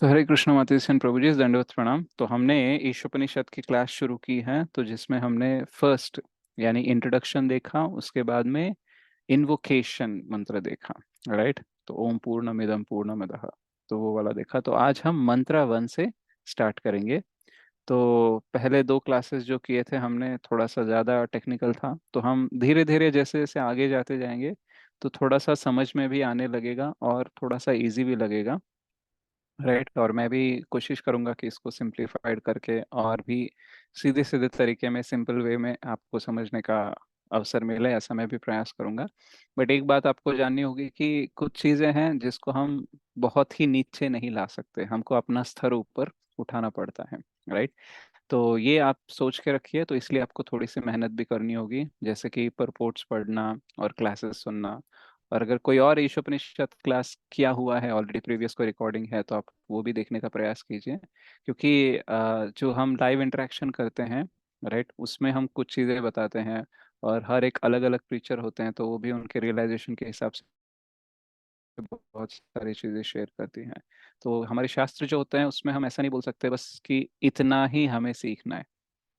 तो हरे कृष्ण माता जी प्रभु जी दंडवत प्रणाम। तो हमने ईशोपनिषद की क्लास शुरू की है, तो जिसमें हमने फर्स्ट यानी इंट्रोडक्शन देखा, उसके बाद में इन्वोकेशन मंत्र देखा। राइट। तो ओम पूर्णमिदं पूर्णमदः, तो वो वाला देखा। तो आज हम मंत्र वन से स्टार्ट करेंगे। तो पहले दो क्लासेस जो किए थे हमने, थोड़ा सा ज़्यादा टेक्निकल था, तो हम धीरे धीरे जैसे जैसे आगे जाते जाएंगे तो थोड़ा सा समझ में भी आने लगेगा और थोड़ा सा इजी भी लगेगा। राइट। और मैं भी कोशिश करूंगा कि इसको सिंप्लीफाइड करके और भी सीधे सीधे तरीके में, सिंपल वे में आपको समझने का अवसर मिले, ऐसा मैं भी प्रयास करूंगा। बट एक बात आपको जाननी होगी कि कुछ चीज़ें हैं जिसको हम बहुत ही नीचे नहीं ला सकते, हमको अपना स्तर ऊपर उठाना पड़ता है। राइट। तो ये आप सोच के रखिए। तो इसलिए आपको थोड़ी सी मेहनत भी करनी होगी, जैसे कि परपोर्ट्स पढ़ना और क्लासेस सुनना। और अगर कोई और ईशोपनिषद क्लास किया हुआ है ऑलरेडी, प्रीवियस कोई रिकॉर्डिंग है, तो आप वो भी देखने का प्रयास कीजिए। क्योंकि जो हम लाइव इंटरेक्शन करते हैं, राइट, उसमें हम कुछ चीज़ें बताते हैं और हर एक अलग अलग प्रीचर होते हैं, तो वो भी उनके रियलाइजेशन के हिसाब से बहुत सारी चीजें शेयर करती हैं। तो हमारे शास्त्र जो होते हैं उसमें हम ऐसा नहीं बोल सकते बस कि इतना ही हमें सीखना है।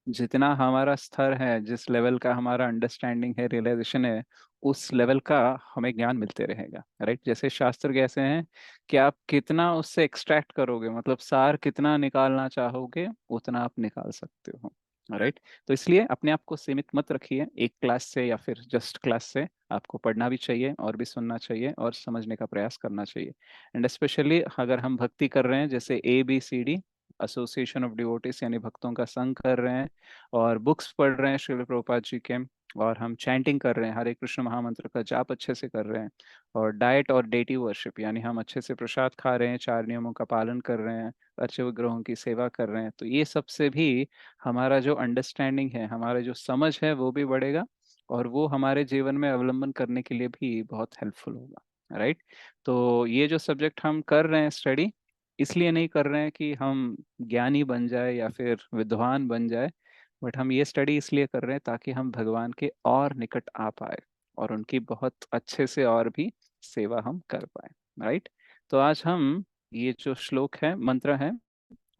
जितना हमारा स्तर है, जिस लेवल का हमारा अंडरस्टैंडिंग है, रियलाइजेशन है, उस लेवल का हमें ज्ञान मिलते रहेगा। राइट। जैसे शास्त्र कैसे हैं कि आप कितना उससे एक्सट्रैक्ट करोगे, मतलब सार कितना निकालना चाहोगे उतना आप निकाल सकते हो। राइट। तो इसलिए अपने आप को सीमित मत रखिए एक क्लास से या फिर जस्ट क्लास से। आपको पढ़ना भी चाहिए और भी सुनना चाहिए और समझने का प्रयास करना चाहिए। एंड स्पेशली अगर हम भक्ति कर रहे हैं, जैसे ABCD, एसोसिएशन ऑफ डिवोटीज, यानी भक्तों का संघ कर रहे हैं, और बुक्स पढ़ रहे हैं श्रील प्रभुपाद जी के, और हम चैंटिंग कर रहे हैं, हरे कृष्ण महामंत्र का जाप अच्छे से कर रहे हैं, और डाइट और डेटी वर्शिप यानी हम अच्छे से प्रसाद खा रहे हैं, 4 नियमों का पालन कर रहे हैं, अर्च विग्रहों की सेवा कर रहे हैं, तो ये सब से भी हमारा जो अंडरस्टैंडिंग है, हमारा जो समझ है, वो भी बढ़ेगा। और वो हमारे जीवन में अवलंबन करने के लिए भी बहुत हेल्पफुल होगा। राइट। तो ये जो सब्जेक्ट हम कर रहे हैं स्टडी, इसलिए नहीं कर रहे हैं कि हम ज्ञानी बन जाए या फिर विद्वान बन जाए, बट हम ये स्टडी इसलिए कर रहे हैं ताकि हम भगवान के और निकट आ पाए और उनकी बहुत अच्छे से और भी सेवा हम कर पाए। राइट। तो आज हम ये जो श्लोक है, मंत्र है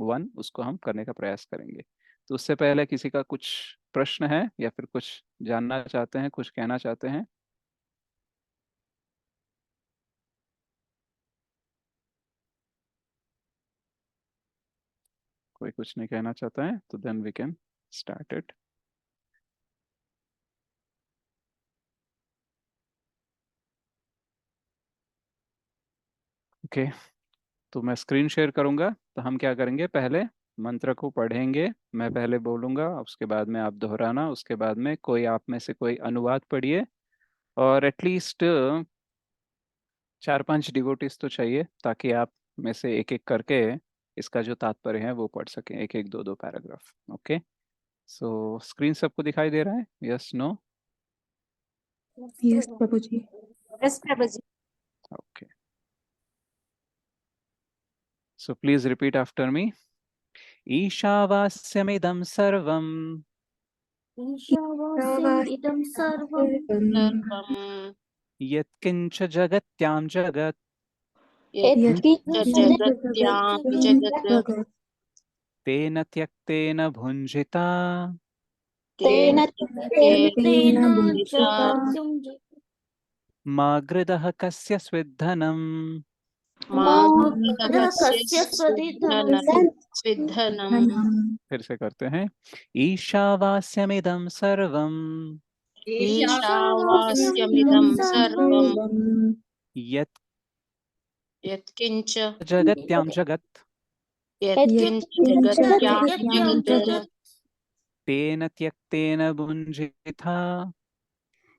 वन, उसको हम करने का प्रयास करेंगे। तो उससे पहले किसी का कुछ प्रश्न है या फिर कुछ जानना चाहते हैं, कुछ कहना चाहते हैं? कोई कुछ नहीं कहना चाहता है तो then we can start it. Okay. तो मैं स्क्रीन शेयर करूंगा। तो हम क्या करेंगे, पहले मंत्र को पढ़ेंगे, मैं पहले बोलूंगा, उसके बाद में आप दोहराना, उसके बाद में कोई आप में से कोई अनुवाद पढ़िए। और एटलीस्ट 4-5 डिवोटीज तो चाहिए, ताकि आप में से एक एक करके इसका जो तात्पर्य है वो पढ़ सकें, एक एक दो दो पैराग्राफ। ओके। सो स्क्रीन सबको दिखाई दे रहा है? Yes, no? Yes Prabhu ji. Yes Prabhu ji. Okay. So please repeat after me. ईशावास्यमिदं सर्वम् ईशावास्यमिदं सर्वं यत्किञ्च जगत्यां जगत् यत्किञ्च जगत्यां जगत् तेन त्यक्तेन भुञ्जिता तेन तेन भुञ्जीता मा गृदः कस्य स्विद्धनम्। मा कस्य स्वधिधनं फिर से करते हैं। ईशावास्यमिदं सर्वम् ईशावास्यमिदं सर्वं यत् यत्किञ्च जगत्यां जगत् जगत्यां जगत् तेन त्यक्तेन भुञ्जिता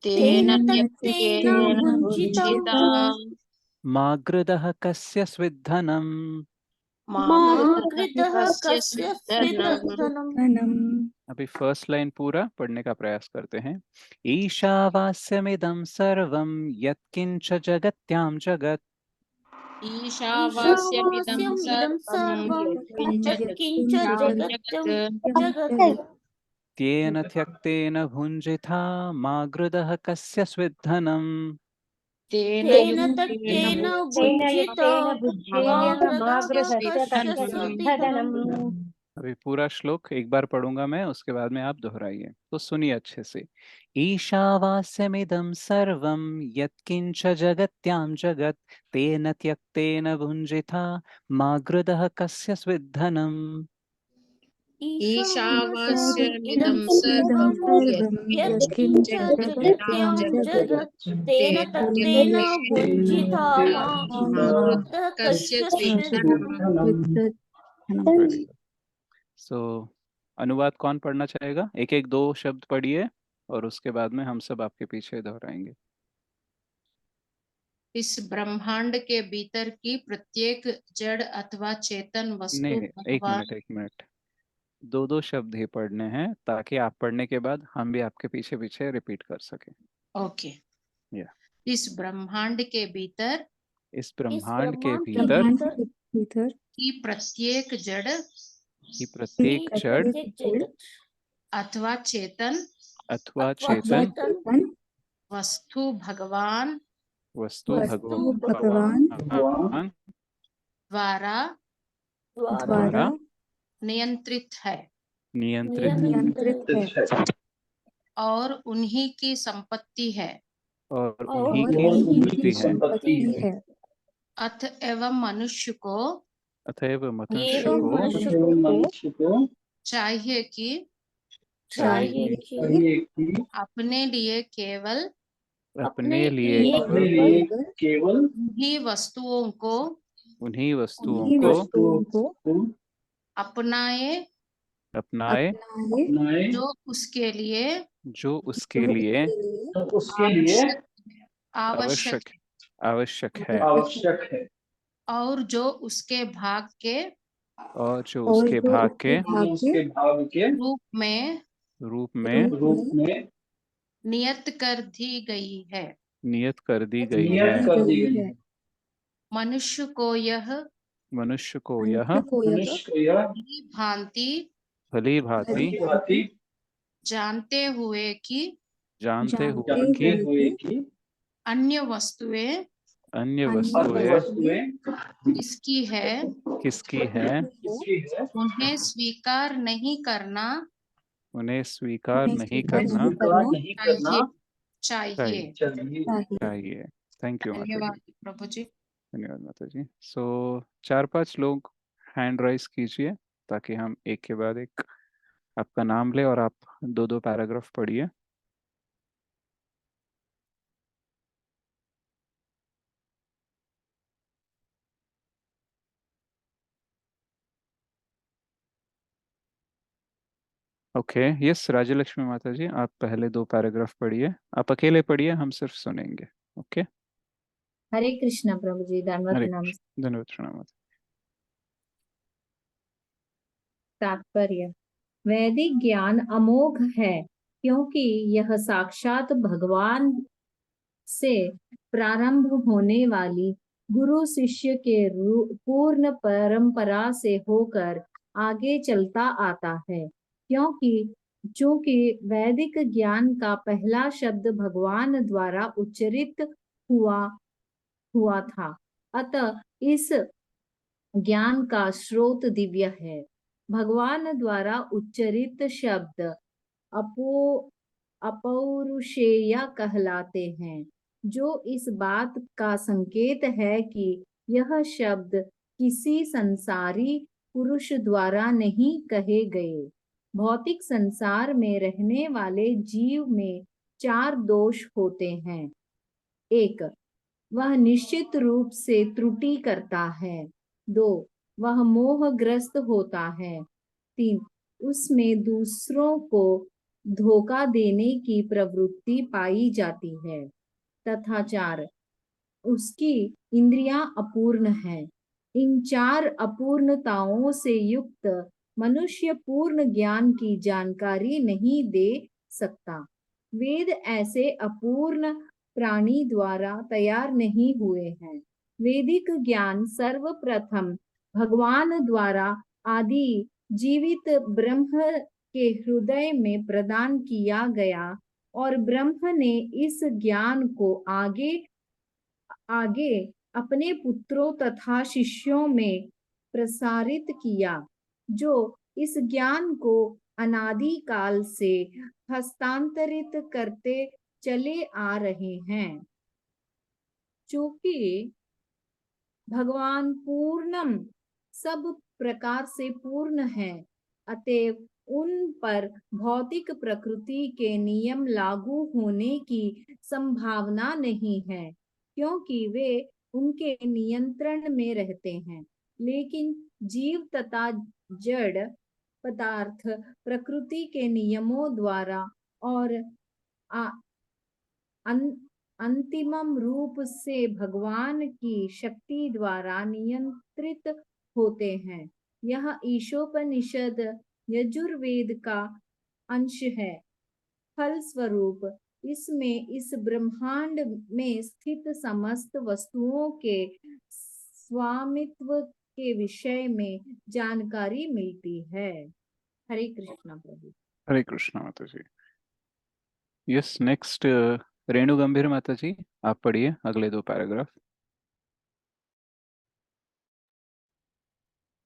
तेन त्यक्तेन भुञ्जीता मा गृदः कस्य स्विद्धनम्। मा कृतः कस्य स्विद्धनं। अभी फर्स्ट लाइन पूरा पढ़ने का प्रयास करते हैं। ईशावास्यमिदं सर्वं यत्किञ्च जगत्यां जगत् ईशावास्यमिदं सर्वं यत्किञ्च जगत् तेन त्यक्तेन भुञ्जिता मा गृदः कस्य स्विद्धनम्। तेन तेन भुज्यते भुज्येन मागृहस्य धनम्। अभी पूरा श्लोक एक बार पढ़ूंगा मैं, उसके बाद में आप दोहराइए, तो सुनिए अच्छे से। ईशावास्यमिदं सर्वं यत्किंच जगत्यां जगत् तेन त्यक्तेन भुञ्जिता मा गृधः कस्य स्विद्धनम्। ईशावास्यमिदं सर्वं यत्किञ्च जगत्यां जगत् तेन त्यक्तेन भुञ्जिता मा गृधः कस्य स्विद्धनम्। सो अनुवाद कौन पढ़ना चाहेगा? एक एक दो शब्द पढ़िए और उसके बाद में हम सब आपके पीछे दोहराएंगे। इस ब्रह्मांड के भीतर की प्रत्येक जड़ अथवा चेतन वस्तु नहीं, एक मिनट, दो दो शब्द ही पढ़ने हैं ताकि आप पढ़ने के बाद हम भी आपके पीछे पीछे रिपीट कर सके। ओके। या इस ब्रह्मांड के भीतर इस ब्रह्मांड के भीतर की प्रत्येक जड़ अथवा चेतन वस्तु भगवान द्वारा नियंत्रित है और उन्हीं की संपत्ति है अतएव मनुष्य को चाहिए कि अपने लिए केवल उन्हीं वस्तुओं को अपनाए जो उसके लिए आवश्यक है और जो उसके भाग के रूप में नियत कर दी गई है। मनुष्य को यह भली भांति जानते हुए कि अन्य वस्तुएं किसकी है उन्हें स्वीकार नहीं करना चाहिए। थैंक यू धन्यवाद प्रभु जी। धन्यवाद माता जी। सो 4-5 लोग हैंड राइज कीजिए ताकि हम एक के बाद एक आपका नाम ले और आप दो दो पैराग्राफ पढ़िए। ओके, यस राजलक्ष्मी माता जी, आप पहले दो पैराग्राफ पढ़िए। आप अकेले पढ़िए, हम सिर्फ सुनेंगे। ओके। हरे कृष्णा प्रभु जी, धन्यवाद प्रणाम। धन्यवाद प्रणाम। तात्पर्य: वैदिक ज्ञान अमोघ है क्योंकि यह साक्षात भगवान से प्रारंभ होने वाली गुरु शिष्य के पूर्ण परंपरा से होकर आगे चलता आता है। चूंकि वैदिक ज्ञान का पहला शब्द भगवान द्वारा उच्चरित हुआ था, अतः इस ज्ञान का स्रोत दिव्य है। भगवान द्वारा उच्चरित शब्द अपौरुषेय कहलाते हैं, जो इस बात का संकेत है कि यह शब्द किसी संसारी पुरुष द्वारा नहीं कहे गए। भौतिक संसार में रहने वाले जीव में 4 दोष होते हैं। 1. वह निश्चित रूप से त्रुटि करता है। 2. वह मोहग्रस्त होता है। 3. उसमें दूसरों को धोखा देने की प्रवृत्ति पाई जाती है। तथा 4. उसकी इंद्रियां अपूर्ण हैं। इन 4 अपूर्णताओं से युक्त मनुष्य पूर्ण ज्ञान की जानकारी नहीं दे सकता। वेद ऐसे अपूर्ण प्राणी द्वारा तैयार नहीं हुए हैं। वैदिक ज्ञान सर्वप्रथम भगवान द्वारा आदि जीवित ब्रह्म के हृदय में प्रदान किया गया और ब्रह्म ने इस ज्ञान को आगे आगे अपने पुत्रों तथा शिष्यों में प्रसारित किया, जो इस ज्ञान को अनादि काल से हस्तांतरित करते चले आ रहे हैं। चूंकि भगवान पूर्णम सब प्रकार से पूर्ण है, अतएव उन पर भौतिक प्रकृति के नियम लागू होने की संभावना नहीं है, क्योंकि वे उनके नियंत्रण में रहते हैं। लेकिन जीव तथा जड़ पदार्थ प्रकृति के नियमों द्वारा और अंतिमम रूप से भगवान की शक्ति द्वारा नियंत्रित होते हैं। यह ईशोपनिषद यजुर्वेद का अंश है। फलस्वरूप इसमें इस ब्रह्मांड में स्थित समस्त वस्तुओं के स्वामित्व के विषय में जानकारी मिलती है। हरे कृष्णा प्रभु। हरे कृष्णा माता जी। यस, नेक्स्ट रेणु गंभीर माता जी, आप पढ़िए अगले 2 पैराग्राफ।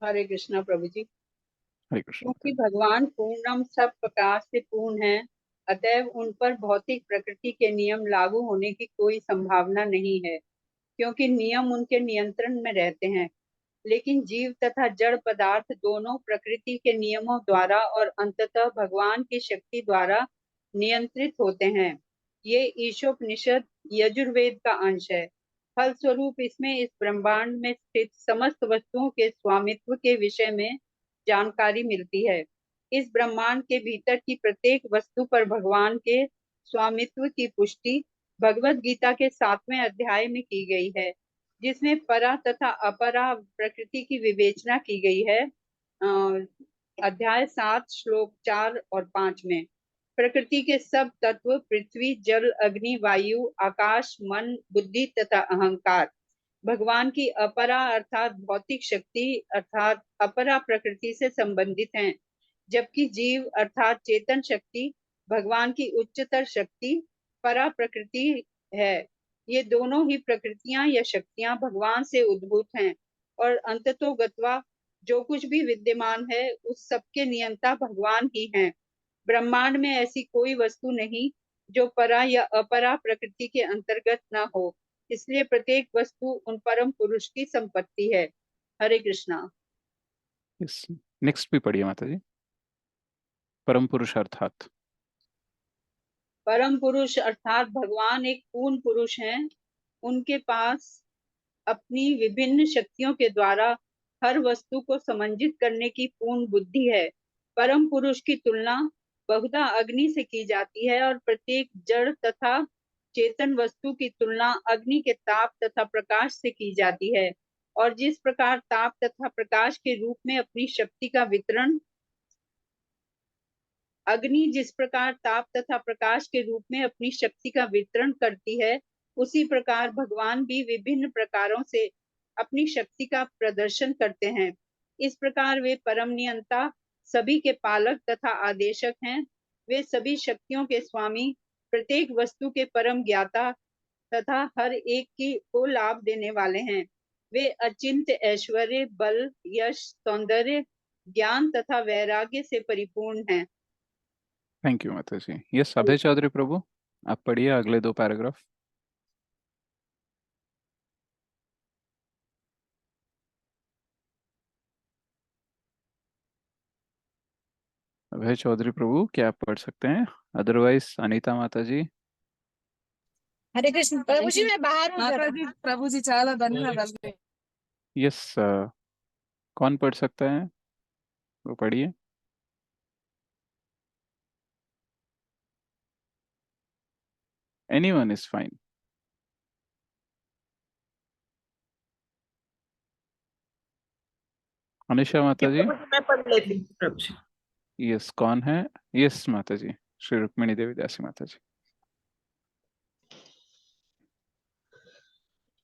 हरे कृष्णा प्रभु जी। हरे कृष्णा। क्योंकि भगवान पूर्णम सब प्रकार से पूर्ण है, अतएव उन पर भौतिक प्रकृति के नियम लागू होने की कोई संभावना नहीं है, क्योंकि नियम उनके नियंत्रण में रहते हैं। लेकिन जीव तथा जड़ पदार्थ दोनों प्रकृति के नियमों द्वारा और अंततः भगवान की शक्ति द्वारा नियंत्रित होते हैं। ये ईशोपनिषद यजुर्वेद का अंश है। फलस्वरूप इसमें इस ब्रह्मांड में स्थित समस्त वस्तुओं के स्वामित्व के विषय में जानकारी मिलती है। इस ब्रह्मांड के भीतर की प्रत्येक वस्तु पर भगवान के स्वामित्व की पुष्टि भगवत गीता के 7वें अध्याय में की गई है, जिसमें परा तथा अपरा प्रकृति की विवेचना की गई है। अध्याय 7 श्लोक 4 और 5 में प्रकृति के सब तत्व पृथ्वी, जल, अग्नि, वायु, आकाश, मन, बुद्धि तथा अहंकार भगवान की अपरा अर्थात भौतिक शक्ति अर्थात अपरा प्रकृति से संबंधित हैं, जबकि जीव अर्थात चेतन शक्ति भगवान की उच्चतर शक्ति परा प्रकृति है। ये दोनों ही प्रकृतियां या शक्तियां भगवान से उद्भूत हैं और अंततोगत्वा जो कुछ भी विद्यमान है उस सबके नियंता भगवान ही हैं। ब्रह्मांड में ऐसी कोई वस्तु नहीं जो परा या अपरा प्रकृति के अंतर्गत न हो, इसलिए प्रत्येक वस्तु उन परम पुरुष की संपत्ति है। हरे कृष्णा। यस, नेक्स्ट भी पढ़िए माता जी। परम पुरुष अर्थात परम पुरुष अर्थात भगवान एक पूर्ण पुरुष हैं। उनके पास अपनी विभिन्न शक्तियों के द्वारा हर वस्तु को समंजित करने की पूर्ण बुद्धि है। परम पुरुष की तुलना बहुधा अग्नि से की जाती है और प्रत्येक जड़ तथा चेतन वस्तु की तुलना अग्नि के ताप तथा प्रकाश से की जाती है। और जिस प्रकार ताप तथा प्रकाश के रूप में अपनी शक्ति का वितरण अग्नि जिस प्रकार ताप तथा प्रकाश के रूप में अपनी शक्ति का वितरण करती है, उसी प्रकार भगवान भी विभिन्न प्रकारों से अपनी शक्ति का प्रदर्शन करते हैं। इस प्रकार वे परम नियंता, सभी के पालक तथा आदेशक हैं। वे सभी शक्तियों के स्वामी, प्रत्येक वस्तु के परम ज्ञाता तथा हर एक को लाभ देने वाले हैं। वे अचिंत्य ऐश्वर्य, बल, यश, सौंदर्य, ज्ञान तथा वैराग्य से परिपूर्ण हैं। Thank you Mata ji. Yes, अभय चौधरी प्रभु, आप पढ़िए अगले 2 पैराग्राफ। अभय चौधरी प्रभु, क्या आप पढ़ सकते हैं? अदरवाइज अनीता माता जी। हरे कृष्ण प्रभु जी, मैं बाहर हूँ जरा। प्रभु जी చాలా ధన్యవాదాలు। यस, कौन पढ़ सकता है? वो पढ़िए। Anyone is fine. अनिशा माता जी। मैं पढ़ लेती हूँ प्रभु जी। यस, कौन है? यस माता जी, श्री रुक्मिणी देवी दासी माता जी।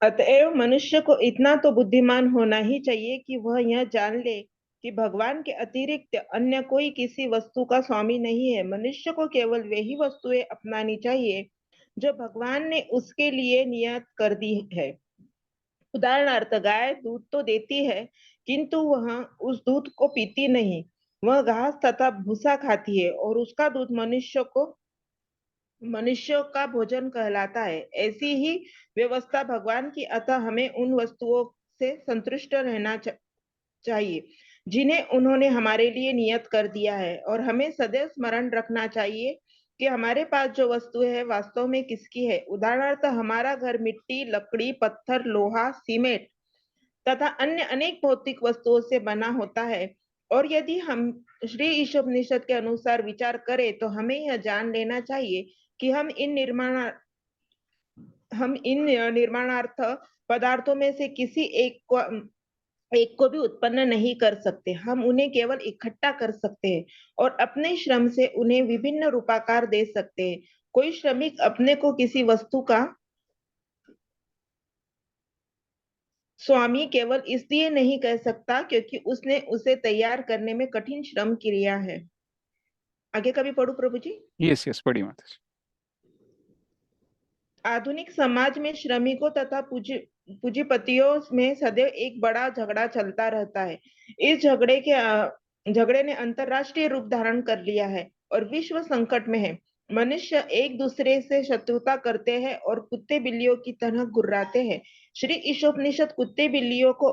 अतएव मनुष्य को इतना तो बुद्धिमान होना ही चाहिए कि वह यह जान ले कि भगवान के अतिरिक्त अन्य कोई किसी वस्तु का स्वामी नहीं है। मनुष्य को केवल वही वस्तुएं अपनानी चाहिए जो भगवान ने उसके लिए नियत कर दी है। उदाहरणार्थ गाय दूध तो देती है, किंतु वह उस दूध को पीती नहीं। वह घास तथा भूसा खाती है और उसका दूध मनुष्यों का भोजन कहलाता है। ऐसी ही व्यवस्था भगवान की, अतः हमें उन वस्तुओं से संतुष्ट रहना चाहिए जिन्हें उन्होंने हमारे लिए नियत कर दिया है, और हमें सदैव स्मरण रखना चाहिए कि हमारे पास जो वस्तु है वास्तव में किसकी है। उदाहरणार्थ हमारा घर मिट्टी, लकड़ी, पत्थर, लोहा, सीमेंट तथा अन्य अनेक भौतिक वस्तुओं से बना होता है, और यदि हम श्री ईशोपनिषद के अनुसार विचार करें तो हमें यह जान लेना चाहिए कि हम इन निर्माणार्थ पदार्थों में से किसी एक को भी उत्पन्न नहीं कर सकते। हम उन्हें केवल इकट्ठा कर सकते हैं और अपने श्रम से उन्हें विभिन्न रूपाकार दे सकते हैं। कोई श्रमिक अपने को किसी वस्तु का स्वामी केवल इसलिए नहीं कह सकता क्योंकि उसने उसे तैयार करने में कठिन श्रम किया है। आगे का भी पढ़ू प्रभु जी। यस यस, पढ़िए माता जी। आधुनिक समाज में श्रमिकों तथा पूंजीपतियों में सदैव एक बड़ा झगड़ा चलता रहता है। इस झगड़े ने अंतरराष्ट्रीय रूप धारण कर लिया है और विश्व संकट में है। मनुष्य एक दूसरे से शत्रुता करते हैं और कुत्ते बिल्लियों की तरह गुर्राते हैं। श्री ईशोपनिषद कुत्ते बिल्लियों को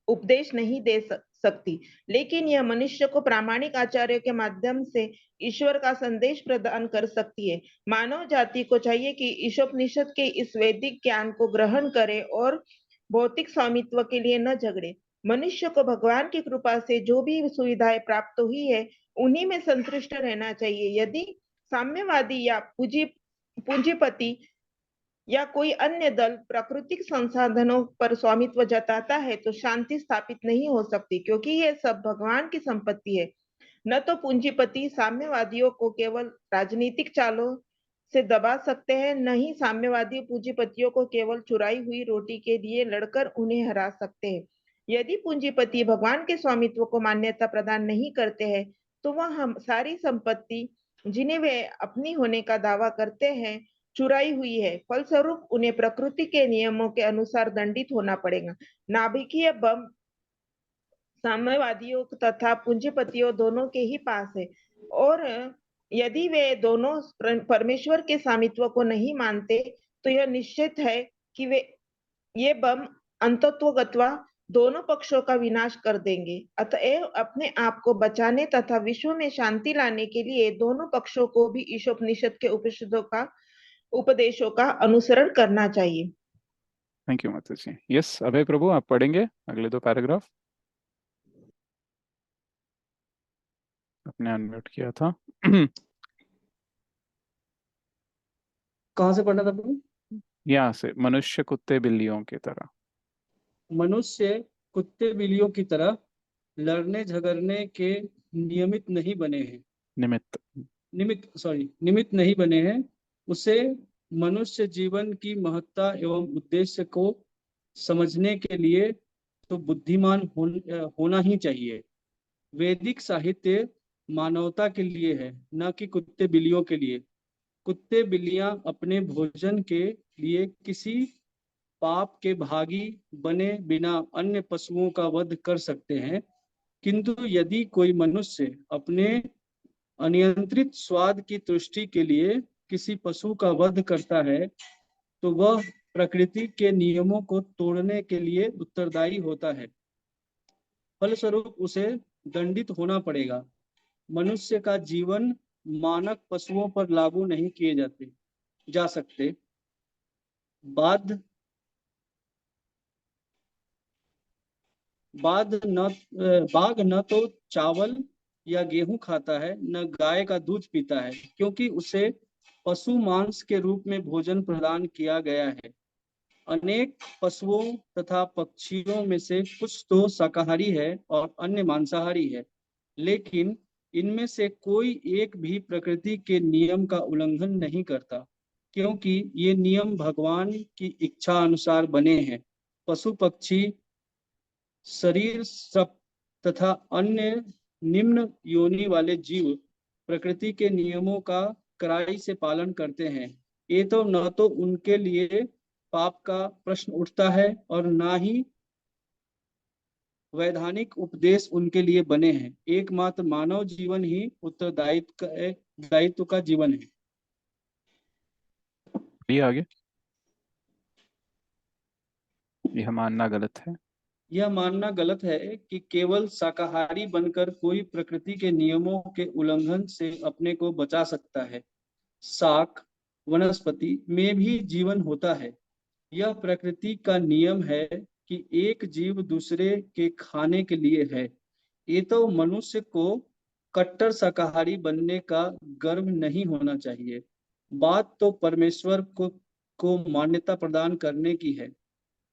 उपदेश नहीं दे सकती, लेकिन यह मनुष्य को प्रामाणिक आचार्य के माध्यम से ईश्वर का संदेश प्रदान कर सकती है। मानव जाति को चाहिए कि ईशोपनिषद के इस वैदिक ज्ञान को ग्रहण करे और भौतिक स्वामित्व के लिए न झगड़े। मनुष्य को भगवान की कृपा से जो भी सुविधाएं प्राप्त हुई है उन्हीं में संतुष्ट रहना चाहिए। यदि साम्यवादी या पूंजीपति या कोई अन्य दल प्राकृतिक संसाधनों पर स्वामित्व जताता है तो शांति स्थापित नहीं हो सकती, क्योंकि ये सब भगवान की संपत्ति है। न तो पूंजीपति साम्यवादियों को केवल राजनीतिक चालों से दबा सकते हैं, न ही साम्यवादी पूंजीपतियों को केवल चुराई हुई रोटी के लिए लड़कर उन्हें हरा सकते हैं। यदि पूंजीपति भगवान के स्वामित्व को मान्यता प्रदान नहीं करते हैं तो वह सारी संपत्ति जिन्हें वे अपनी होने का दावा करते हैं चुराई हुई है। फलस्वरूप उन्हें प्रकृति के नियमों के अनुसार दंडित होना पड़ेगा। नाभिकीय बम साम्यवादियों तथा पूंजीपतियों दोनों के ही पास है, और यदि वे दोनों परमेश्वर के स्वामित्व को नहीं मानते तो यह निश्चित है कि ये बम अंतत्वगत्वा दोनों पक्षों का विनाश कर देंगे। अतएव अपने आप को बचाने तथा विश्व में शांति लाने के लिए दोनों पक्षों को भी ईशोपनिषद के उपदेशों का अनुसरण करना चाहिए। Thank you Mata ji. Yes अभय प्रभु, आप पढ़ेंगे अगले 2 पैराग्राफ। आपने अनम्यूट किया था। कहाँ से पढ़ना था प्रभु? यहाँ से, मनुष्य कुत्ते बिल्लियों की तरह। मनुष्य कुत्ते बिल्लियों की तरह लड़ने झगड़ने के नियमित नहीं बने हैं। निमित्त नहीं बने हैं। उसे मनुष्य जीवन की महत्ता एवं उद्देश्य को समझने के लिए तो बुद्धिमान होना ही चाहिए। वैदिक साहित्य मानवता के लिए है, न कि कुत्ते बिल्लियों के लिए। कुत्ते बिल्लियां अपने भोजन के लिए किसी पाप के भागी बने बिना अन्य पशुओं का वध कर सकते हैं, किंतु यदि कोई मनुष्य अपने अनियंत्रित स्वाद की तुष्टि के लिए किसी पशु का वध करता है तो वह प्रकृति के नियमों को तोड़ने के लिए उत्तरदायी होता है। फलस्वरूप उसे दंडित होना पड़ेगा। मनुष्य का जीवन मानक पशुओं पर लागू नहीं किए जा सकते। बाघ न तो चावल या गेहूं खाता है, न गाय का दूध पीता है, क्योंकि उसे पशु मांस के रूप में भोजन प्रदान किया गया है। अनेक पशुओं तथा पक्षियों में से कुछ तो शाकाहारी है और अन्य मांसाहारी है, लेकिन इनमें से कोई एक भी प्रकृति के नियम का उल्लंघन नहीं करता, क्योंकि ये नियम भगवान की इच्छा अनुसार बने हैं। पशु पक्षी शरीर सप तथा अन्य निम्न योनि वाले जीव प्रकृति के नियमों का कड़ाई से पालन करते हैं। ये तो न तो उनके लिए पाप का प्रश्न उठता है और ना ही वैधानिक उपदेश उनके लिए बने हैं। एकमात्र मानव जीवन ही दायित्व का जीवन है। ये आगे, यह मानना गलत है। यह मानना गलत है कि केवल शाकाहारी बनकर कोई प्रकृति के नियमों के उल्लंघन से अपने को बचा सकता है। शाक वनस्पति में भी जीवन होता है। यह प्रकृति का नियम है कि एक जीव दूसरे के खाने के लिए है। ये तो मनुष्य को कट्टर शाकाहारी बनने का गर्व नहीं होना चाहिए। बात तो परमेश्वर को मान्यता प्रदान करने की है।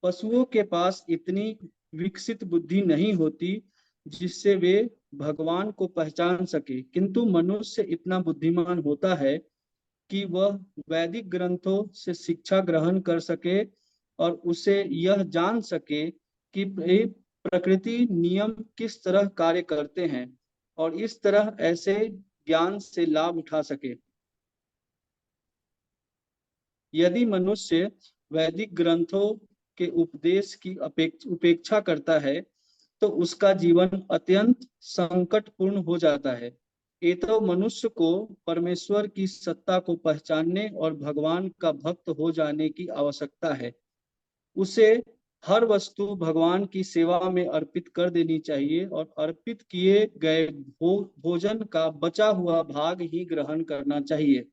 पशुओं के पास इतनी विकसित बुद्धि नहीं होती जिससे वे भगवान को पहचान सके, किंतु मनुष्य इतना बुद्धिमान होता है कि वह वैदिक ग्रंथों से शिक्षा ग्रहण कर सके और उसे यह जान सके कि प्रकृति नियम किस तरह कार्य करते हैं और इस तरह ऐसे ज्ञान से लाभ उठा सके। यदि मनुष्य वैदिक ग्रंथों के उपदेश की उपेक्षा करता है तो उसका जीवन अत्यंत संकटपूर्ण हो जाता है। ये तो मनुष्य को परमेश्वर की सत्ता को पहचानने और भगवान का भक्त हो जाने की आवश्यकता है। उसे हर वस्तु भगवान की सेवा में अर्पित कर देनी चाहिए और अर्पित किए गए भोजन का बचा हुआ भाग ही ग्रहण करना चाहिए।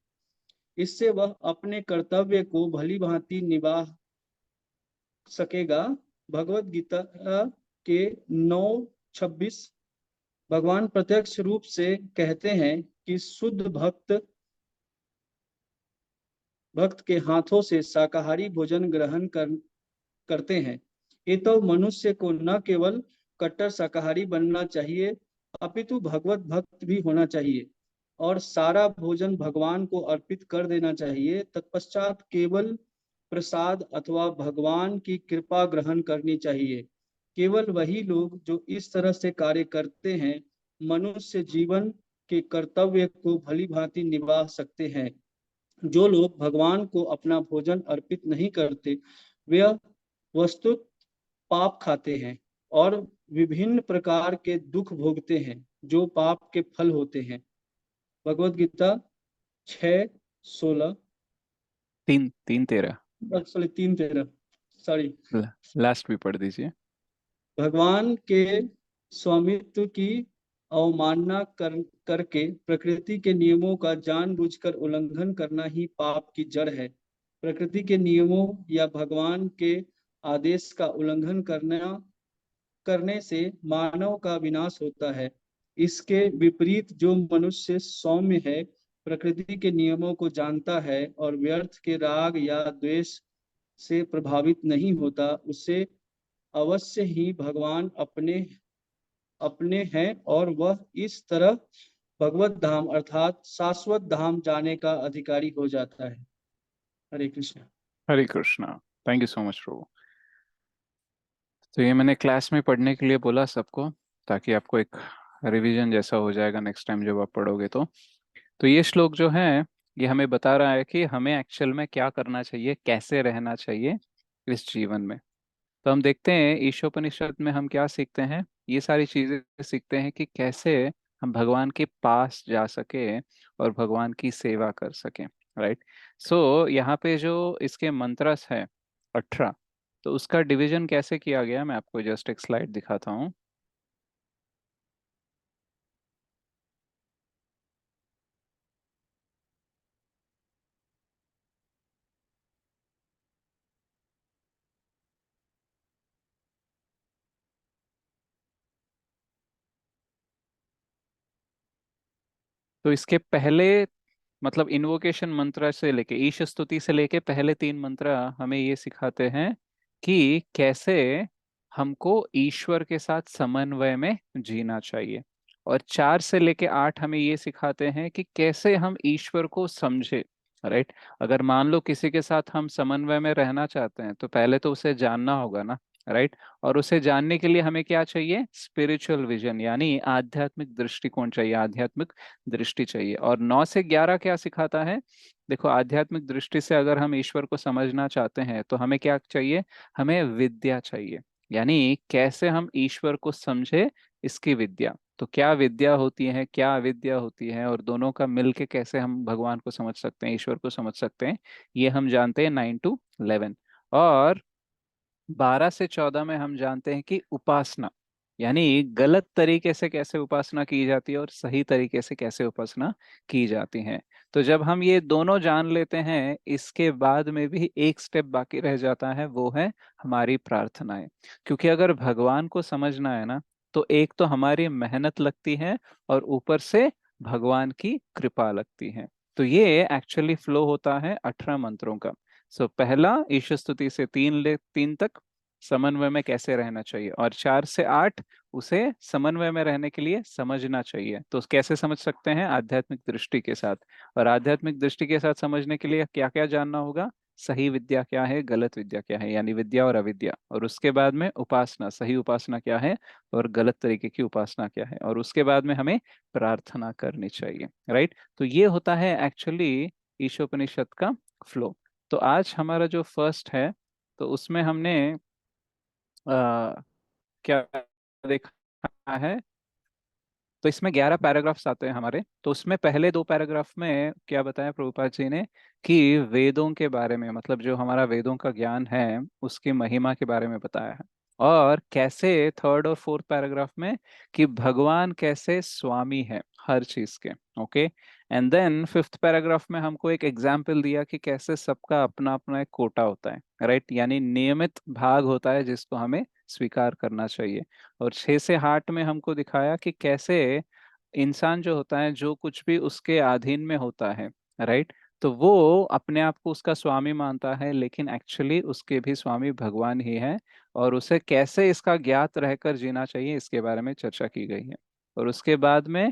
इससे वह अपने कर्तव्य को भली भांति निभा सकेगा। भगवत गीता के 9:26 भगवान प्रत्यक्ष रूप से कहते हैं कि शुद्ध भक्त के हाथों से शाकाहारी भोजन ग्रहण करते हैं। ये तो मनुष्य को न केवल कट्टर शाकाहारी बनना चाहिए अपितु भगवत भक्त भी होना चाहिए और सारा भोजन भगवान को अर्पित कर देना चाहिए। तत्पश्चात केवल प्रसाद अथवा भगवान की कृपा ग्रहण करनी चाहिए। केवल वही लोग जो इस तरह से कार्य करते हैं मनुष्य जीवन के कर्तव्य को भली भांति निभा सकते हैं। जो लोग भगवान को अपना भोजन अर्पित नहीं करते वे वस्तुत पाप खाते हैं और विभिन्न प्रकार के दुख भोगते हैं जो पाप के फल होते हैं। भगवत गीता 6:16 3:13 3:13 सॉरी लास्ट भी पढ़ दीजिए। भगवान के स्वामित्व की अवमानना करके प्रकृति के नियमों का जानबूझकर उल्लंघन करना ही पाप की जड़ है। प्रकृति के नियमों या भगवान के आदेश का उल्लंघन करने से मानव का विनाश होता है। इसके विपरीत जो मनुष्य सौम्य है, प्रकृति के नियमों को जानता है और व्यर्थ के राग या द्वेष से प्रभावित नहीं होता, उसे अवश्य ही भगवान अपने हैं और वह इस तरह भगवत धाम अर्थात शाश्वत धाम जाने का अधिकारी हो जाता है। Hare Krishna. Hare Krishna. Thank you so much Prabhu. तो ये मैंने क्लास में पढ़ने के लिए बोला सबको, ताकि आपको एक रिवीजन जैसा हो जाएगा नेक्स्ट टाइम जब आप पढ़ोगे। तो ये श्लोक जो है ये हमें बता रहा है कि हमें एक्चुअल में क्या करना चाहिए, कैसे रहना चाहिए इस जीवन में। तो हम देखते हैं ईशोपनिषद में हम क्या सीखते हैं। ये सारी चीजें सीखते हैं कि कैसे हम भगवान के पास जा सके और भगवान की सेवा कर सके। राइट। सो यहाँ पे जो इसके मंत्रस है 18, तो उसका डिवीजन कैसे किया गया मैं आपको जस्ट एक स्लाइड दिखाता हूँ। तो इसके पहले मतलब इन्वोकेशन मंत्र से लेके ईश स्तुति से लेके पहले 3 मंत्र हमें ये सिखाते हैं कि कैसे हमको ईश्वर के साथ समन्वय में जीना चाहिए। और 4 से लेके 8 हमें ये सिखाते हैं कि कैसे हम ईश्वर को समझे। राइट। अगर मान लो किसी के साथ हम समन्वय में रहना चाहते हैं तो पहले तो उसे जानना होगा ना, राइट। और उसे जानने के लिए हमें क्या चाहिए? स्पिरिचुअल विजन, यानी आध्यात्मिक दृष्टिकोण चाहिए, आध्यात्मिक दृष्टि चाहिए। और 9 से 11 क्या सिखाता है? देखो, आध्यात्मिक दृष्टि से अगर हम ईश्वर को समझना चाहते हैं तो हमें क्या चाहिए? हमें विद्या चाहिए, यानी कैसे हम ईश्वर को समझे, इसकी विद्या। तो क्या विद्या होती है, क्या अविद्या होती है, और दोनों का मिलके कैसे हम भगवान को समझ सकते हैं, ईश्वर को समझ सकते हैं, ये हम जानते हैं 9 to 11। और 12 से 14 में हम जानते हैं कि उपासना, यानी गलत तरीके से कैसे उपासना की जाती है और सही तरीके से कैसे उपासना की जाती है। तो जब हम ये दोनों जान लेते हैं, इसके बाद में भी एक स्टेप बाकी रह जाता है, वो है हमारी प्रार्थनाएं। क्योंकि अगर भगवान को समझना है ना, तो एक तो हमारी मेहनत लगती है और ऊपर से भगवान की कृपा लगती है। तो ये एक्चुअली फ्लो होता है 18 मंत्रों का। सो पहला, ईश्वर स्तुति से 3 तक समन्वय में कैसे रहना चाहिए, और 4 से 8 उसे समन्वय में रहने के लिए समझना चाहिए। तो कैसे समझ सकते हैं? आध्यात्मिक दृष्टि के साथ। और आध्यात्मिक दृष्टि के साथ समझने के लिए क्या क्या जानना होगा? सही विद्या क्या है, गलत विद्या क्या है, यानी विद्या और अविद्या। और उसके बाद में उपासना, सही उपासना क्या है और गलत तरीके की उपासना क्या है। और उसके बाद में हमें प्रार्थना करनी चाहिए, राइट। तो ये होता है एक्चुअली ईशोपनिषद का फ्लो। तो आज हमारा जो फर्स्ट है, तो उसमें हमने क्या देखा है? तो इसमें 11 पैराग्राफ्स आते हैं हमारे। तो उसमें पहले 2 पैराग्राफ में क्या बताया प्रभुपाद जी ने? कि वेदों के बारे में, मतलब जो हमारा वेदों का ज्ञान है उसकी महिमा के बारे में बताया है। और कैसे 3rd और 4th पैराग्राफ में कि भगवान कैसे स्वामी है हर चीज के। Okay. And then 5th paragraph में हमको एक एग्जाम्पल दिया कि कैसे सबका अपना अपना एक कोटा होता है, राइट, यानी नियमित भाग होता है जिसको हमें स्वीकार करना चाहिए। और 6 से 8 में हमको दिखाया कि कैसे इंसान जो होता है, जो कुछ भी उसके अधीन में होता है, राइट, तो वो अपने आप को उसका स्वामी मानता है, लेकिन एक्चुअली उसके भी स्वामी भगवान ही है। और उसे कैसे इसका ज्ञात रहकर जीना चाहिए, इसके बारे में चर्चा की गई है। और उसके बाद में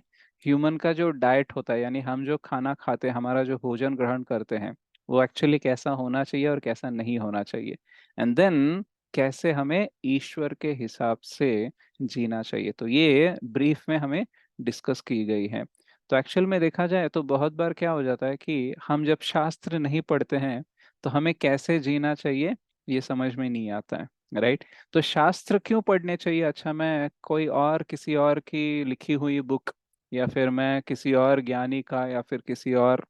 ह्यूमन का जो डाइट होता है, यानी हम जो खाना खाते हैं, हमारा जो भोजन ग्रहण करते हैं, वो एक्चुअली कैसा होना चाहिए और कैसा नहीं होना चाहिए। एंड देन कैसे हमें ईश्वर के हिसाब से जीना चाहिए। तो ये ब्रीफ में हमें डिस्कस की गई है। तो एक्चुअल में देखा जाए तो बहुत बार क्या हो जाता है कि हम जब शास्त्र नहीं पढ़ते हैं तो हमें कैसे जीना चाहिए ये समझ में नहीं आता है, राइट। तो शास्त्र क्यों पढ़ने चाहिए? अच्छा, मैं कोई और किसी और की लिखी हुई बुक, या फिर मैं किसी और ज्ञानी का, या फिर किसी और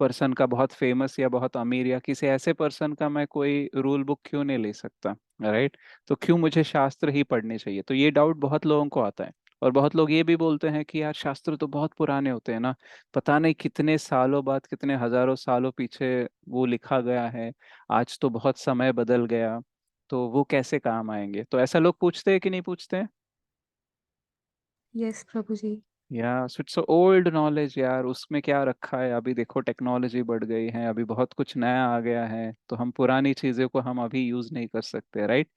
पर्सन का, बहुत फेमस या बहुत अमीर या किसी ऐसे पर्सन का मैं कोई रूल बुक क्यों नहीं ले सकता, राइट। तो क्यों मुझे शास्त्र ही पढ़ने चाहिए? तो ये डाउट बहुत लोगों को आता है। और बहुत लोग ये भी बोलते हैं कि यार शास्त्र तो बहुत पुराने होते हैं ना, पता नहीं कितने सालों बाद, कितने हजारों सालों पीछे वो लिखा गया है, आज तो बहुत समय बदल गया, तो वो कैसे काम आएंगे? तो ऐसा लोग पूछते हैं कि नहीं पूछते हैं? यस प्रभु जी। या इट्स ओल्ड नॉलेज यार, उसमें क्या रखा है? अभी देखो टेक्नोलॉजी बढ़ गई है, अभी बहुत कुछ नया आ गया है, तो हम पुरानी चीजों को हम अभी यूज नहीं कर सकते, राइट।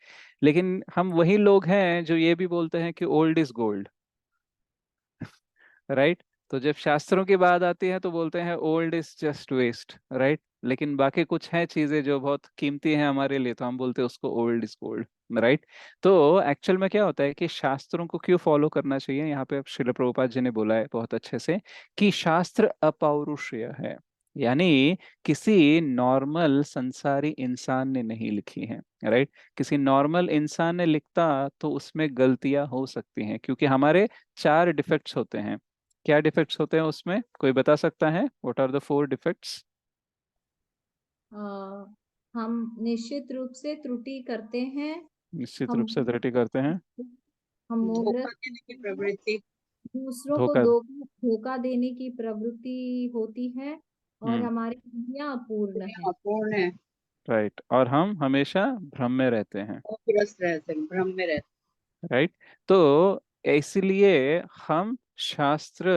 लेकिन हम वही लोग हैं जो ये भी बोलते हैं कि ओल्ड इज गोल्ड, राइट। तो जब शास्त्रों की बात आती है तो बोलते हैं old is just waste, right. लेकिन बाकी कुछ है चीजें जो बहुत कीमती हैं हमारे लिए, तो हम बोलते हैं उसको ओल्ड इज गोल्ड, राइट। तो एक्चुअल में क्या होता है कि शास्त्रों को क्यों फॉलो करना चाहिए? यहाँ पे श्रील प्रभुपाद जी ने बोला है बहुत अच्छे से कि शास्त्र अपौरुषेय है, यानी किसी नॉर्मल संसारी इंसान ने नहीं लिखी है, राइट। किसी नॉर्मल इंसान ने लिखता तो उसमें गलतियां हो सकती हैं, क्योंकि हमारे 4 डिफेक्ट्स होते हैं। क्या डिफेक्ट्स होते हैं उसमें? कोई बता सकता है? What are the 4 defects? Uh, हम निश्चित रूप से त्रुटि करते हैं। निश्चित रूप हम से त्रुटि करते हैं। हम मूढ़, धोखा देने की प्रवृत्ति। दूसरों को धोखा। धोखा देने की प्रवृत्ति होती है, और हम्म। हमारी बुद्धियां अपूर्ण है। अपूर्ण है राइट। और हम हमेशा भ्रम में रहते हैं, और ग्रस्त रहते हैं, भ्रम में रहते राइट। तो इसलिए हम शास्त्र,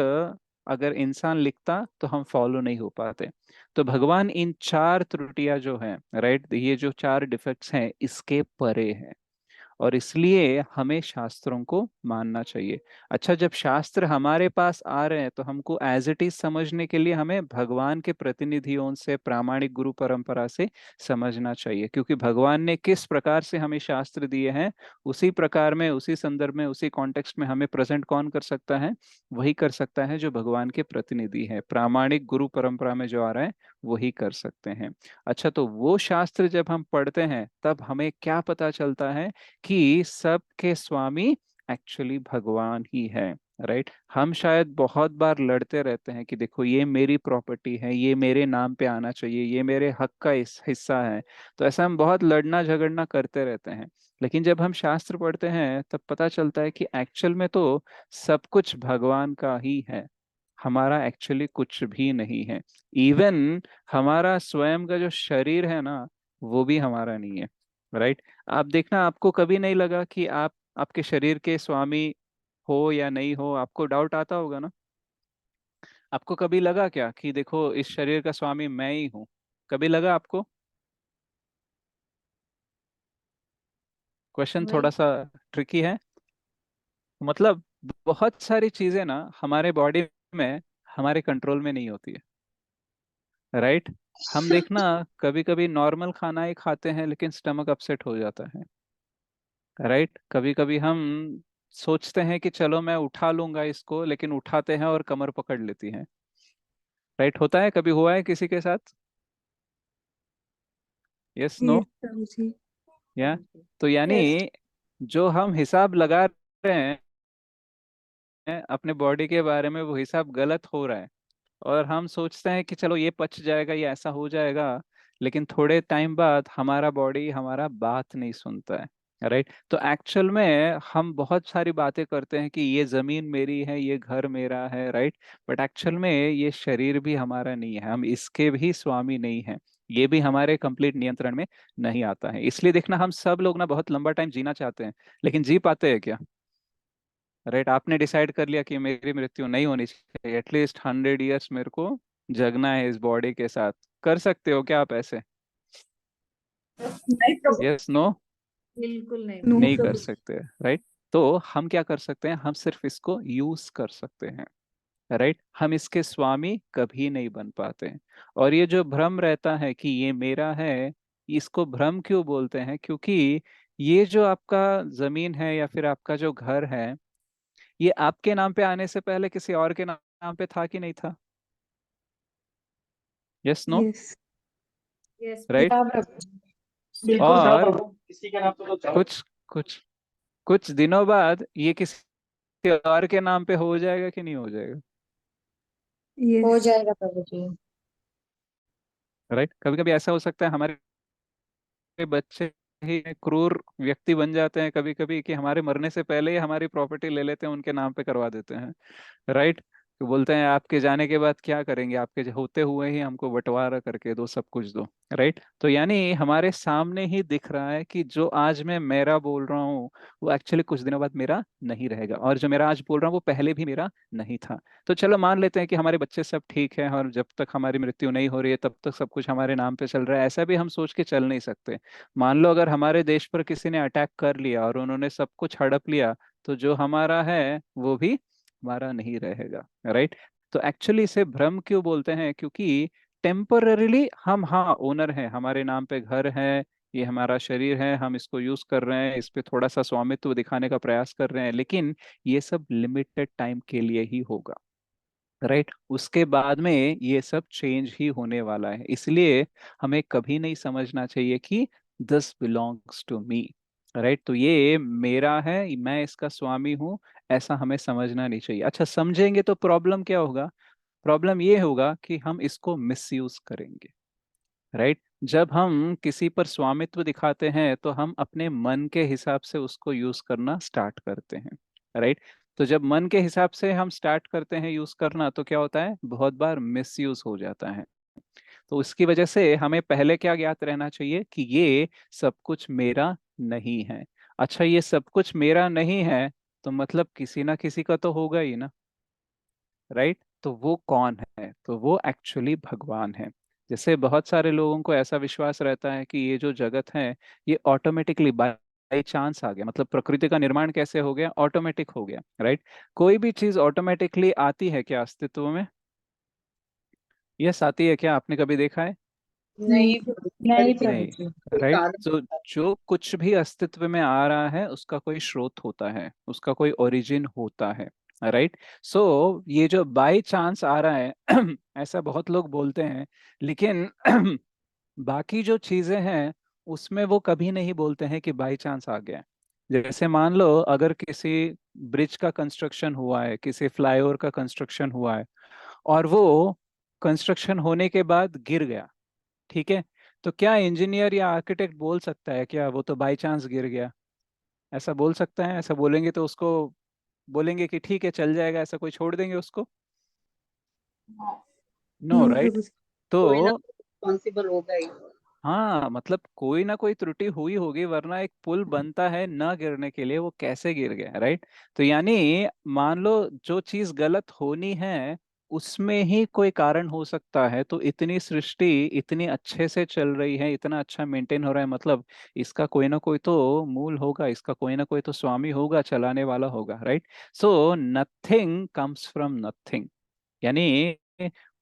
अगर इंसान लिखता तो हम फॉलो नहीं हो पाते। तो भगवान इन 4 त्रुटियां जो हैं, राइट, ये जो 4 डिफेक्ट्स हैं इसके परे हैं। और इसलिए हमें शास्त्रों को मानना चाहिए। अच्छा, जब शास्त्र हमारे पास आ रहे हैं तो हमको एज इट इज समझने के लिए हमें भगवान के प्रतिनिधियों से, प्रामाणिक गुरु परंपरा से समझना चाहिए, क्योंकि भगवान ने किस प्रकार से हमें शास्त्र दिए हैं उसी प्रकार में, उसी संदर्भ में, उसी कॉन्टेक्स्ट में हमें प्रेजेंट कौन कर सकता है? वही कर सकता है जो भगवान के प्रतिनिधि है, प्रामाणिक गुरु परंपरा में जो आ रहा है वही कर सकते हैं। अच्छा, तो वो शास्त्र जब हम पढ़ते हैं तब हमें क्या पता चलता है? कि सबके स्वामी एक्चुअली भगवान ही है। राइट, हम शायद बहुत बार लड़ते रहते हैं कि देखो ये मेरी प्रॉपर्टी है, ये मेरे नाम पे आना चाहिए, ये मेरे हक का हिस्सा है। तो ऐसा हम बहुत लड़ना झगड़ना करते रहते हैं। लेकिन जब हम शास्त्र पढ़ते हैं तब पता चलता है कि एक्चुअल में तो सब कुछ भगवान का ही है, हमारा एक्चुअली कुछ भी नहीं है। इवन हमारा स्वयं का जो शरीर है ना, वो भी हमारा नहीं है। राइट, आप देखना, आपको कभी नहीं लगा कि आप आपके शरीर के स्वामी हो या नहीं हो? आपको डाउट आता होगा ना? आपको कभी लगा क्या कि देखो इस शरीर का स्वामी मैं ही हूँ? कभी लगा आपको? क्वेश्चन वही। थोड़ा सा ट्रिकी है। मतलब बहुत सारी चीजें ना हमारे बॉडी में हमारे कंट्रोल में नहीं होती है। राइट, हम देखना कभी कभी नॉर्मल खाना ही खाते हैं लेकिन स्टमक अपसेट हो जाता है। राइट, कभी कभी हम सोचते हैं कि चलो मैं उठा लूंगा इसको, लेकिन उठाते हैं और कमर पकड़ लेती है। राइट, होता है, कभी हुआ है किसी के साथ? Yes, no? Yes Prabhu ji. या तो यानी यस। जो हम हिसाब लगा रहे हैं अपने बॉडी के बारे में, वो हिसाब गलत हो रहा है। और हम सोचते हैं कि चलो ये पच जाएगा, ये ऐसा हो जाएगा, लेकिन थोड़े टाइम बाद हमारा बॉडी हमारा बात नहीं सुनता है। राइट, तो एक्चुअल में हम बहुत सारी बातें करते हैं कि ये जमीन मेरी है, ये घर मेरा है। राइट, बट एक्चुअल में ये शरीर भी हमारा नहीं है, हम इसके भी स्वामी नहीं हैं। ये भी हमारे कंप्लीट नियंत्रण में नहीं आता है। इसलिए देखना, हम सब लोग ना बहुत लंबा टाइम जीना चाहते हैं, लेकिन जी पाते हैं क्या? राइट, आपने डिसाइड कर लिया कि मेरी मृत्यु नहीं होनी चाहिए, एटलीस्ट 100 ईयर्स मेरे को जगना है इस बॉडी के साथ। कर सकते हो क्या आप ऐसे? नहीं प्रभु। Yes, no? बिल्कुल नहीं नो नहीं प्रभु। कर प्रभु। सकते। राइट, तो हम क्या कर सकते हैं? हम सिर्फ इसको यूज कर सकते हैं। राइट, हम इसके स्वामी कभी नहीं बन पाते हैं। और ये जो भ्रम रहता है कि ये मेरा है, इसको भ्रम क्यों बोलते हैं? क्योंकि ये जो आपका जमीन है या फिर आपका जो घर है, ये आपके नाम पे आने से पहले किसी और के नाम पे था कि नहीं था? Yes, no? Yes. Yes right, हाँ प्रभु। बिल्कुल था और प्रभु, किसी के नाम पे तो था। कुछ कुछ कुछ दिनों बाद ये किसी और के नाम पे हो जाएगा कि नहीं हो जाएगा? हो यस। जाएगा प्रभु जी। राइट, कभी कभी ऐसा हो सकता है हमारे बच्चे ही क्रूर व्यक्ति बन जाते हैं कभी कभी, कि हमारे मरने से पहले ही हमारी प्रॉपर्टी ले लेते हैं, उनके नाम पे करवा देते हैं। राइट, तो बोलते हैं आपके जाने के बाद क्या करेंगे, आपके होते हुए ही हमको बंटवारा करके दो, सब कुछ दो। राइट, तो यानी हमारे सामने ही दिख रहा है कि जो आज मैं मेरा बोल रहा हूँ वो एक्चुअली कुछ दिनों बाद मेरा नहीं रहेगा, और जो मेरा आज बोल रहा हूँ वो पहले भी मेरा नहीं था। तो चलो मान लेते हैं कि हमारे बच्चे सब ठीक है और जब तक हमारी मृत्यु नहीं हो रही है तब तक सब कुछ हमारे नाम पे चल रहा है, ऐसा भी हम सोच के चल नहीं सकते। मान लो अगर हमारे देश पर किसी ने अटैक कर लिया और उन्होंने सब कुछ हड़प लिया, तो जो हमारा है वो भी हमारा नहीं रहेगा। राइट, तो एक्चुअली इसे भ्रम क्यों बोलते हैं? क्योंकि टेम्पररीली हम, हाँ, ओनर हैं, हमारे नाम पे घर है, ये हमारा शरीर है, हम इसको यूज कर रहे हैं, इस पे थोड़ा सा स्वामित्व दिखाने का प्रयास कर रहे हैं, लेकिन ये सब लिमिटेड टाइम के लिए ही होगा। राइट, उसके बाद में ये सब चेंज ही होने वाला है। इसलिए हमें कभी नहीं समझना चाहिए कि this belongs to me. Right, तो ये मेरा है, मैं इसका स्वामी हूँ, ऐसा हमें समझना नहीं चाहिए। अच्छा, समझेंगे तो प्रॉब्लम क्या होगा? प्रॉब्लम ये होगा कि हम इसको मिसयूज करेंगे। राइट, जब हम किसी पर स्वामित्व दिखाते हैं तो हम अपने मन के हिसाब से उसको यूज करना स्टार्ट करते हैं। राइट, तो जब मन के हिसाब से हम स्टार्ट करते हैं यूज करना, तो क्या होता है? बहुत बार मिसयूज हो जाता है। तो उसकी वजह से हमें पहले क्या ज्ञात रहना चाहिए कि ये सब कुछ मेरा नहीं है। अच्छा, ये सब कुछ मेरा नहीं है तो मतलब किसी ना किसी का तो होगा ही ना। राइट, तो वो कौन है? तो वो एक्चुअली भगवान है। जैसे बहुत सारे लोगों को ऐसा विश्वास रहता है कि ये जो जगत है ये ऑटोमेटिकली बाई चांस आ गया, मतलब प्रकृति का निर्माण कैसे हो गया, ऑटोमेटिक हो गया, राइट। कोई भी चीज ऑटोमेटिकली आती है क्या अस्तित्व में? यस, आती है क्या? आपने कभी देखा है? नहीं नहीं नहीं, प्रभु जी। कोई राइट। कारण तो जो कुछ भी अस्तित्व में आ रहा है उसका कोई स्रोत होता है, उसका कोई ओरिजिन होता है, राइट। सो ये जो बाय चांस आ रहा है ऐसा बहुत लोग बोलते हैं, लेकिन बाकी जो चीजें हैं उसमें वो कभी नहीं बोलते हैं कि बाय चांस आ गया। जैसे मान लो अगर किसी ब्रिज का कंस्ट्रक्शन हुआ है, किसी फ्लाईओवर का कंस्ट्रक्शन हुआ है, और वो कंस्ट्रक्शन होने के बाद गिर गया, ठीक है, तो क्या इंजीनियर या आर्किटेक्ट बोल सकता है क्या वो तो बाय चांस गिर गया? ऐसा बोल सकता है? ऐसा बोलेंगे तो उसको बोलेंगे कि ठीक है चल जाएगा, ऐसा कोई छोड़ देंगे उसको? No, right. तो कोई ना रिस्पॉन्सिबल होगा ही। हाँ, मतलब कोई ना कोई त्रुटि हुई होगी, वरना एक पुल बनता है ना गिरने के लिए, वो कैसे गिर गया, राइट। तो यानी मान लो जो चीज गलत होनी है उसमें ही कोई कारण हो सकता है, तो इतनी सृष्टि इतनी अच्छे से चल रही है, इतना अच्छा मेंटेन हो रहा है, मतलब इसका कोई ना कोई तो मूल होगा, इसका कोई ना कोई तो स्वामी होगा, चलाने वाला होगा, right. So nothing comes from nothing, यानी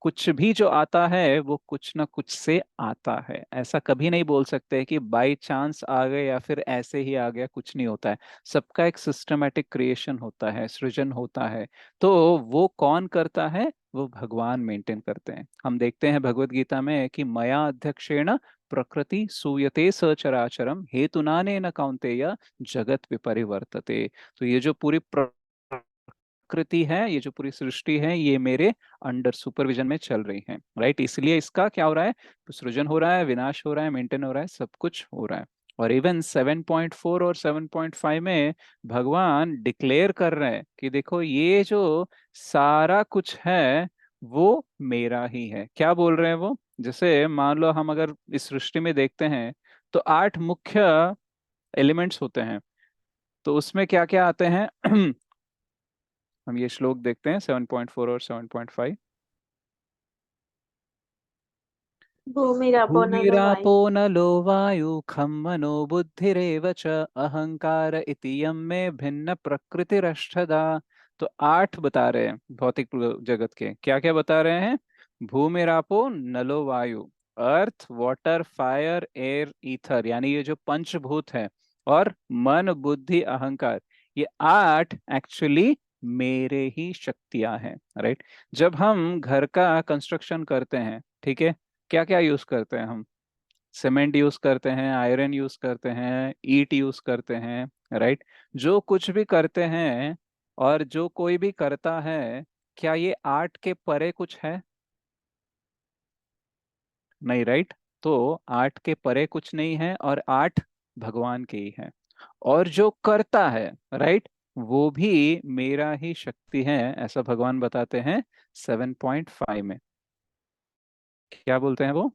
कुछ भी जो आता है वो कुछ ना कुछ से आता है। ऐसा कभी नहीं बोल सकते कि बाय चांस आ गए या फिर ऐसे ही आ गया, कुछ नहीं होता है। सबका एक सिस्टमेटिक क्रिएशन होता है, सृजन होता है। तो वो कौन करता है? वो भगवान मेंटेन करते हैं। हम देखते हैं भगवत गीता में कि मया अध्यक्षेण प्रकृति सूयते सचराचरम हेतुनानेन कौन्तेय जगत विपरिवर्तते। तो ये जो पूरी प्रकृति है, ये जो पूरी सृष्टि है, ये मेरे अंडर सुपरविजन में चल रही है, राइट। इसलिए इसका क्या हो रहा है? सृजन हो रहा है, विनाश हो रहा है, मेंटेन हो रहा है, सब कुछ हो रहा है। और इवन 7.4 और 7.5 में भगवान डिक्लेयर कर रहे हैं कि देखो ये जो सारा कुछ है वो मेरा ही है। क्या बोल रहे हैं वो? जैसे मान लो हम अगर इस सृष्टि में देखते हैं तो 8 मुख्य एलिमेंट्स होते हैं, तो उसमें क्या क्या आते हैं? हम ये श्लोक देखते हैं 7.4 और 7.5। भूमिरापो नलो भूमिरापो वायु। नलो वायु खम मनो बुद्धिरेव च अहंकार इति यम में भिन्न प्रकृतिरष्टधा। तो 8 बता रहे हैं भौतिक जगत के। क्या क्या बता रहे हैं? भूमिरापो नलो वायु, earth water fire air ether, यानी ये जो पंचभूत है, और मन बुद्धि अहंकार, ये 8 एक्चुअली मेरे ही शक्तियां हैं, राइट। जब हम घर का कंस्ट्रक्शन करते हैं, ठीक है, क्या क्या यूज करते हैं हम? सीमेंट यूज करते हैं, आयरन यूज करते हैं, ईट यूज करते हैं, राइट। जो कुछ भी करते हैं और जो कोई भी करता है, क्या ये 8 के परे कुछ है? नहीं, राइट। तो 8 के परे कुछ नहीं है, और 8 भगवान के ही है। और जो करता है, राइट, वो भी मेरा ही शक्ति है, ऐसा भगवान बताते हैं 7.5 में। क्या बोलते हैं वो?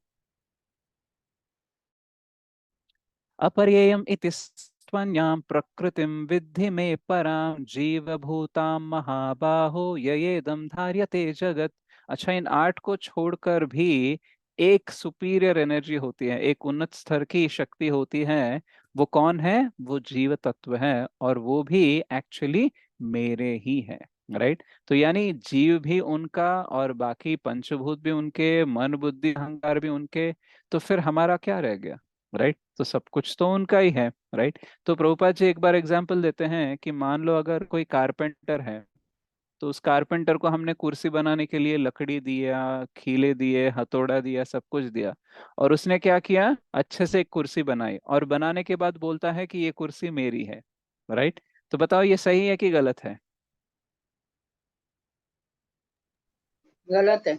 अपर्ययम् इति स्त्वन्यां प्रकृतिं विद्धि मे परां जीवभूतां महाबाहो ययेदं धार्यते जगत। अच्छा, इन 8 को छोड़कर भी एक सुपीरियर एनर्जी होती है, एक उन्नत स्तर की शक्ति होती है। वो कौन है? वो जीव तत्व है, और वो भी एक्चुअली मेरे ही है, राइट। तो यानी जीव भी उनका, और बाकी पंचभूत भी उनके, मन बुद्धि अहंकार भी उनके। तो फिर हमारा क्या रह गया, राइट। तो सब कुछ तो उनका ही है, राइट। तो प्रभुपाद जी एक बार एग्जांपल देते हैं कि मान लो अगर कोई कारपेंटर है, तो उस कारपेंटर को हमने कुर्सी बनाने के लिए लकड़ी दिया, खीले दिए, हथौड़ा दिया, सब कुछ दिया, और उसने क्या किया? अच्छे से एक कुर्सी बनाई, और बनाने के बाद बोलता है कि ये कुर्सी मेरी है, राइट। तो बताओ ये सही है कि गलत है? गलत है।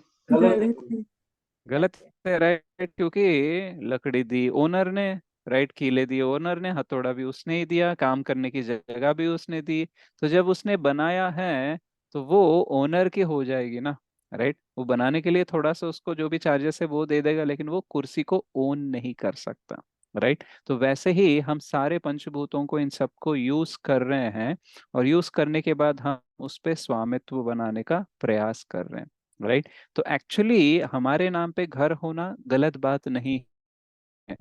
गलत है, राइट, क्योंकि लकड़ी दी ओनर ने, राइट, कीले दिए ओनर ने, हथौड़ा भी उसने ही दिया, काम करने की जगह भी उसने दी। तो जब उसने बनाया है तो वो ओनर की हो जाएगी ना, राइट। वो बनाने के लिए थोड़ा सा उसको जो भी चार्जेस है वो दे देगा, लेकिन वो कुर्सी को ओन नहीं कर सकता, राइट। तो वैसे ही हम सारे पंचभूतों को, इन सबको यूज कर रहे हैं, और यूज करने के बाद हम उस पे स्वामित्व बनाने का प्रयास कर रहे हैं, राइट। तो एक्चुअली हमारे नाम पे घर होना गलत बात नहीं है।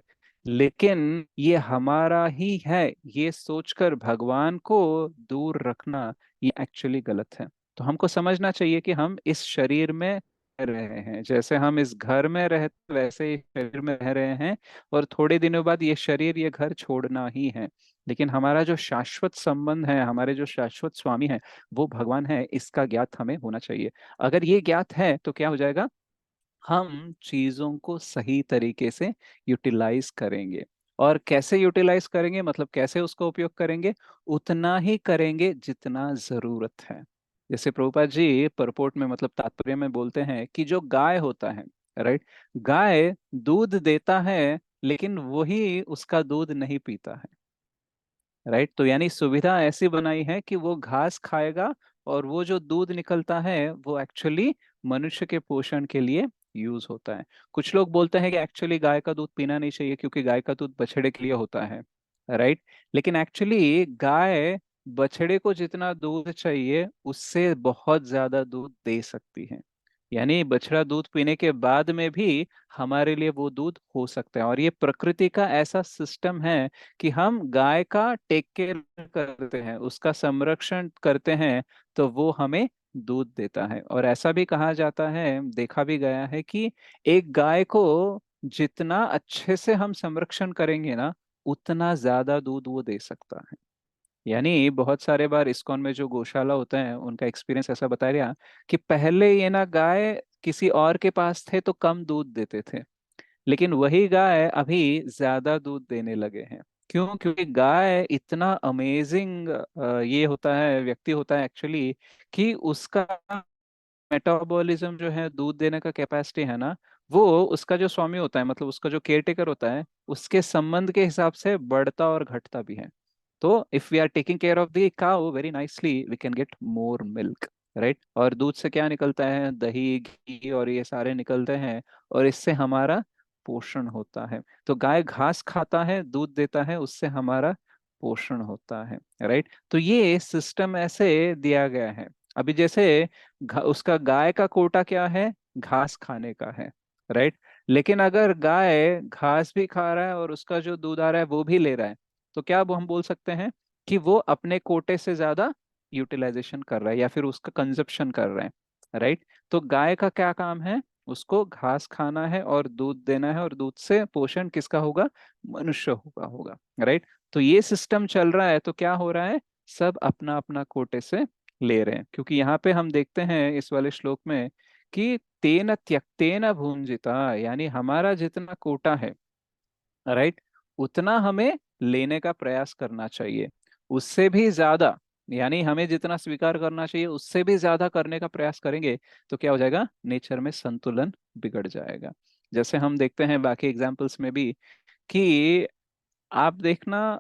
लेकिन ये हमारा ही है, ये सोचकर भगवान को दूर रखना ये एक्चुअली गलत है। तो हमको समझना चाहिए कि हम इस शरीर में रह रहे हैं, जैसे हम इस घर में रहते वैसे ही शरीर में रह रहे हैं, और थोड़े दिनों बाद ये शरीर ये घर छोड़ना ही है। लेकिन हमारा जो शाश्वत संबंध है, हमारे जो शाश्वत स्वामी है, वो भगवान है, इसका ज्ञात हमें होना चाहिए। अगर ये ज्ञात है तो क्या हो जाएगा, हम चीजों को सही तरीके से यूटिलाइज करेंगे। और कैसे यूटिलाइज करेंगे, मतलब कैसे उसका उपयोग करेंगे, उतना ही करेंगे जितना जरूरत है। जैसे प्रभुपाद जी परपोर्ट में मतलब तात्पर्य में बोलते हैं कि जो गाय होता है, राइट, गाय दूध देता है लेकिन वही उसका दूध नहीं पीता है, राइट। तो यानी सुविधा ऐसी बनाई है कि वो घास खाएगा, और वो जो दूध निकलता है वो एक्चुअली मनुष्य के पोषण के लिए यूज होता है। कुछ लोग बोलते हैं कि एक्चुअली गाय का दूध पीना नहीं चाहिए क्योंकि गाय का दूध बछड़े के लिए होता है, राइट। लेकिन एक्चुअली गाय बछड़े को जितना दूध चाहिए उससे बहुत ज्यादा दूध दे सकती है। यानी बछड़ा दूध पीने के बाद में भी हमारे लिए वो दूध हो सकता है। और ये प्रकृति का ऐसा सिस्टम है कि हम गाय का टेक केयर करते हैं, उसका संरक्षण करते हैं, तो वो हमें दूध देता है। और ऐसा भी कहा जाता है, देखा भी गया है कि एक गाय को जितना अच्छे से हम संरक्षण करेंगे ना, उतना ज्यादा दूध वो दे सकता है। यानी बहुत सारे बार इस्कॉन में जो गौशाला होते हैं उनका एक्सपीरियंस ऐसा बताया कि पहले ये ना गाय किसी और के पास थे तो कम दूध देते थे, लेकिन वही गाय अभी ज्यादा दूध देने लगे हैं। क्यों? क्योंकि गाय इतना अमेजिंग ये होता है, व्यक्ति होता है एक्चुअली, कि उसका मेटाबॉलिज्म जो है, दूध देने का कैपेसिटी है ना, वो उसका जो स्वामी होता है, मतलब उसका जो केयर टेकर होता है, उसके संबंध के हिसाब से बढ़ता और घटता भी है। तो if we are taking care of the cow very nicely, we can get more milk, right. और दूध से क्या निकलता है, दही घी और ये सारे निकलते हैं, और इससे हमारा पोषण होता है। तो गाय घास खाता है, दूध देता है, उससे हमारा पोषण होता है, राइट। तो ये सिस्टम ऐसे दिया गया है। अभी जैसे उसका गाय का कोटा क्या है, घास खाने का है, राइट। लेकिन अगर गाय घास भी खा रहा है और उसका जो दूध आ रहा है वो भी ले रहा है, तो क्या वो हम बोल सकते हैं कि वो अपने कोटे से ज्यादा यूटिलाइजेशन कर रहा है या फिर उसका कंजप्शन कर रहा है, राइट। तो गाय का क्या काम है, उसको घास खाना है और दूध देना है, और दूध से पोषण किसका होगा, मनुष्य होगा, राइट। तो ये सिस्टम चल रहा है, तो क्या हो रहा है, सब अपना अपना कोटे से ले रहे हैं। क्योंकि यहाँ पे हम देखते हैं इस वाले श्लोक में कि तेन त्यक्तेन भुंजिता, यानी हमारा जितना कोटा है, राइट, उतना हमें लेने का प्रयास करना चाहिए। उससे भी ज्यादा, यानी हमें जितना स्वीकार करना चाहिए उससे भी ज्यादा करने का प्रयास करेंगे तो क्या हो जाएगा, नेचर में संतुलन बिगड़ जाएगा। जैसे हम देखते हैं बाकी एग्जाम्पल्स में भी कि आप देखना,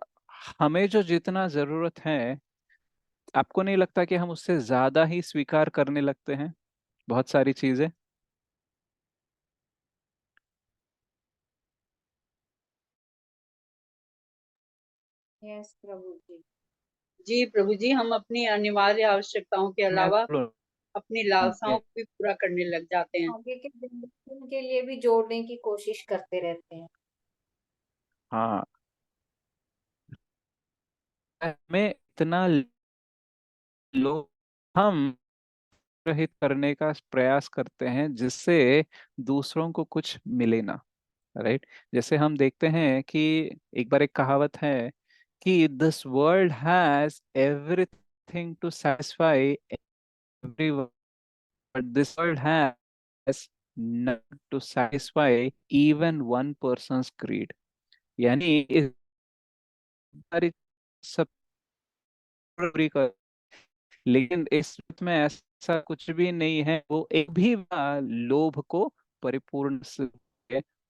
हमें जो जितना जरूरत है, आपको नहीं लगता कि हम उससे ज्यादा ही स्वीकार करने लगते हैं बहुत सारी चीजें? यस प्रभु जी। जी प्रभु जी, हम अपनी अनिवार्य आवश्यकताओं के अलावा अपनी लालसाओं को भी पूरा करने लग जाते हैं। आगे के जनरेशन के लिए भी जोड़ने की कोशिश करते रहते हैं। हाँ, हमें इतना लोग हम रहित करने का प्रयास करते हैं जिससे दूसरों को कुछ मिले ना, राइट। जैसे हम देखते हैं कि एक बार एक कहावत है कि this world has everything to satisfy everyone, but this world has nothing to satisfy even one person's greed. यानी इस सारी सब पूरी कर, लेकिन इस में ऐसा कुछ भी नहीं है वो एक भी लोभ को परिपूर्ण से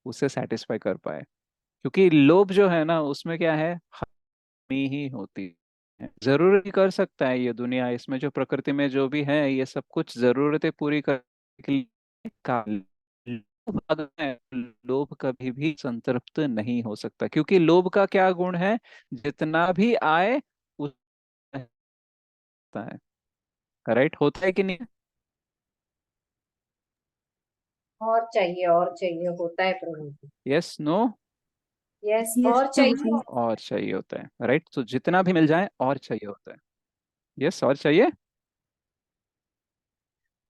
उसे सेटिस्फाई कर पाए। क्योंकि लोभ जो है ना, उसमें क्या है, हमी ही होती है। जरूरी कर सकता है ये दुनिया, इसमें जो प्रकृति में जो भी है ये सब कुछ जरूरतें पूरी करने के लिए लोभ अगर है, लोभ कभी भी संतृप्त नहीं हो सकता। क्योंकि लोभ का क्या गुण है, जितना भी आए उतना है, राइट, होता है कि नहीं? और चाहिए होता है Prabhu ji. Yes, no? Yes, Yes, और चाहिए। प्रभु जी। और चाहिए होता है, राइट। तो जितना भी मिल जाए और चाहिए होता है। यस, और चाहिए।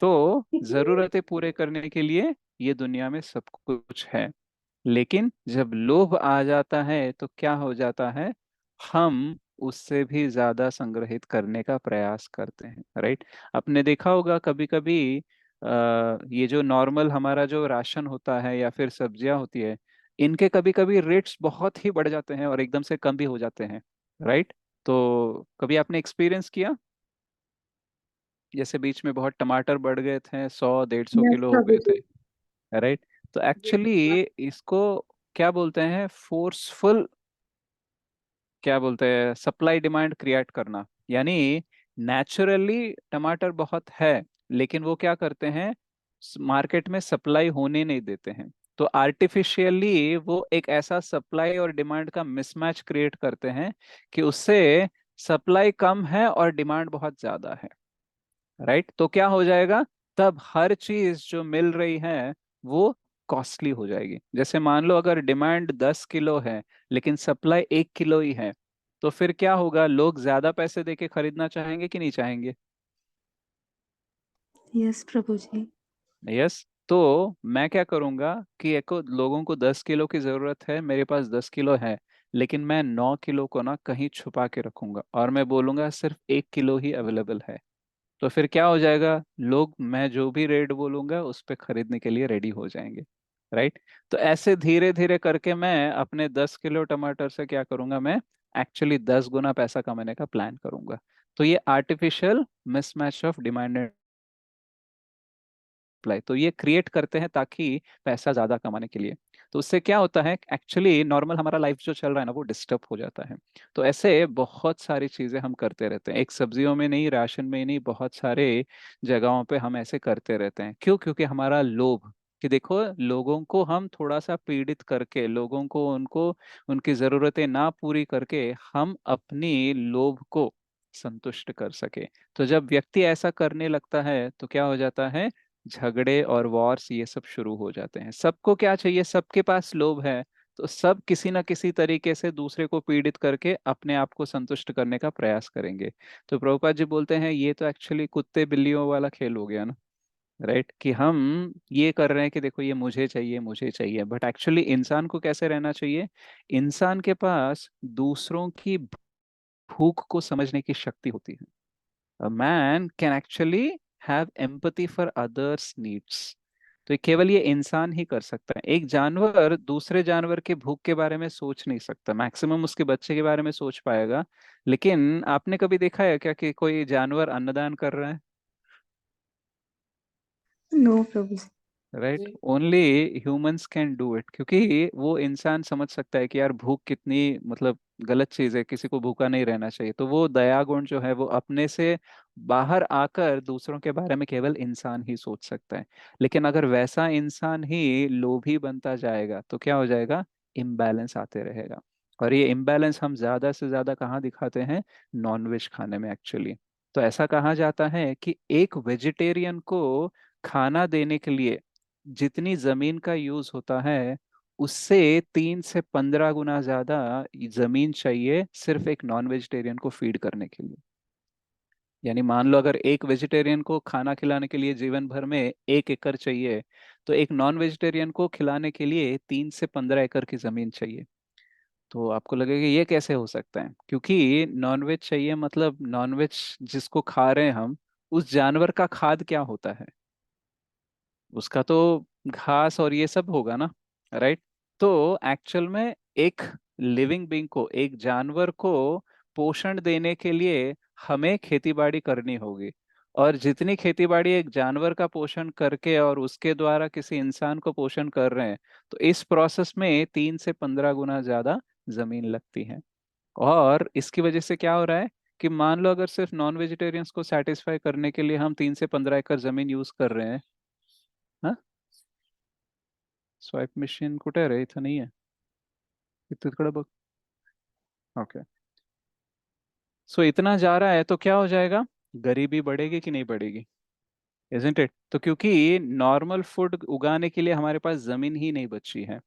तो जरूरतें पूरे करने के लिए ये दुनिया में सब कुछ है, लेकिन जब लोभ आ जाता है तो क्या हो जाता है, हम उससे भी ज्यादा संग्रहित करने का प्रयास करते हैं, राइट। आपने देखा होगा कभी कभी ये जो नॉर्मल हमारा जो राशन होता है या फिर सब्जियां होती है, इनके कभी कभी रेट्स बहुत ही बढ़ जाते हैं और एकदम से कम भी हो जाते हैं, राइट। तो कभी आपने एक्सपीरियंस किया, जैसे बीच में बहुत टमाटर बढ़ गए थे, 100-150 किलो हो प्रभु गए जी। थे, राइट। तो एक्चुअली इसको क्या बोलते हैं, फोर्सफुल, क्या बोलते हैं, सप्लाई डिमांड क्रिएट करना। यानी नेचुरली टमाटर बहुत है, लेकिन वो क्या करते हैं, मार्केट में सप्लाई होने नहीं देते हैं। तो आर्टिफिशियली वो एक ऐसा सप्लाई और डिमांड का मिसमैच क्रिएट करते हैं कि उससे सप्लाई कम है और डिमांड बहुत ज्यादा है, राइट। तो क्या हो जाएगा, तब हर चीज जो मिल रही है वो कॉस्टली हो जाएगी। जैसे मान लो अगर डिमांड 10 किलो है लेकिन सप्लाई 1 किलो ही है, तो फिर क्या होगा, लोग ज्यादा पैसे देके खरीदना चाहेंगे कि नहीं चाहेंगे। यस प्रभु जी। यस। तो मैं क्या करूंगा कि एको लोगों को 10 किलो की जरूरत है, मेरे पास 10 किलो है, लेकिन मैं 9 किलो को ना कहीं छुपा के रखूंगा और मैं बोलूंगा सिर्फ 1 किलो ही अवेलेबल है। तो फिर क्या हो जाएगा, लोग मैं जो भी रेट बोलूंगा उस पे खरीदने के लिए रेडी हो जाएंगे, राइट। तो ऐसे धीरे धीरे करके मैं अपने 10 किलो टमाटर से क्या करूंगा, मैं एक्चुअली 10 गुना पैसा कमाने का प्लान करूंगा। तो ये artificial mismatch of demand and supply, तो ये क्रिएट करते हैं ताकि पैसा ज्यादा कमाने के लिए। तो उससे क्या होता है, एक्चुअली नॉर्मल हमारा लाइफ जो चल रहा है ना वो डिस्टर्ब हो जाता है। तो ऐसे बहुत सारी चीजें हम करते रहते हैं, एक सब्जियों में नहीं, राशन में ही नहीं, बहुत सारे जगहों पे हम ऐसे करते रहते हैं। क्यों? क्योंकि हमारा लोभ, कि देखो लोगों को हम थोड़ा सा पीड़ित करके, लोगों को उनको उनकी जरूरतें ना पूरी करके हम अपनी लोभ को संतुष्ट कर सके। तो जब व्यक्ति ऐसा करने लगता है तो क्या हो जाता है, झगड़े और वॉर्स ये सब शुरू हो जाते हैं। सबको क्या चाहिए, सबके पास लोभ है, तो सब किसी ना किसी तरीके से दूसरे को पीड़ित करके अपने आप को संतुष्ट करने का प्रयास करेंगे। तो प्रभुपाद जी बोलते हैं ये तो एक्चुअली कुत्ते बिल्लियों वाला खेल हो गया ना, राइट। कि हम ये कर रहे हैं कि देखो ये मुझे चाहिए मुझे चाहिए, बट एक्चुअली इंसान को कैसे रहना चाहिए, इंसान के पास दूसरों की भूख को समझने की शक्ति होती है। A man can actually have empathy for others' needs. तो ये केवल ये इंसान ही कर सकता है। एक जानवर दूसरे जानवर के भूख के बारे में सोच नहीं सकता, मैक्सिमम उसके बच्चे के बारे में सोच पाएगा। लेकिन आपने कभी देखा है क्या कि कोई जानवर अन्नदान कर रहा है, no Prabhu ji. Right. Only humans can do it, क्योंकि वो इंसान समझ सकता है कि यार भूख कितनी मतलब गलत चीज है, किसी को भूखा नहीं रहना चाहिए। तो वो दया गुण जो है वो अपने से बाहर आकर दूसरों के बारे में केवल इंसान ही सोच सकता है। लेकिन अगर वैसा इंसान ही लोभी बनता जाएगा तो क्या हो जाएगा, इम्बैलेंस आते रहेगा। और ये इम्बैलेंस हम ज्यादा से ज्यादा कहाँ दिखाते हैं, नॉनवेज खाने में एक्चुअली। तो ऐसा कहा जाता है कि एक वेजिटेरियन को खाना देने के लिए जितनी जमीन का यूज होता है, उससे 3 से 15 गुना ज्यादा जमीन चाहिए सिर्फ एक नॉन वेजिटेरियन को फीड करने के लिए। यानी मान लो अगर एक वेजिटेरियन को खाना खिलाने के लिए जीवन भर में 1 एकड़ चाहिए, तो एक नॉन वेजिटेरियन को खिलाने के लिए 3 से 15 एकड़ की जमीन चाहिए। तो आपको लगेगा ये कैसे हो सकता है, क्योंकि नॉनवेज चाहिए, मतलब नॉनवेज जिसको खा रहे हैं हम, उस जानवर का खाद क्या होता है, उसका तो घास और ये सब होगा ना, राइट। तो एक्चुअल में एक लिविंग बीइंग को, एक जानवर को पोषण देने के लिए हमें खेती बाड़ी करनी होगी। और जितनी खेती बाड़ी एक जानवर का पोषण करके और उसके द्वारा किसी इंसान को पोषण कर रहे हैं, तो इस प्रोसेस में 3 से 15 गुना ज्यादा जमीन लगती है। और इसकी वजह से क्या हो रहा है कि मान लो अगर सिर्फ नॉन वेजिटेरियंस को सेटिस्फाई करने के लिए हम 3 से 15 एकड़ जमीन यूज कर रहे हैं। हाँ, स्वाइप मशीन कुठे रे, इथं नाही आहे, तिकडे बघ। ओके। सो इतना जा रहा है तो क्या हो जाएगा, गरीबी बढ़ेगी कि नहीं बढ़ेगी, इजंट इट। तो क्योंकि नॉर्मल फूड उगाने के लिए हमारे पास जमीन ही नहीं बची है,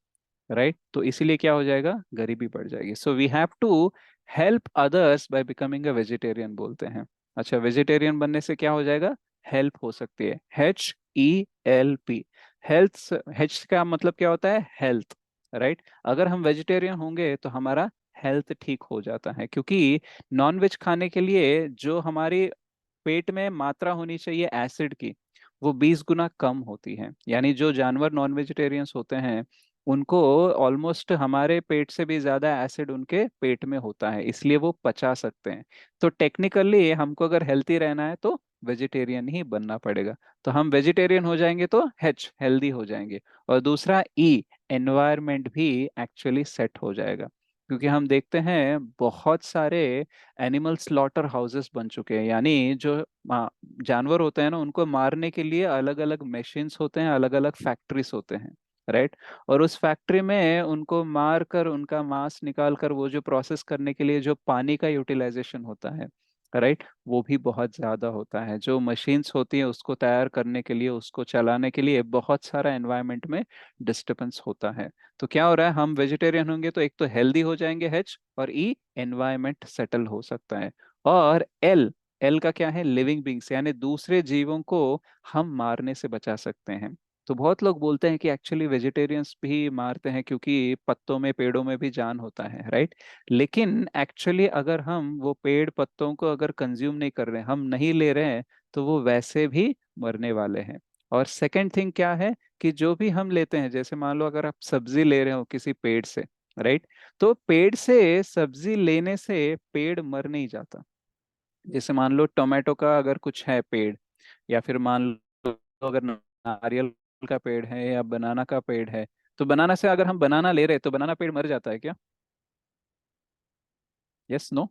राइट। तो इसीलिए क्या हो जाएगा, गरीबी बढ़ जाएगी। So we have to help others by becoming a vegetarian बोलते हैं। अच्छा, वेजिटेरियन बनने से क्या हो जाएगा, हेल्प हो सकती है, HELP। हेल्थ, हेल्थ का मतलब क्या होता है, हेल्थ, राइट। अगर हम वेजिटेरियन होंगे तो हमारा हेल्थ ठीक हो जाता है, क्योंकि नॉन वेज खाने के लिए जो हमारी पेट में मात्रा होनी चाहिए एसिड की, वो 20 गुना कम होती है। यानी जो जानवर नॉन वेजिटेरियंस होते हैं उनको ऑलमोस्ट हमारे पेट से भी ज्यादा एसिड उनके पेट में होता है, इसलिए वो पचा सकते हैं। तो टेक्निकली हमको अगर हेल्थी रहना है तो वेजिटेरियन ही बनना पड़ेगा। तो हम वेजिटेरियन हो जाएंगे तो हेल्दी हो जाएंगे। और दूसरा एनवायरमेंट भी एक्चुअली सेट हो जाएगा, क्योंकि हम देखते हैं बहुत सारे एनिमल स्लॉटर हाउसेस बन चुके हैं। यानी जो जानवर होते हैं ना, उनको मारने के लिए अलग अलग मशीन्स होते हैं, अलग अलग फैक्ट्रीज होते हैं, राइट। और उस फैक्ट्री में उनको मार कर उनका मांस निकाल कर वो जो प्रोसेस करने के लिए जो पानी का यूटिलाइजेशन होता है, राइट, वो भी बहुत ज्यादा होता है। जो मशीन्स होती हैं उसको तैयार करने के लिए, उसको चलाने के लिए बहुत सारा एनवायरनमेंट में डिस्टरबेंस होता है। तो क्या हो रहा है, हम वेजिटेरियन होंगे तो एक तो हेल्दी हो जाएंगे, और एनवायरनमेंट सेटल हो सकता है। और एल, एल का क्या है, लिविंग बींग्स, यानी दूसरे जीवों को हम मारने से बचा सकते हैं। तो बहुत लोग बोलते हैं कि एक्चुअली वेजिटेरियंस भी मारते हैं क्योंकि पत्तों में, पेड़ों में भी जान होता है, राइट। लेकिन एक्चुअली अगर हम वो पेड़ पत्तों को अगर कंज्यूम नहीं कर रहे हैं, हम नहीं ले रहे हैं, तो वो वैसे भी मरने वाले हैं। और सेकंड थिंग क्या है, कि जो भी हम लेते हैं, जैसे मान लो अगर आप सब्जी ले रहे हो किसी पेड़ से, राइट, तो पेड़ से सब्जी लेने से पेड़ मर नहीं जाता। जैसे मान लो टोमेटो का अगर कुछ है पेड़, या फिर मान लो अगर नारियल का पेड़ है या बनाना का पेड़ है, तो बनाना से अगर हम बनाना ले रहे हैं तो बनाना पेड़ मर जाता है क्या? Yes, no?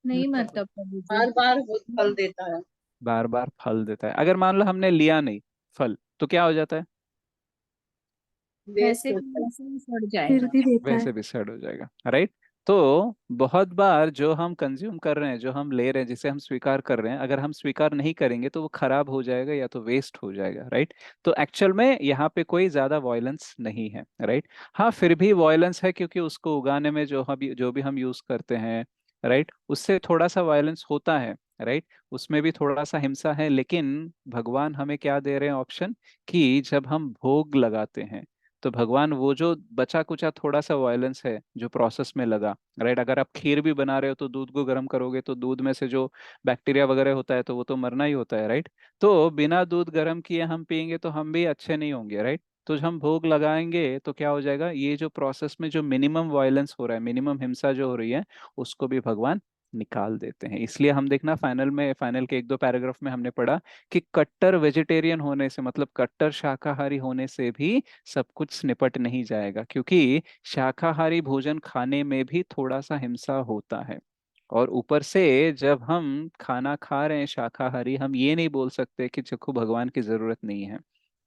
नहीं मरता प्रभु जी। बार बार वो फल देता है। बार बार फल देता है। अगर मान लो हमने लिया नहीं फल, तो क्या हो जाता है? वेस्ट वैसे होता है। वैसे ही सड़ फिर जाएगा। भी देता है। वैसे भी सड़ हो जाएगा, राइट। तो बहुत बार जो हम कंज्यूम कर रहे हैं, जो हम ले रहे हैं, जिसे हम स्वीकार कर रहे हैं, अगर हम स्वीकार नहीं करेंगे तो वो खराब हो जाएगा या तो वेस्ट हो जाएगा, राइट। तो एक्चुअल में यहाँ पे कोई ज्यादा वॉयलेंस नहीं है, राइट। हाँ, फिर भी वॉयलेंस है, क्योंकि उसको उगाने में जो भी हम यूज करते हैं, राइट, उससे थोड़ा सा वायलेंस होता है, राइट। उसमें भी थोड़ा सा हिंसा है। लेकिन भगवान हमें क्या दे रहे हैं ऑप्शन, कि जब हम भोग लगाते हैं तो भगवान वो जो बचा कुचा थोड़ा सा वायलेंस है जो प्रोसेस में लगा, राइट। अगर आप खीर भी बना रहे हो तो दूध को गर्म करोगे तो दूध में से जो बैक्टीरिया वगैरह होता है तो वो तो मरना ही होता है, राइट। तो बिना दूध गर्म किए हम पियेंगे तो हम भी अच्छे नहीं होंगे, राइट। तो जब हम भोग लगाएंगे तो क्या हो जाएगा, ये जो प्रोसेस में जो मिनिमम वायलेंस हो रहा है, मिनिमम हिंसा जो हो रही है, उसको भी भगवान निकाल देते हैं। इसलिए हम देखना फाइनल के एक दो पैराग्राफ में हमने पढ़ा कि कट्टर वेजिटेरियन होने से, मतलब कट्टर शाकाहारी होने से भी सब कुछ निपट नहीं जाएगा, क्योंकि शाकाहारी भोजन खाने में भी थोड़ा सा हिंसा होता है। और ऊपर से जब हम खाना खा रहे हैं शाकाहारी, हम ये नहीं बोल सकते कि देखो भगवान की जरूरत नहीं है,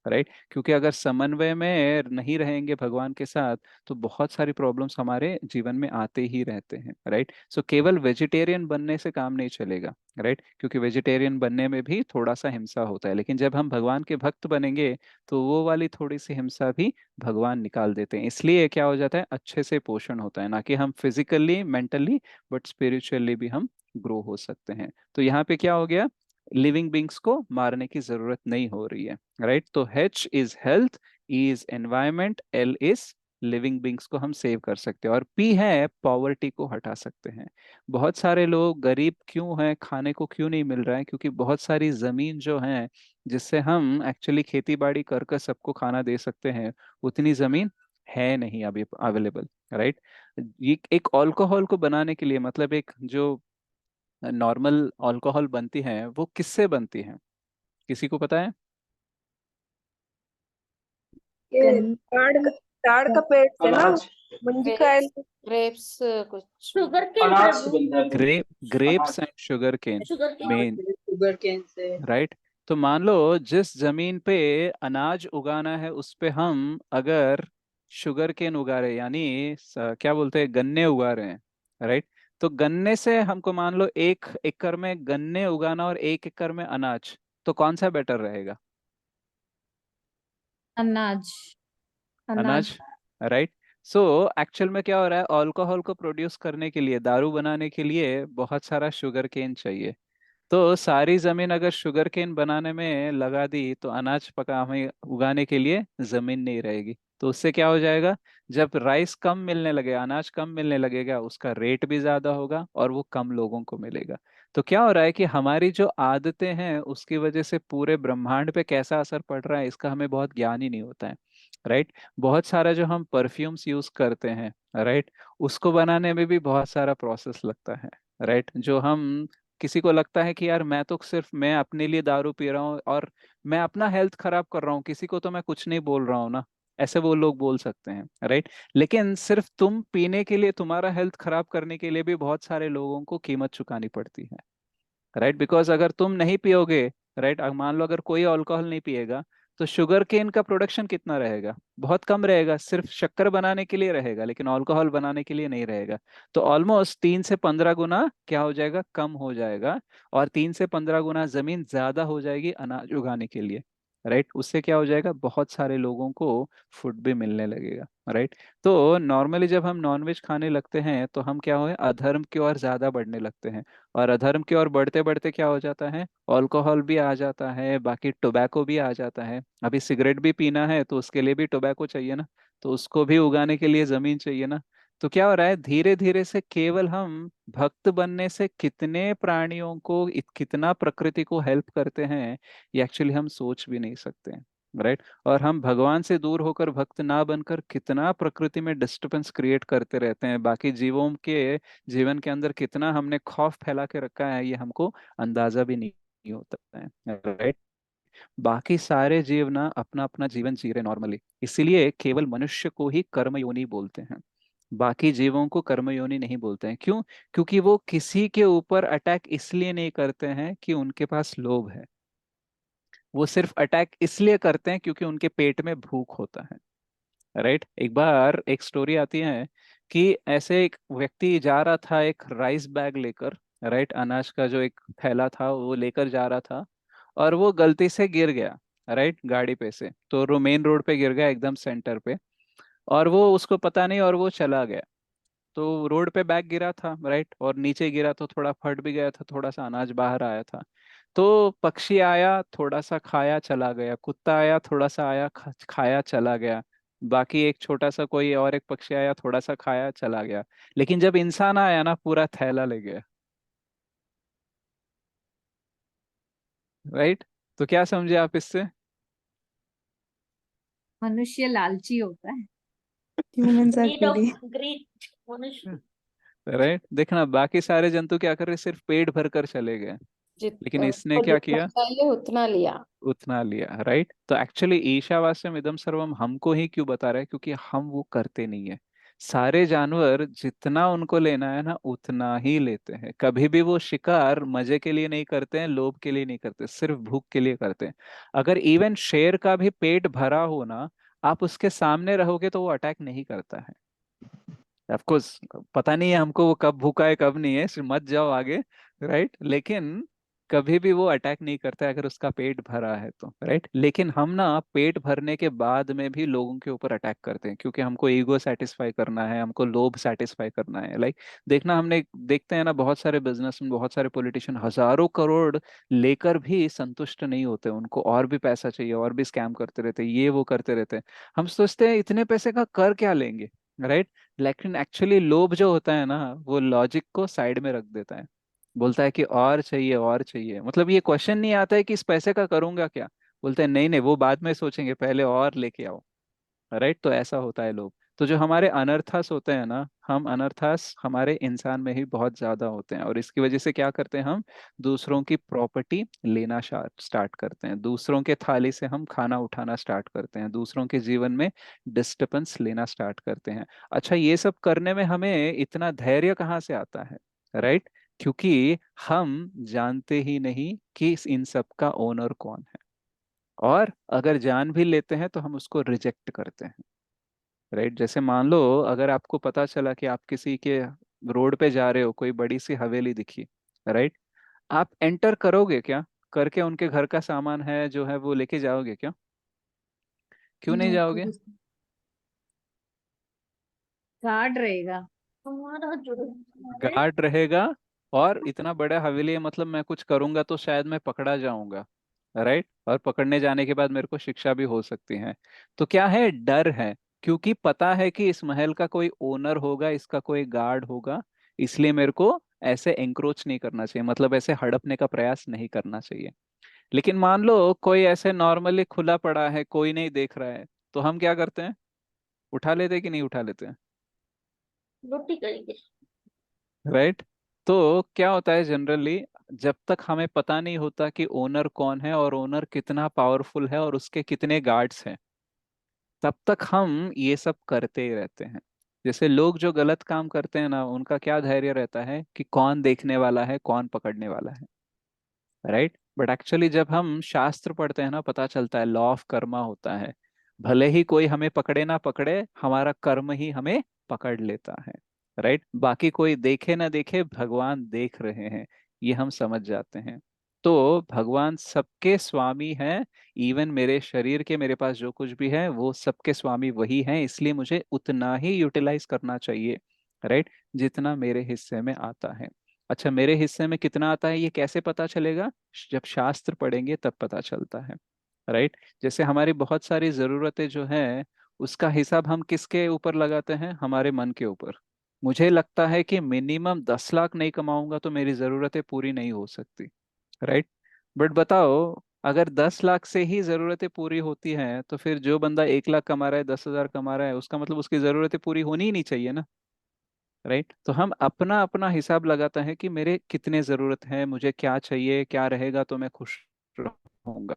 राइट। क्योंकि अगर समन्वय में नहीं रहेंगे भगवान के साथ तो बहुत सारी प्रॉब्लम्स हमारे जीवन में आते ही रहते हैं, राइट। सो केवल वेजिटेरियन बनने से काम नहीं चलेगा, राइट, क्योंकि वेजिटेरियन बनने में भी थोड़ा सा हिंसा होता है। लेकिन जब हम भगवान के भक्त बनेंगे तो वो वाली थोड़ी सी हिंसा भी भगवान निकाल देते हैं। इसलिए क्या हो जाता है, अच्छे से पोषण होता है, ना कि हम फिजिकली मेंटली बट स्पिरिचुअली भी हम ग्रो हो सकते हैं। तो यहाँ पे क्या हो गया, लिविंग बींग्स को मारने की जरूरत नहीं हो रही है, राइट। तो H is health, E is environment, L is living beings को हम सेव कर सकते हैं, और P है पॉवर्टी को हटा सकते हैं। बहुत सारे लोग गरीब क्यों हैं, खाने को क्यों नहीं मिल रहा है, क्योंकि बहुत सारी जमीन जो है जिससे हम एक्चुअली खेती बाड़ी कर कर सबको खाना दे सकते हैं, उतनी जमीन है नहीं अभी अवेलेबल, राइट। ये एक अल्कोहल को बनाने के लिए, मतलब एक जो नॉर्मल अल्कोहल बनती है वो किससे बनती है, किसी को पता है? ये ताड़ का पेड़ से ना, मंजी का ग्रेप्स कुछ शुगर के अनाज से बनता है। Grapes and sugarcane main, sugarcane से। राइट। तो मान लो जिस जमीन पे अनाज उगाना है उस पे हम अगर शुगर केन उगा रहे हैं, यानी क्या बोलते हैं, गन्ने उगा रहे हैं, राइट। तो गन्ने से हमको मान लो 1 एकड़ में गन्ने उगाना और 1 एकड़ में अनाज, तो कौन सा बेटर रहेगा? अनाज। अनाज, राइट। सो एक्चुअल में क्या हो रहा है, अल्कोहल को प्रोड्यूस करने के लिए, दारू बनाने के लिए बहुत सारा शुगर केन चाहिए। तो सारी जमीन अगर शुगर केन बनाने में लगा दी तो अनाज पका हमें उगाने के लिए जमीन नहीं रहेगी। तो उससे क्या हो जाएगा, जब राइस कम मिलने लगे, अनाज कम मिलने लगेगा, उसका रेट भी ज्यादा होगा और वो कम लोगों को मिलेगा। तो क्या हो रहा है कि हमारी जो आदतें हैं उसकी वजह से पूरे ब्रह्मांड पे कैसा असर पड़ रहा है इसका हमें बहुत ज्ञान ही नहीं होता है, राइट। बहुत सारा जो हम परफ्यूम्स यूज करते हैं, राइट, उसको बनाने में भी बहुत सारा प्रोसेस लगता है, राइट। जो हम, किसी को लगता है कि यार मैं तो सिर्फ मैं अपने लिए दारू पी रहा हूँ और मैं अपना हेल्थ खराब कर रहा हूँ, किसी को तो मैं कुछ नहीं बोल रहा हूँ ना, ऐसे वो लोग बोल सकते हैं, राइट। लेकिन सिर्फ तुम पीने के लिए, तुम्हारा हेल्थ खराब करने के लिए भी बहुत सारे लोगों को कीमत चुकानी पड़ती है, राइट। बिकॉज अगर तुम नहीं पियोगे, राइट, मान लो अगर कोई अल्कोहल नहीं पिएगा तो शुगर केन का प्रोडक्शन कितना रहेगा, बहुत कम रहेगा, सिर्फ शक्कर बनाने के लिए रहेगा लेकिन अल्कोहल बनाने के लिए नहीं रहेगा। तो ऑलमोस्ट 3 से 15 गुना क्या हो जाएगा, कम हो जाएगा। और 3 से 15 गुना जमीन ज्यादा हो जाएगी अनाज उगाने के लिए, राइट। उससे क्या हो जाएगा, बहुत सारे लोगों को फूड भी मिलने लगेगा, राइट। तो नॉर्मली जब हम नॉनवेज खाने लगते हैं तो हम क्या हुए, अधर्म की ओर ज्यादा बढ़ने लगते हैं। और अधर्म की ओर बढ़ते बढ़ते क्या हो जाता है, अल्कोहल भी आ जाता है, बाकी टोबैको भी आ जाता है। अभी सिगरेट भी पीना है तो उसके लिए भी टोबैको चाहिए ना, तो उसको भी उगाने के लिए जमीन चाहिए ना। तो क्या हो रहा है, धीरे धीरे से केवल हम भक्त बनने से कितने प्राणियों को कितना प्रकृति को हेल्प करते हैं, ये एक्चुअली हम सोच भी नहीं सकते, राइट। और हम भगवान से दूर होकर भक्त ना बनकर कितना प्रकृति में डिस्टरबेंस क्रिएट करते रहते हैं, बाकी जीवों के जीवन के अंदर कितना हमने खौफ फैला के रखा है, ये हमको अंदाजा भी नहीं होता है, राइट। बाकी सारे जीव ना अपना अपना जीवन जी रहे नॉर्मली, इसीलिए केवल मनुष्य को ही कर्मयोनि बोलते हैं, बाकी जीवों को कर्मयोनि नहीं बोलते हैं। क्यों? क्योंकि वो किसी के ऊपर अटैक इसलिए नहीं करते हैं कि उनके पास लोभ है, वो सिर्फ अटैक इसलिए करते हैं क्योंकि उनके पेट में भूख होता है, राइट। एक बार एक स्टोरी आती है कि ऐसे एक व्यक्ति जा रहा था एक राइस बैग लेकर, राइट, अनाज का जो एक थैला था वो लेकर जा रहा था, और वो गलती से गिर गया, राइट, गाड़ी पे से, तो मेन रोड पे गिर गया एकदम सेंटर पे, और वो उसको पता नहीं और वो चला गया। तो रोड पे बैग गिरा था, राइट, और नीचे गिरा तो थोड़ा फट भी गया था, थोड़ा सा अनाज बाहर आया था। तो पक्षी आया, थोड़ा सा खाया चला गया, कुत्ता आया, थोड़ा सा आया, खाया चला गया, बाकी एक छोटा सा कोई और एक पक्षी आया, थोड़ा सा खाया चला गया। लेकिन जब इंसान आया ना, पूरा थैला ले गया, राइट। तो क्या समझे आप इससे? मनुष्य लालची होता है। Humans are Greed of greedy. greed. मनुष्य राइट, देखना बाकी सारे जंतु क्या कर रहे, सिर्फ पेट भर कर चले गए, लेकिन इसने जिनको क्या जितना किया, चाहिए उतना लिया। उतना लिया, राइट। तो एक्चुअली ईशावास्यम इदम सर्वम हमको ही क्यों बता रहा है, क्योंकि हम वो करते नहीं है। सारे जानवर जितना उनको लेना है ना उतना ही लेते हैं, कभी भी वो शिकार मजे के लिए नहीं करते हैं, लोभ के लिए नहीं करते, सिर्फ भूख के लिए करते हैं। अगर इवन शेर का भी पेट भरा हो ना, आप उसके सामने रहोगे तो वो अटैक नहीं करता है। ऑफ कोर्स पता नहीं है हमको वो कब भूखा है कब नहीं है, इसलिए मत जाओ आगे, राइट। लेकिन कभी भी वो अटैक नहीं करता है अगर उसका पेट भरा है तो, राइट। लेकिन हम ना पेट भरने के बाद में भी लोगों के ऊपर अटैक करते हैं, क्योंकि हमको ईगो सेटिस्फाई करना है, हमको लोभ सेटिस्फाई करना है, लाइक देखना, हमने देखते हैं ना बहुत सारे बिजनेस में बहुत सारे पॉलिटिशियन हजारों करोड़ लेकर भी संतुष्ट नहीं होते, उनको और भी पैसा चाहिए, और भी स्कैम करते रहते हैं, ये वो करते रहते हैं। हम सोचते हैं इतने पैसे का कर क्या लेंगे, राइट। लेकिन एक्चुअली लोभ जो होता है ना, वो लॉजिक को साइड में रख देता है, बोलता है कि और चाहिए और चाहिए, मतलब ये क्वेश्चन नहीं आता है कि इस पैसे का करूंगा क्या, बोलते हैं नहीं नहीं वो बाद में सोचेंगे, पहले और लेके आओ, राइट। तो ऐसा होता है लोग। तो जो हमारे अनर्थास होते हैं ना, हम अनर्थास हमारे इंसान में ही बहुत ज्यादा होते हैं, और इसकी वजह से क्या करते हैं हम, दूसरों की प्रॉपर्टी लेना स्टार्ट करते हैं, दूसरों के थाली से हम खाना उठाना स्टार्ट करते हैं, दूसरों के जीवन में डिस्टर्बेंस लेना स्टार्ट करते हैं। अच्छा, ये सब करने में हमें इतना धैर्य कहाँ से आता है, राइट। क्योंकि हम जानते ही नहीं कि इन सब का ओनर कौन है, और अगर जान भी लेते हैं तो हम उसको रिजेक्ट करते हैं, राइट। जैसे मान लो अगर आपको पता चला कि आप किसी के रोड पे जा रहे हो, कोई बड़ी सी हवेली दिखी, राइट, आप एंटर करोगे क्या, करके उनके घर का सामान है जो है वो लेके जाओगे क्या? क्यों नहीं जाओगे? गार्ड रहेगा। गार्ड रहेगा, और इतना बड़ा हवेली है, मतलब मैं कुछ करूंगा तो शायद मैं पकड़ा जाऊंगा, राइट? और पकड़ने जाने के बाद मेरे को शिक्षा भी हो सकती है। तो क्या है, डर है, क्योंकि पता है कि इस महल का कोई ओनर होगा, इसका कोई गार्ड होगा, इसलिए मेरे को ऐसे एंक्रोच नहीं करना चाहिए, मतलब ऐसे हड़पने का प्रयास नहीं करना चाहिए। लेकिन मान लो कोई ऐसे नॉर्मली खुला पड़ा है, कोई नहीं देख रहा है, तो हम क्या करते हैं? उठा लेते हैं कि नहीं उठा लेते हैं? लुट्टी करेंगे। राइट? तो क्या होता है जनरली, जब तक हमें पता नहीं होता कि ओनर कौन है और ओनर कितना पावरफुल है और उसके कितने गार्ड्स हैं, तब तक हम ये सब करते ही रहते हैं। जैसे लोग जो गलत काम करते हैं ना, उनका क्या धैर्य रहता है कि कौन देखने वाला है, कौन पकड़ने वाला है, राइट? बट एक्चुअली जब हम शास्त्र पढ़ते हैं ना, पता चलता है लॉ ऑफ कर्मा होता है। भले ही कोई हमें पकड़े ना पकड़े, हमारा कर्म ही हमें पकड़ लेता है, राइट? बाकी कोई देखे ना देखे, भगवान देख रहे हैं, ये हम समझ जाते हैं। तो भगवान सबके स्वामी हैं। इवन मेरे शरीर के, मेरे पास जो कुछ भी है वो सबके स्वामी वही हैं, इसलिए मुझे उतना ही यूटिलाइज करना चाहिए, राइट? जितना मेरे हिस्से में आता है। अच्छा, मेरे हिस्से में कितना आता है ये कैसे पता चलेगा? जब शास्त्र पढ़ेंगे तब पता चलता है, राइट? जैसे हमारी बहुत सारी जरूरतें जो हैं, उसका हिसाब हम किसके ऊपर लगाते हैं? हमारे मन के ऊपर। मुझे लगता है कि मिनिमम 10 लाख नहीं कमाऊंगा तो मेरी जरूरतें पूरी नहीं हो सकती, राइट? बट बताओ, अगर 10 लाख से ही जरूरतें पूरी होती हैं, तो फिर जो बंदा 1 लाख कमा रहा है, 10,000 कमा रहा है, उसका मतलब उसकी जरूरतें पूरी होनी ही नहीं चाहिए ना, राइट? तो हम अपना अपना हिसाब लगाते हैं कि मेरे कितने जरूरत है, मुझे क्या चाहिए, क्या रहेगा तो मैं खुश रहूंगा।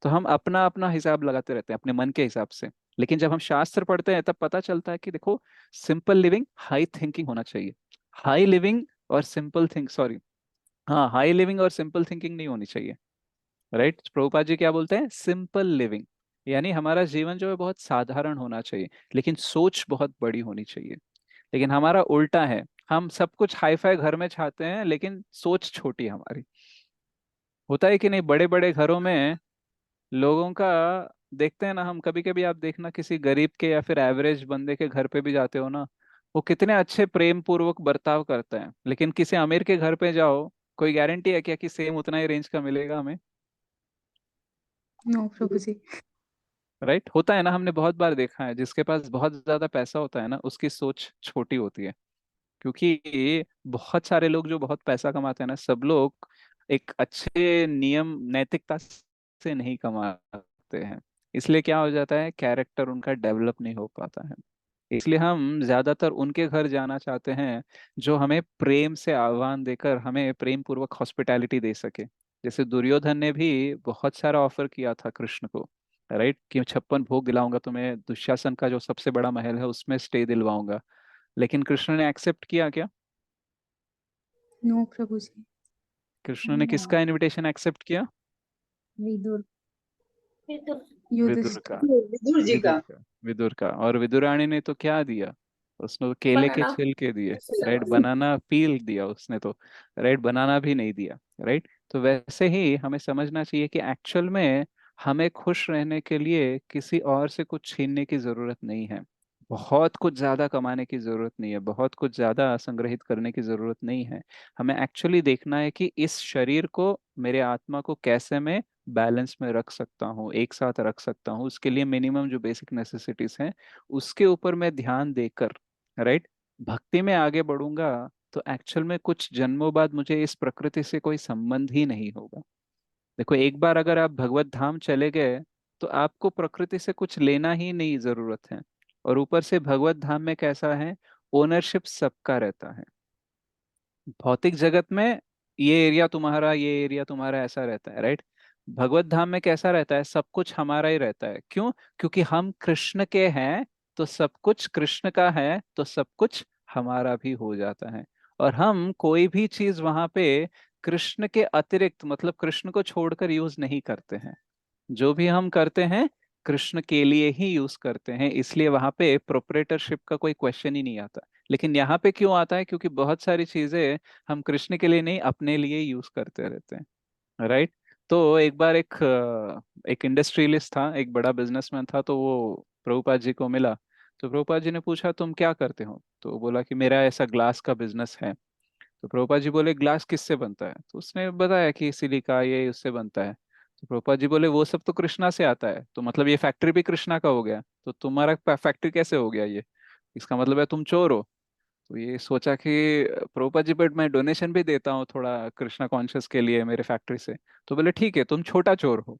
तो हम अपना अपना हिसाब लगाते रहते हैं अपने मन के हिसाब से। लेकिन जब हम शास्त्र पढ़ते हैं तब पता चलता है कि देखो, सिंपल लिविंग, हाई थिंकिंग होना चाहिए। हाई लिविंग और सिंपल थिंक, सॉरी, हाँ, हाई लिविंग और सिंपल थिंकिंग नहीं होनी चाहिए, राइट? प्रभुपाद जी क्या बोलते हैं? सिंपल लिविंग, यानी हमारा जीवन जो है बहुत साधारण होना चाहिए, लेकिन सोच बहुत बड़ी होनी चाहिए। लेकिन हमारा उल्टा है, हम सब कुछ हाई फाई घर में चाहते हैं, लेकिन सोच छोटी है हमारी। होता है कि नहीं? बड़े बड़े घरों में लोगों का देखते हैं ना हम, कभी कभी आप देखना किसी गरीब के या फिर एवरेज बंदे के घर पे भी जाते हो ना, वो कितने अच्छे प्रेम पूर्वक बर्ताव करते हैं। लेकिन किसी अमीर के घर पे जाओ, कोई गारंटी है क्या कि सेम उतना ही रेंज का मिलेगा हमें? नो प्रभु जी। राइट? होता है ना, हमने बहुत बार देखा है, जिसके पास बहुत ज्यादा पैसा होता है ना, उसकी सोच छोटी होती है। क्योंकि बहुत सारे लोग जो बहुत पैसा कमाते हैं ना, सब लोग एक अच्छे नियम नैतिकता से नहीं कमाते हैं। इसलिए क्या हो जाता है, कैरेक्टर उनका डेवलप नहीं हो पाता है। इसलिए हम ज्यादातर उनके घर जाना चाहते हैं जो हमें प्रेम से आह्वान देकर हमें प्रेम पूर्वक हॉस्पिटैलिटी दे सके। जैसे दुर्योधन ने भी बहुत सारा ऑफर किया था कृष्ण को, राइट? कि 56 भोग दिलाऊंगा तुम्हें, दुशासन का जो सबसे बड़ा महल है उसमें स्टे दिलवाऊंगा। लेकिन कृष्ण ने एक्सेप्ट किया क्या? नो प्रभु जी। कृष्ण ने किसका इनविटेशन एक्सेप्ट किया? विदुर। विदुर का। विदुर जी का। विदुर का। और विदुराणी ने तो क्या दिया? उसने तो केले के बनाना। छिलके दिए, राइट? बनाना पील दिया उसने तो, राइट? बनाना भी नहीं दिया, राइट? तो वैसे ही हमें समझना चाहिए कि एक्चुअल में हमें खुश रहने के लिए किसी और से कुछ छीनने की जरूरत नहीं है। बहुत कुछ ज्यादा कमाने की जरूरत नहीं है, बहुत कुछ ज्यादा संग्रहित करने की जरूरत नहीं है। हमें एक्चुअली देखना है कि इस शरीर को, मेरे आत्मा को कैसे मैं बैलेंस में रख सकता हूँ, एक साथ रख सकता हूँ। उसके लिए मिनिमम जो बेसिक नेसेसिटीज हैं, उसके ऊपर मैं ध्यान देकर, राइट, भक्ति में आगे बढ़ूंगा, तो एक्चुअल में कुछ जन्मों बाद मुझे इस प्रकृति से कोई संबंध ही नहीं होगा। देखो, एक बार अगर आप भगवत धाम चले गए, तो आपको प्रकृति से कुछ लेना ही नहीं जरूरत है। और ऊपर से भगवत धाम में कैसा है, ओनरशिप सबका रहता है। भौतिक जगत में ये एरिया तुम्हारा, ये एरिया तुम्हारा, ऐसा रहता है, राइट? भगवत धाम में कैसा रहता है, सब कुछ हमारा ही रहता है। क्यों? क्योंकि हम कृष्ण के हैं, तो सब कुछ कृष्ण का है, तो सब कुछ हमारा भी हो जाता है। और हम कोई भी चीज वहां पे कृष्ण के अतिरिक्त, मतलब कृष्ण को छोड़कर यूज नहीं करते हैं। जो भी हम करते हैं, कृष्ण के लिए ही यूज करते हैं, इसलिए वहां पे प्रोप्रेटरशिप का कोई क्वेश्चन ही नहीं आता। लेकिन यहाँ पे क्यों आता है? क्योंकि बहुत सारी चीजें हम कृष्ण के लिए नहीं, अपने लिए यूज करते रहते हैं, राइट? तो एक बार एक इंडस्ट्रियलिस्ट था, एक बड़ा बिजनेसमैन था, तो वो प्रभुपाद जी को मिला। तो प्रभुपाद जी ने पूछा तुम क्या करते हो, तो बोला कि मेरा ऐसा ग्लास का बिजनेस है। तो प्रभुपाद जी बोले ग्लास किससे बनता है, तो उसने बताया कि सिलिका ये उससे बनता है। तो प्रभुपाद जी बोले वो सब तो कृष्णा से आता है, तो मतलब ये फैक्ट्री भी कृष्णा का हो गया, तो तुम्हारा फैक्ट्री कैसे हो गया ये, इसका मतलब है तुम चोर हो। तो ये सोचा कि प्रभुपाद जी बट मैं डोनेशन भी देता हूँ थोड़ा कृष्णा कॉन्शियस के लिए मेरे फैक्ट्री से। तो बोले ठीक है तुम छोटा चोर हो,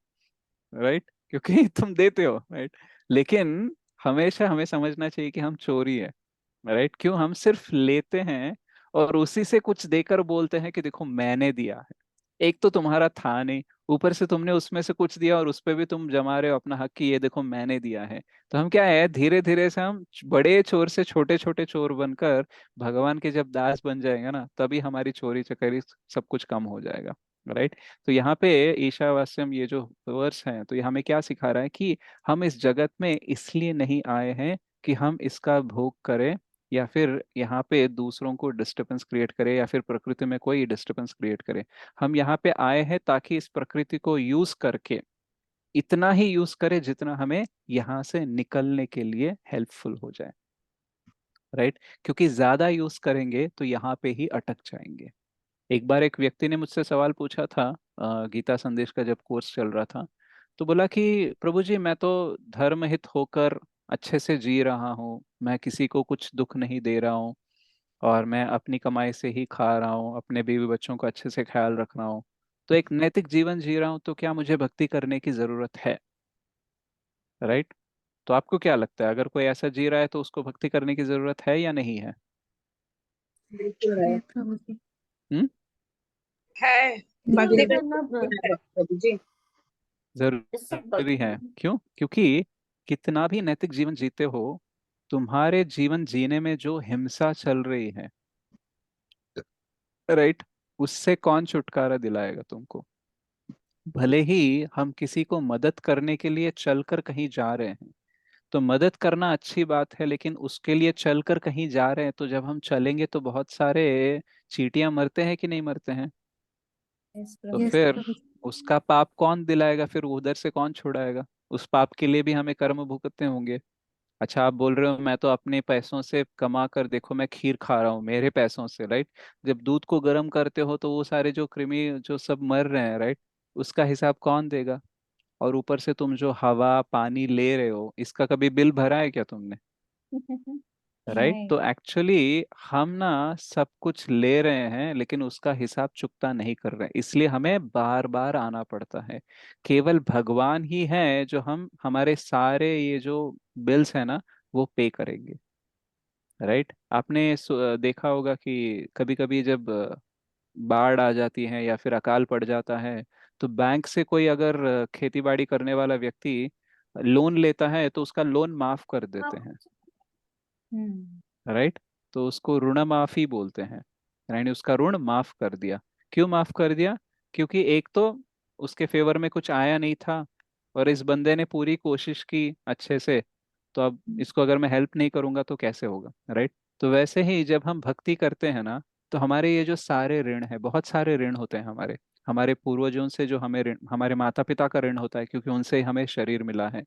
राइट, क्योंकि तुम देते हो, राइट। लेकिन हमेशा हमें समझना चाहिए कि हम चोरी है, राइट। क्यों हम सिर्फ लेते हैं और उसी से कुछ देकर बोलते हैं कि देखो मैंने दिया है। एक तो तुम्हारा था नहीं, ऊपर से तुमने उसमें से कुछ दिया और उस पे भी तुम जमा रहे हो अपना हक कि ये देखो मैंने दिया है। तो हम क्या है, धीरे धीरे से हम बड़े चोर से छोटे छोटे चोर बनकर भगवान के जब दास बन जाएंगे ना, तभी हमारी चोरी चकारी सब कुछ कम हो जाएगा, राइट। तो यहाँ पे ईशावास्यम ये जो वर्स है, तो ये हमें क्या सिखा रहा है कि हम इस जगत में इसलिए नहीं आए हैं कि हम इसका भोग करें, या फिर यहाँ पे दूसरों को डिस्टरबेंस क्रिएट करे, या फिर प्रकृति में कोई डिस्टरबेंस क्रिएट करे। हम यहाँ पे आए हैं ताकि इस प्रकृति को यूज करके इतना ही यूज करें जितना हमें यहाँ से निकलने के लिए हेल्पफुल हो जाए, राइट। क्योंकि ज्यादा यूज करेंगे तो यहाँ पे ही अटक जाएंगे। एक बार एक व्यक्ति ने मुझसे सवाल पूछा था, गीता संदेश का जब कोर्स चल रहा था, तो बोला कि प्रभु जी मैं तो धर्महित होकर अच्छे से जी रहा हूँ, मैं किसी को कुछ दुख नहीं दे रहा हूँ, और मैं अपनी कमाई से ही खा रहा हूँ, अपने बीवी बच्चों का अच्छे से ख्याल रख रहा हूँ, तो एक नैतिक जीवन जी रहा हूँ, तो क्या मुझे भक्ति करने की जरूरत है, राइट। तो आपको क्या लगता है, अगर कोई ऐसा जी रहा है तो उसको भक्ति करने की जरूरत है या नहीं है? बिल्कुल है। प्रभु जी। हम्म। है भक्ति भक्ति करना करना प्रभु जी। इससे जरूरी है, क्यों? क्योंकि कितना भी नैतिक जीवन जीते हो, तुम्हारे जीवन जीने में जो हिंसा चल रही है, राइट, उससे कौन छुटकारा दिलाएगा तुमको? भले ही हम किसी को मदद करने के लिए चलकर कहीं जा रहे हैं, तो मदद करना अच्छी बात है, लेकिन उसके लिए चलकर कहीं जा रहे हैं, तो जब हम चलेंगे तो बहुत सारे चींटियां मरते हैं कि नहीं मरते हैं? यस तो प्रभु यस जी। फिर प्रभु जी। उसका पाप कौन दिलाएगा, फिर उधर से कौन छुड़ाएगा? उस पाप के लिए भी हमें कर्म भुगतने होंगे। अच्छा आप बोल रहे हो मैं तो अपने पैसों से कमा कर, देखो मैं खीर खा रहा हूँ मेरे पैसों से, राइट। जब दूध को गर्म करते हो तो वो सारे जो कृमि जो सब मर रहे हैं, राइट, उसका हिसाब कौन देगा? और ऊपर से तुम जो हवा पानी ले रहे हो, इसका कभी बिल भरा है क्या तुमने? राइट। नहीं। तो एक्चुअली हम ना सब कुछ ले रहे हैं, लेकिन उसका हिसाब चुकता नहीं कर रहे हैं, इसलिए हमें बार बार आना पड़ता है। केवल भगवान ही है जो हम हमारे सारे ये जो बिल्स है ना, वो पे करेंगे, राइट। आपने देखा होगा कि कभी कभी जब बाढ़ आ जाती है या फिर अकाल पड़ जाता है, तो बैंक से कोई अगर खेती बाड़ी करने वाला व्यक्ति लोन लेता है तो उसका लोन माफ कर देते हैं, हम्म। राइट। तो उसको ऋण माफी बोलते हैं, यानी उसका ऋण माफ कर दिया। क्यों माफ कर दिया? क्योंकि एक तो उसके फेवर में कुछ आया नहीं था, और इस बंदे ने पूरी कोशिश की अच्छे से, तो अब इसको अगर मैं हेल्प नहीं करूंगा तो कैसे होगा, राइट। तो वैसे ही जब हम भक्ति करते हैं ना, तो हमारे ये जो सारे ऋण है, बहुत सारे ऋण होते हैं हमारे, हमारे पूर्वजों से जो हमें ऋण, हमारे माता पिता का ऋण होता है क्योंकि उनसे ही हमें शरीर मिला है,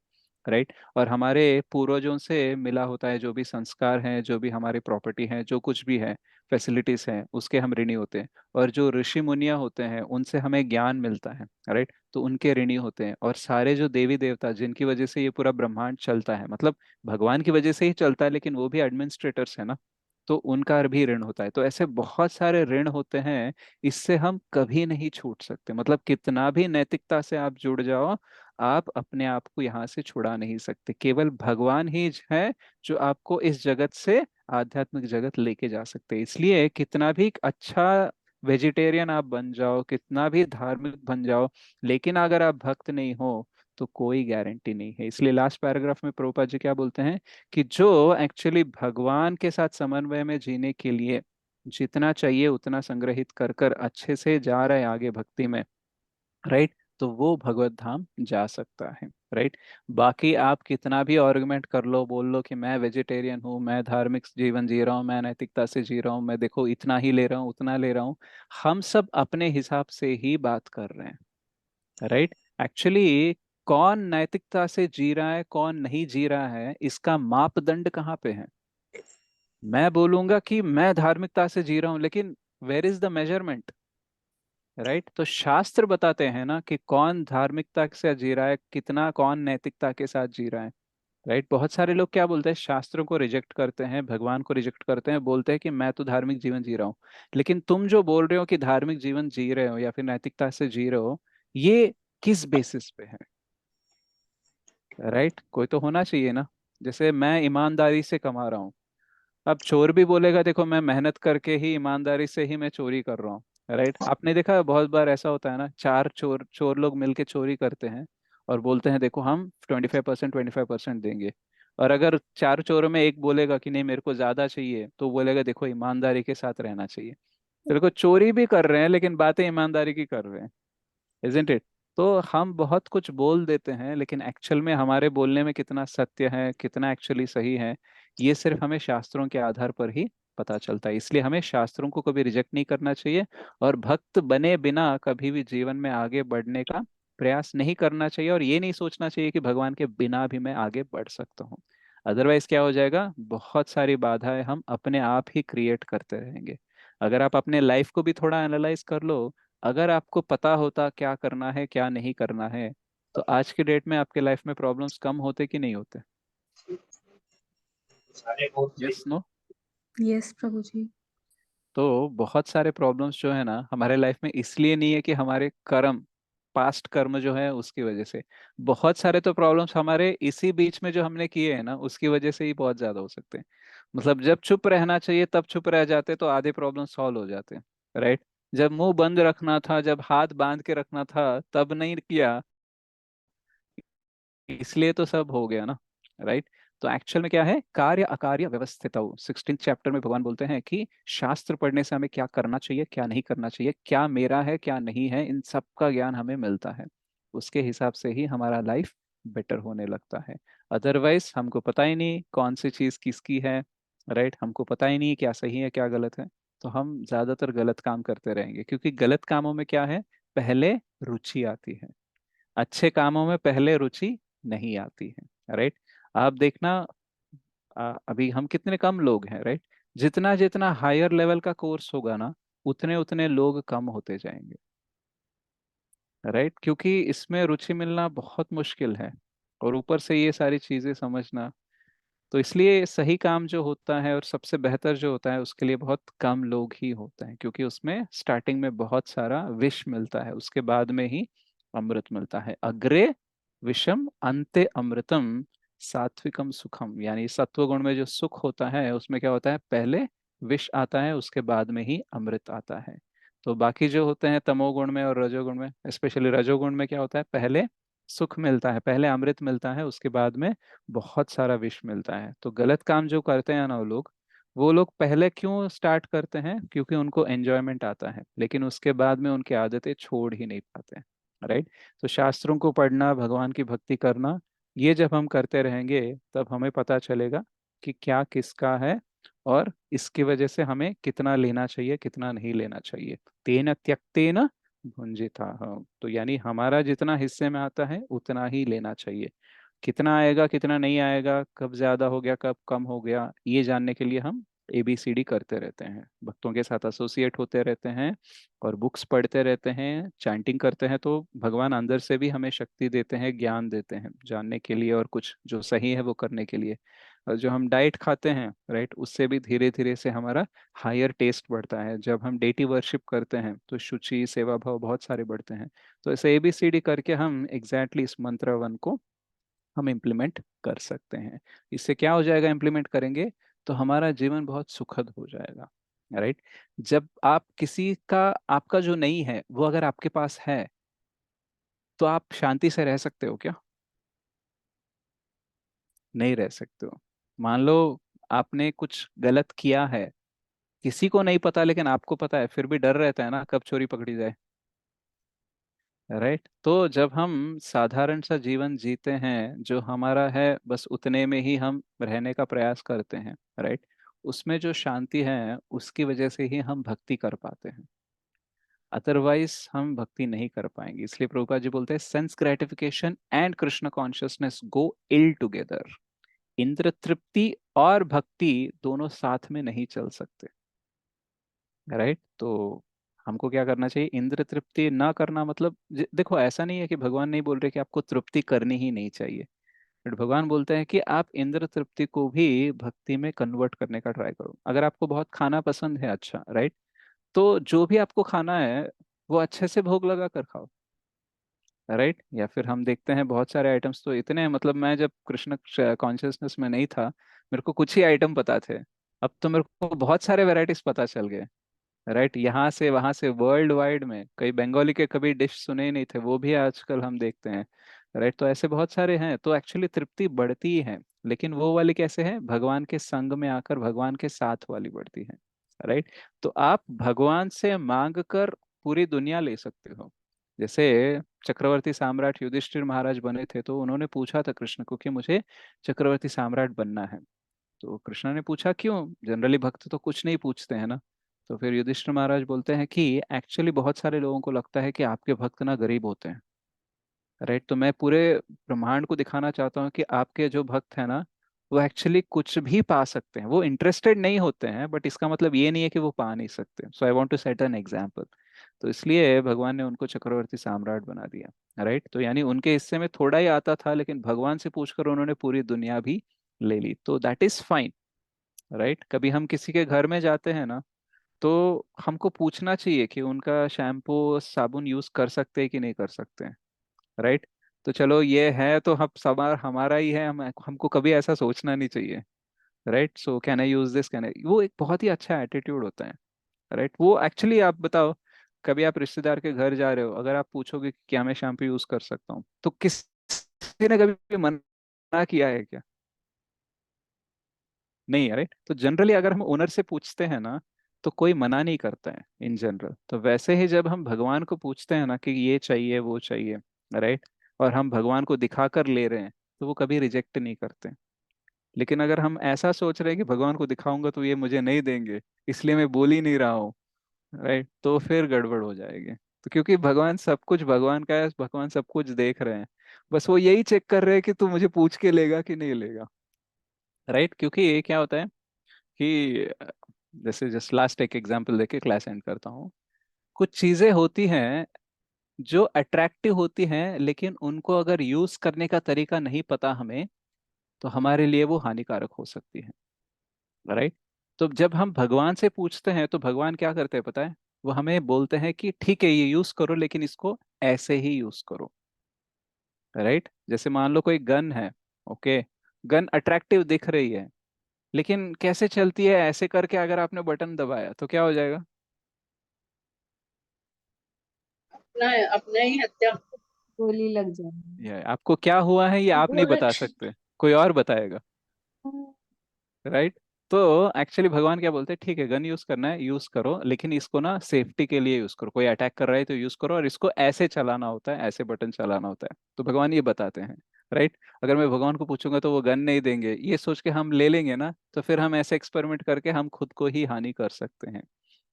राइट। और हमारे पूर्वजों से मिला होता है जो भी संस्कार हैं, जो भी हमारी प्रॉपर्टी है, जो कुछ भी है, फैसिलिटीज हैं, उसके हम ऋणी होते हैं। और जो ऋषि मुनिया होते हैं उनसे हमें ज्ञान मिलता है, राइट, तो उनके ऋणी होते हैं। और सारे जो देवी देवता जिनकी वजह से ये पूरा ब्रह्मांड चलता है, मतलब भगवान की वजह से ही चलता है, लेकिन वो भी एडमिनिस्ट्रेटर्स है ना, तो उनका भी ऋण होता है। तो ऐसे बहुत सारे ऋण होते हैं, इससे हम कभी नहीं छूट सकते। मतलब कितना भी नैतिकता से आप जुड़ जाओ, आप अपने आप को यहाँ से छुड़ा नहीं सकते। केवल भगवान ही है जो आपको इस जगत से आध्यात्मिक जगत लेके जा सकते हैं। इसलिए कितना भी अच्छा वेजिटेरियन आप बन जाओ, कितना भी धार्मिक बन जाओ, लेकिन अगर आप भक्त नहीं हो तो कोई गारंटी नहीं है। इसलिए लास्ट पैराग्राफ में प्रभुपाद जी क्या बोलते हैं कि जो एक्चुअली भगवान के साथ समन्वय में जीने के लिए जितना चाहिए उतना संग्रहित कर कर अच्छे से जा रहे हैं आगे भक्ति में, राइट, तो वो भगवत धाम जा सकता है, राइट। बाकी आप कितना भी आर्गुमेंट कर लो, बोल लो कि मैं वेजिटेरियन हूँ, मैं धार्मिक जीवन जी रहा हूँ, मैं नैतिकता से जी रहा हूँ, मैं देखो इतना ही ले रहा हूँ उतना ले रहा हूँ, हम सब अपने हिसाब से ही बात कर रहे हैं, राइट। एक्चुअली कौन नैतिकता से जी रहा है, कौन नहीं जी रहा है, इसका मापदंड कहाँ पे है? मैं बोलूंगा कि मैं धार्मिकता से जी रहा हूं, लेकिन where is the measurement? Right. तो शास्त्र बताते हैं ना कि कौन धार्मिकता से जी रहा है, कितना कौन नैतिकता के साथ जी रहा है। राइट। बहुत सारे लोग क्या बोलते हैं, शास्त्रों को रिजेक्ट करते हैं, भगवान को रिजेक्ट करते हैं, बोलते हैं कि मैं तो धार्मिक जीवन जी रहा हूँ। लेकिन तुम जो बोल रहे हो कि धार्मिक जीवन जी रहे हो या फिर नैतिकता से जी रहे हो, ये किस बेसिस पे है? राइट। कोई तो होना चाहिए ना। जैसे मैं ईमानदारी से कमा रहा हूँ, अब चोर भी बोलेगा देखो मैं मेहनत करके ही, ईमानदारी से ही मैं चोरी कर रहा हूँ। राइट। आपने देखा है, बहुत बार ऐसा होता है ना, चार चोर चोर लोग मिलके चोरी करते हैं और बोलते हैं देखो हम 25% देंगे। और अगर चार चोरों में एक बोलेगा कि नहीं मेरे को ज्यादा चाहिए, तो बोलेगा देखो ईमानदारी के साथ रहना चाहिए। तो देखो चोरी भी कर रहे हैं लेकिन बातें ईमानदारी की कर रहे हैं, इजंट इट? तो हम बहुत कुछ बोल देते हैं, लेकिन एक्चुअल में हमारे बोलने में कितना सत्य है, कितना एक्चुअली सही है, ये सिर्फ हमें शास्त्रों के आधार पर ही पता चलता है। इसलिए हमें शास्त्रों को कभी रिजेक्ट नहीं करना चाहिए, और भक्त बने बिना कभी भी जीवन में आगे बढ़ने का प्रयास नहीं करना चाहिए, और ये नहीं सोचना चाहिए कि भगवान के बिना भी मैं आगे बढ़ सकता हूँ। अदरवाइज क्या हो जाएगा, बहुत सारी बाधाएं हम अपने आप ही क्रिएट करते रहेंगे। अगर आप अपने लाइफ को भी थोड़ा एनालाइज कर लो, अगर आपको पता होता क्या करना है क्या नहीं करना है, तो आज के डेट में आपके लाइफ में प्रॉब्लम्स कम होते कि नहीं होते? Yes no? Yes Prabhu ji. तो बहुत सारे प्रॉब्लम्स जो है ना हमारे लाइफ में इसलिए नहीं है कि हमारे कर्म, पास्ट कर्म जो है उसकी वजह से। बहुत सारे तो प्रॉब्लम्स हमारे इसी बीच में जो हमने किए हैं ना उसकी वजह से ही बहुत ज्यादा हो सकते हैं। मतलब जब चुप रहना चाहिए तब चुप रह जाते तो आधे प्रॉब्लम सॉल्व हो जाते हैं। राइट। जब मुंह बंद रखना था, जब हाथ बांध के रखना था, तब नहीं किया, इसलिए तो सब हो गया ना। राइट। तो एक्चुअल में क्या है, कार्य अकार्य व्यवस्थित 16th चैप्टर में भगवान बोलते हैं कि शास्त्र पढ़ने से हमें क्या करना चाहिए क्या नहीं करना चाहिए, क्या मेरा है क्या नहीं है, इन सब का ज्ञान हमें मिलता है। उसके हिसाब से ही हमारा लाइफ बेटर होने लगता है। अदरवाइज हमको पता ही नहीं कौन सी चीज किसकी है। राइट। हमको पता ही नहीं क्या सही है क्या गलत है। तो हम ज्यादातर गलत काम करते रहेंगे, क्योंकि गलत कामों में क्या है, पहले रुचि आती है, अच्छे कामों में पहले रुचि नहीं आती है। राइट। आप देखना, अभी हम कितने कम लोग हैं। राइट। जितना जितना हायर लेवल का कोर्स होगा ना, उतने उतने लोग कम होते जाएंगे। राइट। क्योंकि इसमें रुचि मिलना बहुत मुश्किल है, और ऊपर से ये सारी चीजें समझना। तो इसलिए सही काम जो होता है और सबसे बेहतर जो होता है उसके लिए बहुत कम लोग ही होते हैं, क्योंकि उसमें स्टार्टिंग में बहुत सारा विष मिलता है, उसके बाद में ही अमृत मिलता है। अग्रे विषम अंते अमृतम सात्विकम सुखम, यानी सत्व गुण में जो सुख होता है उसमें क्या होता है, पहले विष आता है उसके बाद में ही अमृत आता है। तो बाकी जो होते हैं तमोगुण में और रजोगुण में, स्पेशली रजोगुण में क्या होता है, पहले सुख मिलता है, पहले अमृत मिलता है, उसके बाद में बहुत सारा विष मिलता है। तो गलत काम जो करते हैं ना वो लोग पहले क्यों स्टार्ट करते हैं, क्योंकि उनको एंजॉयमेंट आता है, लेकिन उसके बाद में उनकी आदतें छोड़ ही नहीं पाते हैं। राइट। तो शास्त्रों को पढ़ना, भगवान की भक्ति करना, ये जब हम करते रहेंगे तब हमें पता चलेगा कि क्या किसका है, और इसकी वजह से हमें कितना लेना चाहिए कितना नहीं लेना चाहिए। तेन त्यक्तेन भुंजिता। हाँ, तो यानी हमारा जितना हिस्से में आता है उतना ही लेना चाहिए। कितना आएगा कितना नहीं आएगा, कब ज्यादा हो गया कब कम हो गया, ये जानने के लिए हम ABCD करते रहते हैं, भक्तों के साथ एसोसिएट होते रहते हैं, और बुक्स पढ़ते रहते हैं, चैंटिंग करते हैं, तो भगवान अंदर से भी हमें शक्ति देते हैं, ज्ञान देते हैं जानने के लिए और कुछ जो सही है वो करने के लिए। और जो हम डाइट खाते हैं, राइट, उससे भी धीरे धीरे से हमारा हायर टेस्ट बढ़ता है। जब हम डेटी वर्शिप करते हैं तो शुचि सेवा भाव बहुत सारे बढ़ते हैं। तो ऐसे ABCD करके हम एग्जैक्टली इस मंत्र वन को हम इम्प्लीमेंट कर सकते हैं। इससे क्या हो जाएगा, इम्प्लीमेंट करेंगे तो हमारा जीवन बहुत सुखद हो जाएगा। राइट। जब आप किसी का, आपका जो नहीं है वो अगर आपके पास है, तो आप शांति से रह सकते हो क्या? नहीं रह सकते हो। मान लो आपने कुछ गलत किया है, किसी को नहीं पता लेकिन आपको पता है, फिर भी डर रहता है ना कब चोरी पकड़ी जाए। राइट। तो जब हम साधारण सा जीवन जीते हैं जो हमारा है, बस उतने में ही हम रहने का प्रयास करते हैं, राइट, उसमें जो शांति है उसकी वजह से ही हम भक्ति कर पाते हैं। अदरवाइज हम भक्ति नहीं कर पाएंगे। इसलिए प्रभुपाद जी बोलते हैं sense gratification and Krishna consciousness go ill together. इंद्र तृप्ति और भक्ति दोनों साथ में नहीं चल सकते, राइट। तो हमको क्या करना चाहिए, इंद्र तृप्ति ना करना मतलब देखो ऐसा नहीं है कि भगवान नहीं बोल रहे कि आपको तृप्ति करनी ही नहीं चाहिए, बट भगवान बोलते हैं कि आप इंद्र तृप्ति को भी भक्ति में कन्वर्ट करने का ट्राई करो। अगर आपको बहुत खाना पसंद है, अच्छा राइट, तो जो भी आपको खाना है वो अच्छे से भोग लगा कर खाओ, राइट। या फिर हम देखते हैं बहुत सारे आइटम्स तो इतने हैं, मतलब मैं जब कृष्ण कॉन्शियसनेस में नहीं था मेरे को कुछ ही आइटम पता थे, अब तो मेरे को बहुत सारे वैरायटीज पता चल गए, राइट। यहाँ से वहां से वर्ल्ड वाइड में कई बंगाली के कभी डिश सुने ही नहीं थे वो भी आजकल हम देखते हैं, राइट। तो ऐसे बहुत सारे हैं, तो एक्चुअली तृप्ति बढ़ती ही है, लेकिन वो वाली कैसे है, भगवान के संग में आकर भगवान के साथ वाली बढ़ती है, राइट। तो आप भगवान से मांग कर पूरी दुनिया ले सकते हो। जैसे चक्रवर्ती सम्राट युधिष्ठिर महाराज बने थे, तो उन्होंने पूछा था कृष्ण को कि मुझे चक्रवर्ती सम्राट बनना है। तो कृष्ण ने पूछा क्यों, जनरली भक्त तो कुछ नहीं पूछते हैं ना। तो फिर युधिष्ठिर महाराज बोलते हैं कि एक्चुअली बहुत सारे लोगों को लगता है कि आपके भक्त ना गरीब होते हैं, राइट। तो मैं पूरे ब्रह्मांड को दिखाना चाहता हूँ कि आपके जो भक्त हैं ना वो एक्चुअली कुछ भी पा सकते हैं, वो इंटरेस्टेड नहीं होते हैं, बट इसका मतलब ये नहीं है कि वो पा नहीं सकते। So I want to set an example. तो इसलिए भगवान ने उनको चक्रवर्ती सम्राट बना दिया, राइट। तो यानी उनके हिस्से में थोड़ा ही आता था, लेकिन भगवान से पूछकर उन्होंने पूरी दुनिया भी ले ली, तो दैट इज फाइन, राइट। कभी हम किसी के घर में जाते हैं ना, तो हमको पूछना चाहिए कि उनका शैम्पू साबुन यूज कर सकते हैं कि नहीं कर सकते हैं, राइट। तो चलो ये है तो हम सवाल हमारा ही है, हम हमको कभी ऐसा सोचना नहीं चाहिए, right. So can I use this, can I, वो एक बहुत ही अच्छा एटीट्यूड होता है, राइट। वो एक्चुअली आप बताओ, कभी आप रिश्तेदार के घर जा रहे हो, अगर आप पूछोगे कि क्या मैं शैम्पू यूज कर सकता हूँ, तो किसी ने कभी मना किया है क्या, नहीं, राइट। तो जनरली अगर हम ओनर से पूछते हैं ना तो कोई मना नहीं करता है इन जनरल। तो वैसे ही जब हम भगवान को पूछते हैं ना कि ये चाहिए वो चाहिए, राइट, और हम भगवान को दिखा कर ले रहे हैं, तो वो कभी रिजेक्ट नहीं करते। लेकिन अगर हम ऐसा सोच रहे हैं कि भगवान को दिखाऊंगा तो ये मुझे नहीं देंगे, इसलिए मैं बोल ही नहीं रहा हूँ, राइट, तो फिर गड़बड़ हो जाएगी। तो क्योंकि भगवान सब कुछ भगवान का है, भगवान सब कुछ देख रहे हैं, बस वो यही चेक कर रहे हैं कि तू मुझे पूछ के लेगा कि नहीं लेगा, राइट। क्योंकि ये क्या होता है कि जैसे जस्ट लास्ट एक एग्जांपल देके क्लास एंड करता हूँ। कुछ चीजें होती हैं जो अट्रैक्टिव होती हैं, लेकिन उनको अगर यूज करने का तरीका नहीं पता हमें, तो हमारे लिए वो हानिकारक हो सकती है, राइट। तो जब हम भगवान से पूछते हैं तो भगवान क्या करते हैं पता है, वो हमें बोलते हैं कि ठीक है ये यूज करो, लेकिन इसको ऐसे ही यूज करो, राइट। जैसे मान लो कोई गन है, ओके, गन अट्रैक्टिव दिख रही है, लेकिन कैसे चलती है, ऐसे करके अगर आपने बटन दबाया तो क्या हो जाएगा, अपना अपना ही हत्या। गोली लग जाएगी। ये आपको क्या हुआ है ये आप नहीं बता सकते, कोई और बताएगा, राइट। तो एक्चुअली भगवान क्या बोलते हैं, ठीक है गन यूज करना है यूज करो, लेकिन इसको ना सेफ्टी के लिए यूज करो, कोई अटैक कर रहा है तो यूज करो, और इसको ऐसे चलाना होता है, ऐसे बटन चलाना होता है, तो भगवान ये बताते हैं, राइट। अगर मैं भगवान को पूछूंगा तो वो गन नहीं देंगे, ये सोच के हम ले लेंगे ना, तो फिर हम ऐसे एक्सपेरिमेंट करके हम खुद को ही हानि कर सकते हैं।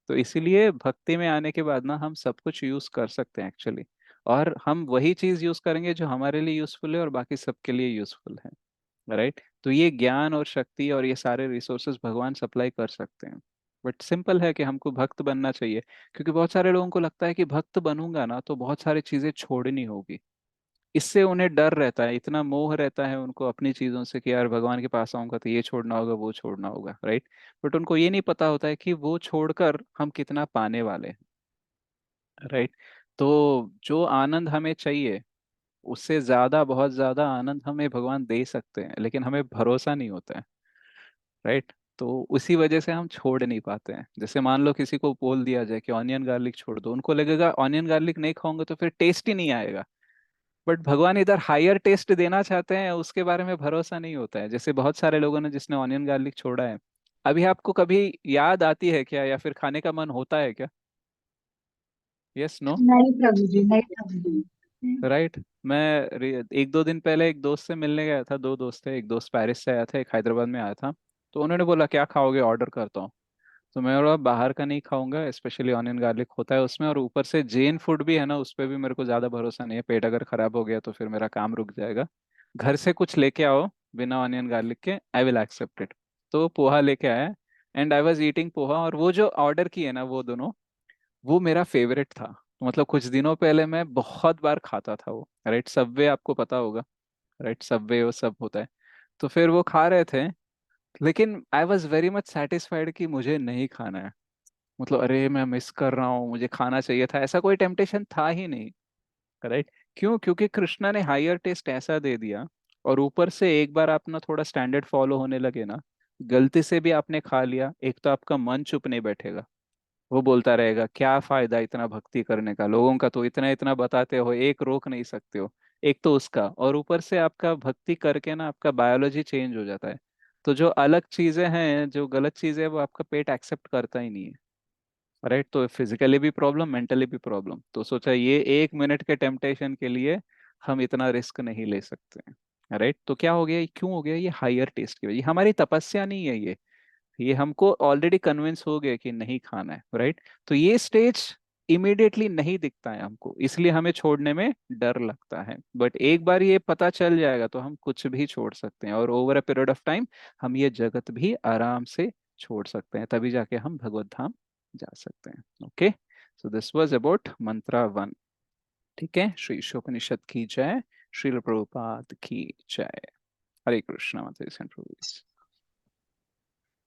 तो इसीलिए भक्ति में आने के बाद ना हम सब कुछ यूज कर सकते हैं एक्चुअली, और हम वही चीज यूज करेंगे जो हमारे लिए यूजफुल है और बाकी सबके लिए यूजफुल है, राइट। तो ये ज्ञान और शक्ति और ये सारे रिसोर्सेज भगवान सप्लाई कर सकते हैं, बट सिंपल है कि हमको भक्त बनना चाहिए। क्योंकि बहुत सारे लोगों को लगता है कि भक्त बनूंगा ना तो बहुत सारी चीजें छोड़नी होगी, इससे उन्हें डर रहता है, इतना मोह रहता है उनको अपनी चीजों से कि यार भगवान के पास आऊंगा तो ये छोड़ना होगा वो छोड़ना होगा, राइट। बट उनको ये नहीं पता होता है कि वो छोड़कर हम कितना पाने वाले हैं, राइट। तो जो आनंद हमें चाहिए उससे ज्यादा, बहुत ज्यादा आनंद हमें भगवान दे सकते हैं, लेकिन हमें भरोसा नहीं होता है, राइट। तो उसी वजह से हम छोड़ नहीं पाते हैं। जैसे मान लो किसी को बोल दिया जाए कि ऑनियन गार्लिक छोड़ दो, उनको लगेगा ऑनियन गार्लिक नहीं खाऊंगा तो फिर टेस्ट ही नहीं आएगा, बट भगवान इधर हायर टेस्ट देना चाहते हैं, उसके बारे में भरोसा नहीं होता है। जैसे बहुत सारे लोगों ने जिसने ऑनियन गार्लिक छोड़ा है, अभी आपको कभी याद आती है क्या, या फिर खाने का मन होता है क्या, यस नो, नहीं प्रभु जी, नहीं प्रभु जी। राइट। एक दो दिन पहले एक दोस्त से मिलने गया था, दो दोस्त थे, एक दोस्त पेरिस से आया था, एक हैदराबाद में आया था। तो उन्होंने बोला क्या खाओगे, ऑर्डर करता हूँ। तो मैं और बाहर का नहीं खाऊंगा, स्पेशली ऑनियन गार्लिक होता है उसमें, और ऊपर से जैन फूड भी है ना, उस पर भी मेरे को ज़्यादा भरोसा नहीं है। पेट अगर खराब हो गया तो फिर मेरा काम रुक जाएगा। घर से कुछ लेके आओ बिना ऑनियन गार्लिक के, आई विल एक्सेप्ट इट। तो पोहा लेके आया, and I was eating poha, और वो जो ऑर्डर किए ना वो दोनों, वो मेरा फेवरेट था। तो मतलब कुछ दिनों पहले मैं बहुत बार खाता था वो, राइट। सबवे आपको पता होगा, राइट, सबवे वो सब होता है। तो फिर वो खा रहे थे, लेकिन I was very much satisfied कि मुझे नहीं खाना है। मतलब अरे मैं मिस कर रहा हूँ, मुझे खाना चाहिए था, ऐसा कोई टेम्पटेशन था ही नहीं, राइट। क्यों? क्योंकि कृष्णा ने हायर टेस्ट ऐसा दे दिया, और ऊपर से एक बार आप ना थोड़ा स्टैंडर्ड फॉलो होने लगे ना, गलती से भी आपने खा लिया, एक तो आपका मन चुप नहीं बैठेगा, वो बोलता रहेगा क्या फायदा इतना भक्ति करने का, लोगों का तो इतना इतना बताते हो, एक रोक नहीं सकते हो। एक तो उसका, और ऊपर से आपका भक्ति करके ना आपका बायोलॉजी चेंज हो जाता है। तो जो अलग चीजें हैं, जो गलत चीजें हैं, वो आपका पेट एक्सेप्ट करता ही नहीं है, राइट। तो फिजिकली भी प्रॉब्लम, मेंटली भी प्रॉब्लम। तो सोचा ये 1 मिनट के टेम्पटेशन के लिए हम इतना रिस्क नहीं ले सकते हैं, राइट। तो क्या हो गया, क्यों हो गया ये? हायर टेस्ट की वजह, हमारी तपस्या नहीं है ये हमको ऑलरेडी कन्विंस हो गए कि नहीं खाना है, राइट। तो ये स्टेज इमीडिएटली नहीं दिखता है हमको, इसलिए हमें छोड़ने में डर लगता है। बट एक बार ये पता चल जाएगा तो हम कुछ भी छोड़ सकते हैं, और over a period of time हम ये जगत भी आराम से छोड़ सकते हैं, तभी जाके हम भगवत धाम जा सकते हैं। Okay, so this was about mantra 1। ठीक है, श्री ईशोपनिषद की जय, श्रील प्रभुपाद की जय। हरे कृष्णा माता जी, प्रभु जी।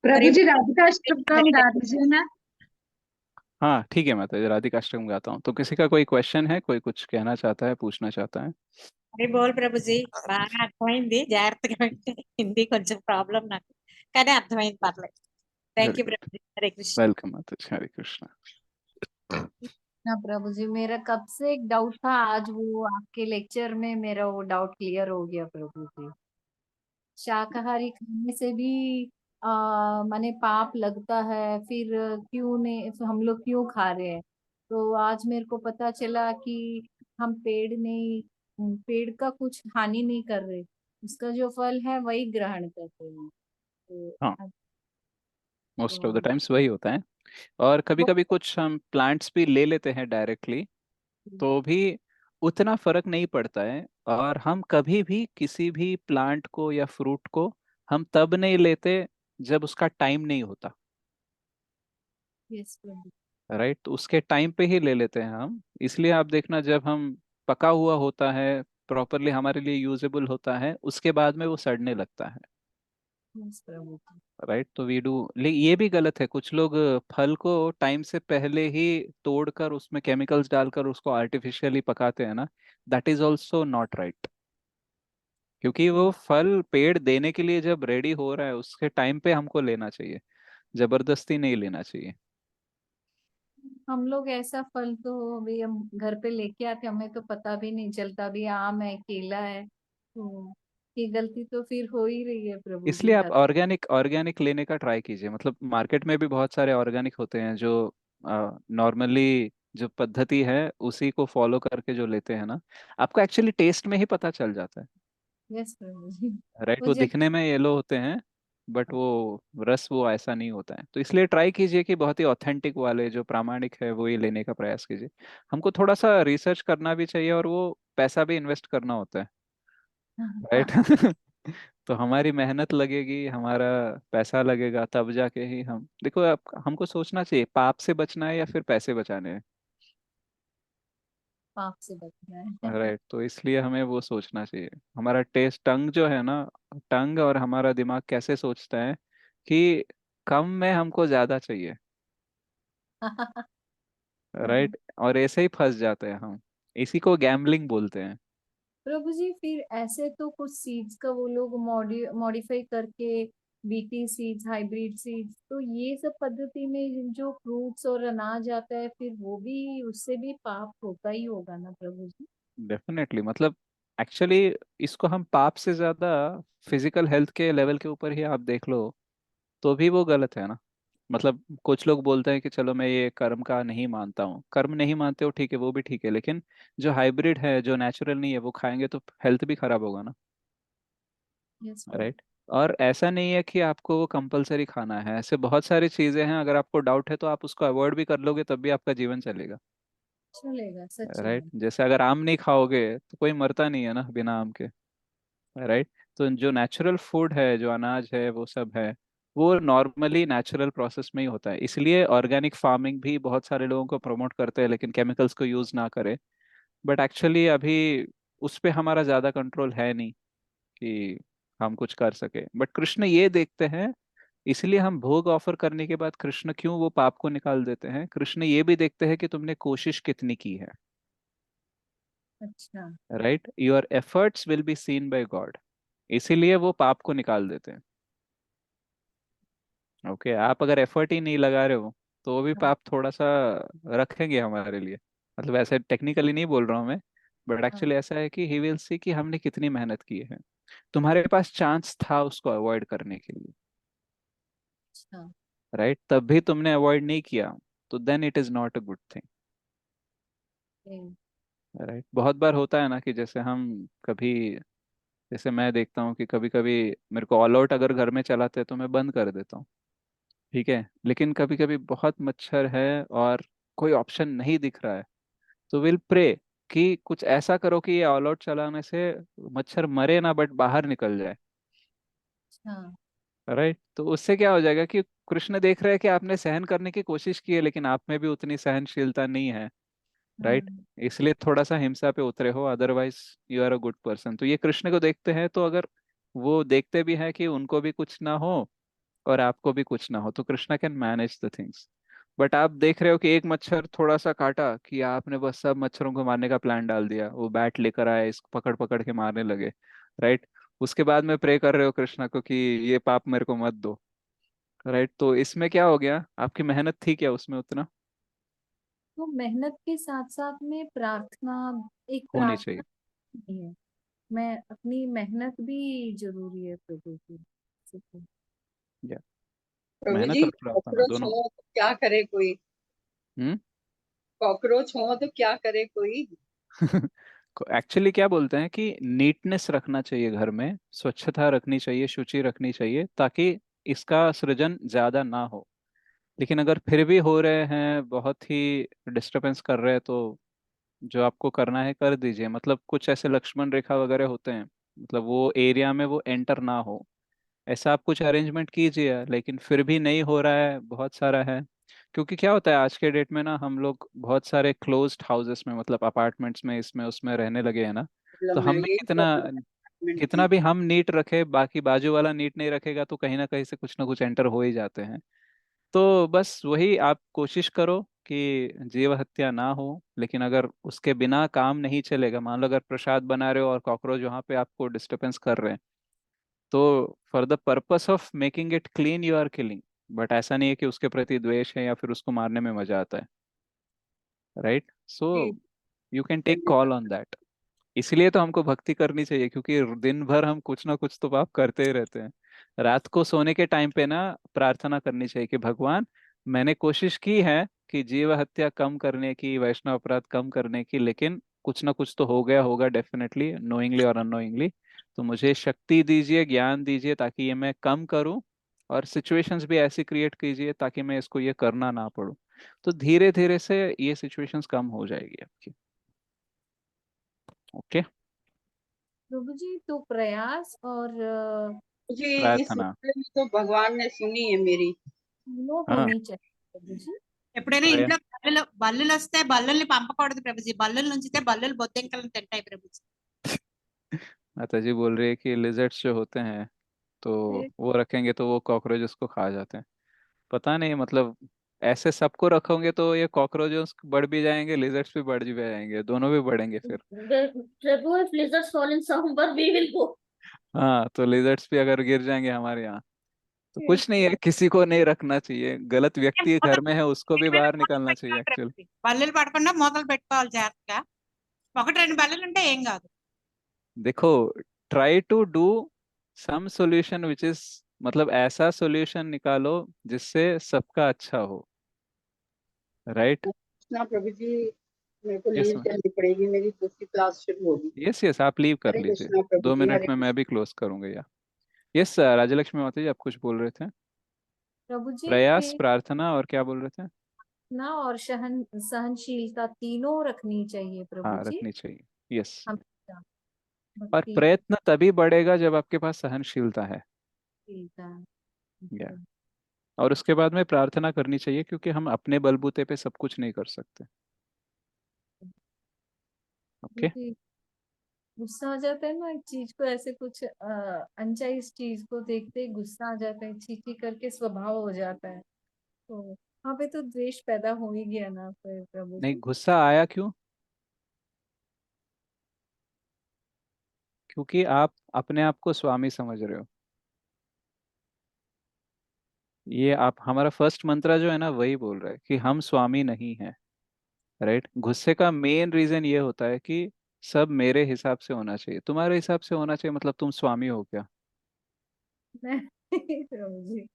हरे प्रभु जी राधिका अष्टकम गा दीजिए ना। हाँ ठीक है, मैं तो राधिकाष्टकम गाता हूँ। तो किसी का कोई क्वेश्चन है, कोई कुछ कहना चाहता है, पूछना चाहता है? హరి బోల్ ప్రభుజీ బాగా అర్థమైంది జాగ్రత్తగా వింటే హిందీ కొంచెం ప్రాబ్లం నాకు కానీ అర్థమైంది పర్లేదు thank very you good, Prabhuji Hare Krishna welcome माता जी, हरे कृष्णा। ना प्रभु जी, मेरा कब से एक डाउट था, आज वो आपके लेक्चर में मेरा वो डाउट क्लियर हो गया प्रभु जी। शाकाहारी खाने से भी माने पाप लगता है, फिर क्यों नहीं, फिर हम लोग क्यों खा रहे हैं? तो आज मेरे को पता चला कि हम पेड़ का कुछ हानि नहीं कर रहे, उसका जो फल है वही ग्रहण करते हैं। हाँ, तो मोस्ट ऑफ द तो टाइम्स वही होता है। और कभी कभी कुछ हम प्लांट्स भी ले लेते हैं डायरेक्टली, तो भी उतना फर्क नहीं पड़ता है। और हम कभी भी किसी भी प्लांट को या फ्रूट को हम तब नहीं लेते जब उसका टाइम नहीं होता, यस प्रभु। राइट। तो उसके टाइम पे ही ले लेते हैं हम। इसलिए आप देखना, जब हम पका हुआ होता है, प्रॉपरली हमारे लिए यूजेबल होता है, उसके बाद में वो सड़ने लगता है, यस प्रभु जी। राइट। तो वी डू, लेकिन ये भी गलत है, कुछ लोग फल को टाइम से पहले ही तोड़कर उसमें केमिकल्स डालकर उसको आर्टिफिशियली पकाते हैं ना, that is also not right. क्योंकि वो फल पेड़ देने के लिए जब रेडी हो रहा है, उसके टाइम पे हमको लेना चाहिए, जबरदस्ती नहीं लेना चाहिए। हम लोग ऐसा फल तो अभी हम घर पे लेके आते, हमें तो पता भी नहीं चलता, अभी आम है, केला है, तो ये गलती तो फिर हो ही रही है प्रभु इसलिए जी आप हर। ऑर्गेनिक ऑर्गेनिक लेने का ट्राई कीजिए। मतलब मार्केट में भी बहुत सारे ऑर्गेनिक होते हैं जो नॉर्मली जो पद्धति है उसी को फॉलो करके जो लेते हैं ना, आपको एक्चुअली टेस्ट में ही पता चल जाता है, यस प्रभु जी। राइट। वो वो जब दिखने में येलो होते हैं, बट वो रस वो ऐसा नहीं होता है। तो इसलिए ट्राई कीजिए कि बहुत ही ऑथेंटिक वाले जो प्रामाणिक है वो ही लेने का प्रयास कीजिए। हमको थोड़ा सा रिसर्च करना भी चाहिए, और वो पैसा भी इन्वेस्ट करना होता है, राइट। तो हमारी मेहनत लगेगी, हमारा पैसा लगेगा, तब जाके ही हम देखो। आप हमको सोचना चाहिए पाप से बचना है या फिर पैसे बचाने हैं, पाप से बचना है। राइट। तो इसलिए हमें वो सोचना चाहिए। हमारा टेस्ट, टंग जो है ना, टंग और हमारा दिमाग कैसे सोचता है कि कम में हमको ज्यादा चाहिए, राइट। और ऐसे ही फंस जाते हैं हम, इसी को गैम्बलिंग बोलते हैं। प्रभु जी, फिर ऐसे तो कुछ सीड्स का वो लोग मॉडिफाई करके बीटी सीड्स, हाइब्रिड सीड्स, तो ये सब पद्धति में जो फ्रूट्स और अनाज आता है, फिर वो भी, उससे भी पाप होता ही होगा ना प्रभु जी? डेफिनेटली, मतलब एक्चुअली इसको हम पाप से ज्यादा फिजिकल हेल्थ के लेवल के ऊपर ही आप देख लो, तो भी वो गलत है ना। मतलब कुछ लोग बोलते हैं कि चलो मैं ये कर्म का नहीं मानता हूँ, कर्म नहीं मानते हो ठीक है, वो भी ठीक है, लेकिन जो हाइब्रिड है, जो नेचुरल नहीं है, वो खाएंगे तो हेल्थ भी खराब होगा ना, यस प्रभु। राइट। और ऐसा नहीं है कि आपको वो कंपलसरी खाना है, ऐसे बहुत सारी चीजें हैं, अगर आपको डाउट है तो आप उसको अवॉइड भी कर लोगे तब भी आपका जीवन चलेगा। चलेगा, सच्ची राइट, में। जैसे अगर आम नहीं खाओगे तो कोई मरता नहीं है ना बिना आम के। राइट, तो जो नेचुरल फूड है, जो अनाज है, वो सब है, वो नॉर्मली नेचुरल प्रोसेस में ही होता है। इसलिए ऑर्गेनिक फार्मिंग भी बहुत सारे लोगों को प्रमोट करते हैं, लेकिन केमिकल्स को यूज ना करें। बट एक्चुअली अभी उस पे हमारा ज्यादा कंट्रोल है नहीं कि हम कुछ कर सके। बट कृष्ण ये देखते हैं, इसलिए हम भोग ऑफर करने के बाद कृष्ण क्यों वो पाप को निकाल देते हैं, कृष्ण ये भी देखते हैं कि तुमने कोशिश कितनी की है। अच्छा। Right, your efforts will be seen by God, इसीलिए वो पाप को निकाल देते हैं। ओके, आप अगर एफर्ट ही नहीं लगा रहे हो तो वो भी हाँ पाप थोड़ा सा रखेंगे हमारे लिए। मतलब ऐसे टेक्निकली नहीं बोल रहा हूँ मैं, बट हाँ। एक्चुअली ऐसा है कि ही विल सी कि हमने कितनी मेहनत की है। तुम्हारे पास चांस था उसको अवॉइड करने के लिए, अच्छा। राइट, तब भी तुमने अवॉइड नहीं किया, तो then it is not a good thing. Uh, right, बहुत बार होता है ना कि जैसे हम कभी, जैसे मैं देखता हूँ कि कभी कभी मेरे को ऑल आउट अगर घर में चलाते हैं तो मैं बंद कर देता हूँ। ठीक है, लेकिन कभी कभी बहुत मच्छर है और कोई ऑप्शन नहीं दिख रहा है, तो विल प्रे कि कुछ ऐसा करो कि ये ऑल आउट चलाने से मच्छर मरे ना, बट बाहर निकल जाए। अच्छा। राइट, तो उससे क्या हो जाएगा कि कृष्ण देख रहे हैं कि आपने सहन करने की कोशिश की है, लेकिन आप में भी उतनी सहनशीलता नहीं है। राइट, हाँ। इसलिए थोड़ा सा हिंसा पे उतरे हो, otherwise you are a good person. तो ये कृष्ण को देखते हैं, तो अगर वो देखते भी हैं कि उनको भी कुछ ना हो और आपको भी कुछ ना हो, तो Krishna can manage the things. But आप देख रहे हो कि एक मच्छर थोड़ा सा काटा कि आपने बस सब मच्छरों को मारने का प्लान डाल दिया, वो बैट लेकर आए, इसको पकड़ पकड़ के मारने लगे। राइट, उसके बाद में प्रे कर रहे हो कृष्णा को कि ये पाप मेरे को मत दो। राइट, तो इसमें क्या हो गया, आपकी मेहनत थी क्या उसमें उतना? तो मेहनत के साथ साथ में प्रार्थना, एक होनी प्रार्थना चाहिए। भी है। मैं अपनी मेहनत भी जरूरी है प्रभु की। या प्रभु मेहनत जी, और प्रार्थना कॉकरोच दोनों। हो तो क्या करे कोई? हम्म। कॉकरोच हो तो क्या करे कोई? एक्चुअली क्या बोलते हैं कि नीटनेस रखना चाहिए घर में, स्वच्छता रखनी चाहिए, शुचि रखनी चाहिए, ताकि इसका सृजन ज्यादा ना हो। लेकिन अगर फिर भी हो रहे हैं, बहुत ही डिस्टरबेंस कर रहे हैं, तो जो आपको करना है कर दीजिए। मतलब कुछ ऐसे लक्ष्मण रेखा वगैरह होते हैं, मतलब वो एरिया में वो एंटर ना हो, ऐसा आप कुछ अरेंजमेंट कीजिए। लेकिन फिर भी नहीं हो रहा है, बहुत सारा है। क्योंकि क्या होता है आज के डेट में ना, हम लोग बहुत सारे क्लोज्ड हाउसेस में, मतलब अपार्टमेंट्स में, इसमें उसमें रहने लगे हैं ना। तो मतलब हम मेरे भी यही कितना, प्रॉब्लम है apartment कितना की। भी हम नीट रखे, बाकी बाजू वाला नीट नहीं रखेगा, तो कहीं ना कहीं से कुछ ना कुछ एंटर हो ही जाते हैं। तो बस वही आप कोशिश करो कि जीव हत्या ना हो। लेकिन अगर उसके बिना काम नहीं चलेगा, मान लो अगर प्रसाद बना रहे हो और कॉकरोच वहां पे आपको डिस्टरबेंस कर रहे हैं, तो for the purpose of making it clean you are killing. But ऐसा नहीं है कि उसके प्रति द्वेष है या फिर उसको मारने में मजा आता है। Right, so ji, you can take धन्यवाद। Call on that. इसलिए तो हमको भक्ति करनी चाहिए, क्योंकि दिन भर हम कुछ ना कुछ तो पाप करते ही रहते हैं। रात को सोने के टाइम पे ना प्रार्थना करनी चाहिए कि भगवान, मैंने कोशिश की है कि जीव हत्या कम करने की, वैष्णव अपराध कम करने की, लेकिन कुछ ना कुछ तो हो गया होगा डेफिनेटली, नोइंगली और अननोइंगली। तो मुझे शक्ति दीजिए, ज्ञान दीजिए, ताकि ये मैं कम करूं। और सिचुएशंस भी ऐसी क्रिएट कीजिए ताकि मैं इसको ये करना ना पड़ूं। तो धीरे धीरे से ये सिचुएशंस कम हो जाएगी आपकी। ओके। प्रभु जी, तो प्रयास और जी, इस प्रार्थना। मामले में तो भगवान ने सुनी है मेरी। दोनों हाँ, होनी चाहिए प्रभु जी। ఎప్పుడైనా प्रया ఇంట్లో బల్లులు వస్తే బల్లుల్ని పంపకూడదు ప్రభుజీ, బల్లులు నుంచితే బల్లులు బొద్దింకలను తింటాయి ప్రభుజీ. माता जी बोल रही है कि लिजर्ट्स जो होते हैं, तो वो रखेंगे तो वो कॉकरोचेस को खा जाते हैं। पता नहीं, मतलब ऐसे सबको रखोगे तो ये कॉकरोचेस बढ़ भी जाएंगे, लिजर्ट्स भी बढ़ भी जाएंगे, दोनों भी बढ़ेंगे फिर। Prabhu, if lizards fall in somewhere, we will go. हाँ, तो लिजर्ट्स भी अगर गिर जाएंगे हमारे यहाँ, तो कुछ नहीं है, किसी को नहीं रखना चाहिए। गलत व्यक्ति घर में है उसको भी बाहर निकालना चाहिए एक्चुअली। బల్లులు పడకుండా మూతలు పెట్టుకోవాలి జాగ్రత్తగా. ఒకటి రెండు బల్లులు ఉంటే ఏం కాదు. देखो, try to do some solution which is, मतलब ऐसा सॉल्यूशन निकालो जिससे सबका अच्छा हो। राइट। कृष्णा प्रभु जी, मेरे को यस, लीव करनी पड़ेगी, मेरी दूसरी क्लास शुरू होगी। यस, यस, आप लीव कर हरे लीजिए। कृष्णा प्रभु दो जी, मिनट हरे में मैं भी कृष्णा। क्लोज करूंगा या यस राजलक्ष्मी माता जी, आप कुछ बोल रहे थे? प्रभु जी प्रयास, प्रार्थना और क्या बोल रहे थे? ना और सहनशीलता तीनों रखनी चाहिए प्रभु हाँ, जी। रखनी चाहिए। यस। हमेशा और भक्ति प्रयत्न तभी बढ़ेगा जब आपके पास सहनशीलता है। शीलता। या और उसके बाद में प्रार्थना करनी चाहिए, क्योंकि हम अपने बलबूते पे सब कुछ नहीं कर सकते। ओके। क्योंकि गुस्सा आ जाता है ना एक चीज को, ऐसे कुछ अनचाही इस चीज को देखते ही गुस्सा आ जाता है, चीखी करके स्वभाव हो जाता है, तो वहां पे तो द्वेष पैदा हो ही गया ना फिर प्रभु नहीं, जी। गुस्सा आया क्यों? क्योंकि आप अपने आप को स्वामी समझ रहे हो। ये आप, हमारा फर्स्ट मंत्र जो है ना, वही बोल रहा है कि हम स्वामी नहीं हैं। राइट। गुस्से का मेन रीजन ये होता है कि सब मेरे हिसाब से होना चाहिए, तुम्हारे हिसाब से होना चाहिए, मतलब तुम स्वामी हो क्या? नहीं प्रभु जी, तो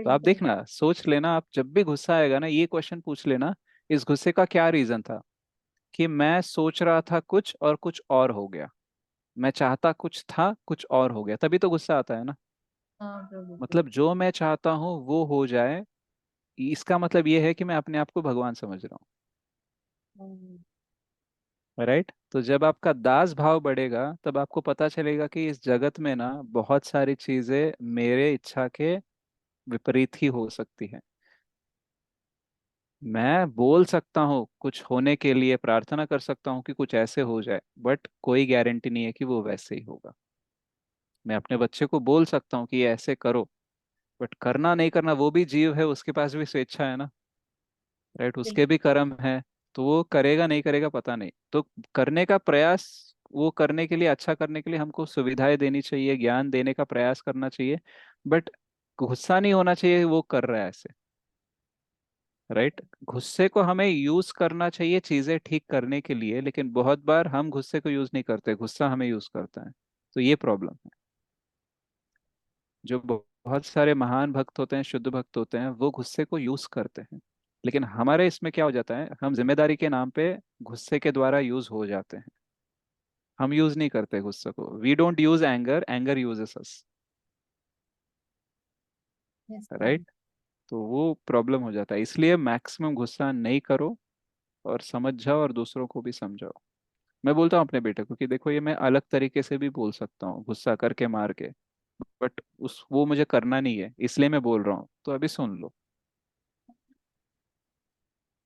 आप बिल्कुल। देखना, सोच लेना, आप जब भी गुस्सा आएगा ना, ये क्वेश्चन पूछ लेना, इस गुस्से का क्या रीजन था? कि मैं सोच रहा था कुछ और कुछ और हो गया, मैं चाहता कुछ था कुछ और हो गया, तभी तो गुस्सा आता है ना। हाँ प्रभु जी। मतलब जो मैं चाहता हूँ वो हो जाए, इसका मतलब ये है कि मैं अपने आप को भगवान समझ रहा हम्म, हूँ। राइट। तो जब आपका दास भाव बढ़ेगा, तब आपको पता चलेगा कि इस जगत में ना बहुत सारी चीजें मेरे इच्छा के विपरीत ही हो सकती है। मैं बोल सकता हूँ कुछ होने के लिए, प्रार्थना कर सकता हूँ कि कुछ ऐसे हो जाए, बट कोई गारंटी नहीं है कि वो वैसे ही होगा। मैं अपने बच्चे को बोल सकता हूँ कि ये ऐसे करो, बट करना नहीं करना वो भी जीव है, उसके पास भी स्वेच्छा है ना। राइट, उसके बिल्कुल। भी कर्म है। तो वो करेगा नहीं करेगा पता नहीं, तो करने का प्रयास, वो करने के लिए, अच्छा करने के लिए हमको सुविधाएं देनी चाहिए, ज्ञान देने का प्रयास करना चाहिए, बट गुस्सा नहीं होना चाहिए वो कर रहा है ऐसे। राइट। गुस्से को हमें यूज करना चाहिए चीजें ठीक करने के लिए, लेकिन बहुत बार हम गुस्से को यूज नहीं करते, गुस्सा हमें यूज करता है। तो ये प्रॉब्लम है। जो बहुत सारे महान भक्त होते हैं, शुद्ध भक्त होते हैं, वो गुस्से को यूज करते हैं। लेकिन हमारे इसमें क्या हो जाता है, हम जिम्मेदारी के नाम पे गुस्से के द्वारा यूज हो जाते हैं। हम यूज नहीं करते गुस्से को, we don't use anger, anger uses us. Yes right. Prabhu. तो वो प्रॉब्लम हो जाता है, इसलिए मैक्सिमम गुस्सा नहीं करो, और समझ जाओ और दूसरों को भी समझाओ। मैं बोलता हूँ अपने बेटे को कि देखो, ये मैं अलग तरीके से भी बोल सकता हूँ, गुस्सा करके, मार के, बट उस वो मुझे करना नहीं है, इसलिए मैं बोल रहा हूँ, तो अभी सुन लो।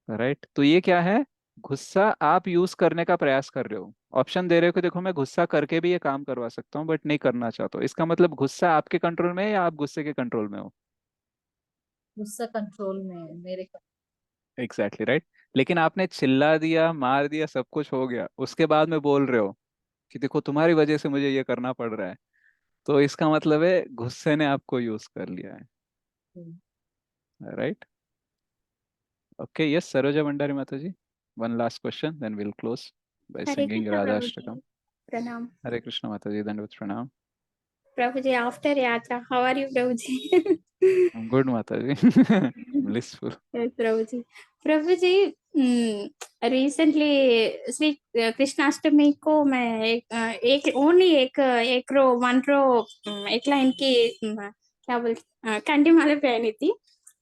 राइट। तो ये क्या है, गुस्सा आप यूज करने का प्रयास कर रहे हो, ऑप्शन दे रहे हो कि देखो मैं गुस्सा करके भी ये काम करवा सकता हूँ, बट नहीं करना चाहता हूँ। इसका मतलब गुस्सा आपके कंट्रोल में है या आप गुस्से के कंट्रोल में हो? गुस्सा कंट्रोल में है मेरे। Exactly right. लेकिन आपने चिल्ला दिया, मार दिया, सब कुछ हो गया, उसके बाद में बोल रहे हो कि देखो तुम्हारी वजह से मुझे ये करना पड़ रहा है, तो इसका मतलब है गुस्से ने आपको यूज कर लिया है। Control. Right. Okay, yes Saroja Bhandari Mata ji, one last question, then will close by Hare singing Krishna Radha Prabhu Ashtakam. Ji, प्रणाम हरे कृष्ण माता जी, दंडवत प्रणाम। Prabhu ji. After yatra, how are you Prabhu ji? Good Mata ji. Blissful. Yes, Prabhu ji recently Shri Krishnashtami को मैं एक ओनली एक रो वन रो एक लाइन की क्या बोलते कंठी माला पहनी थी।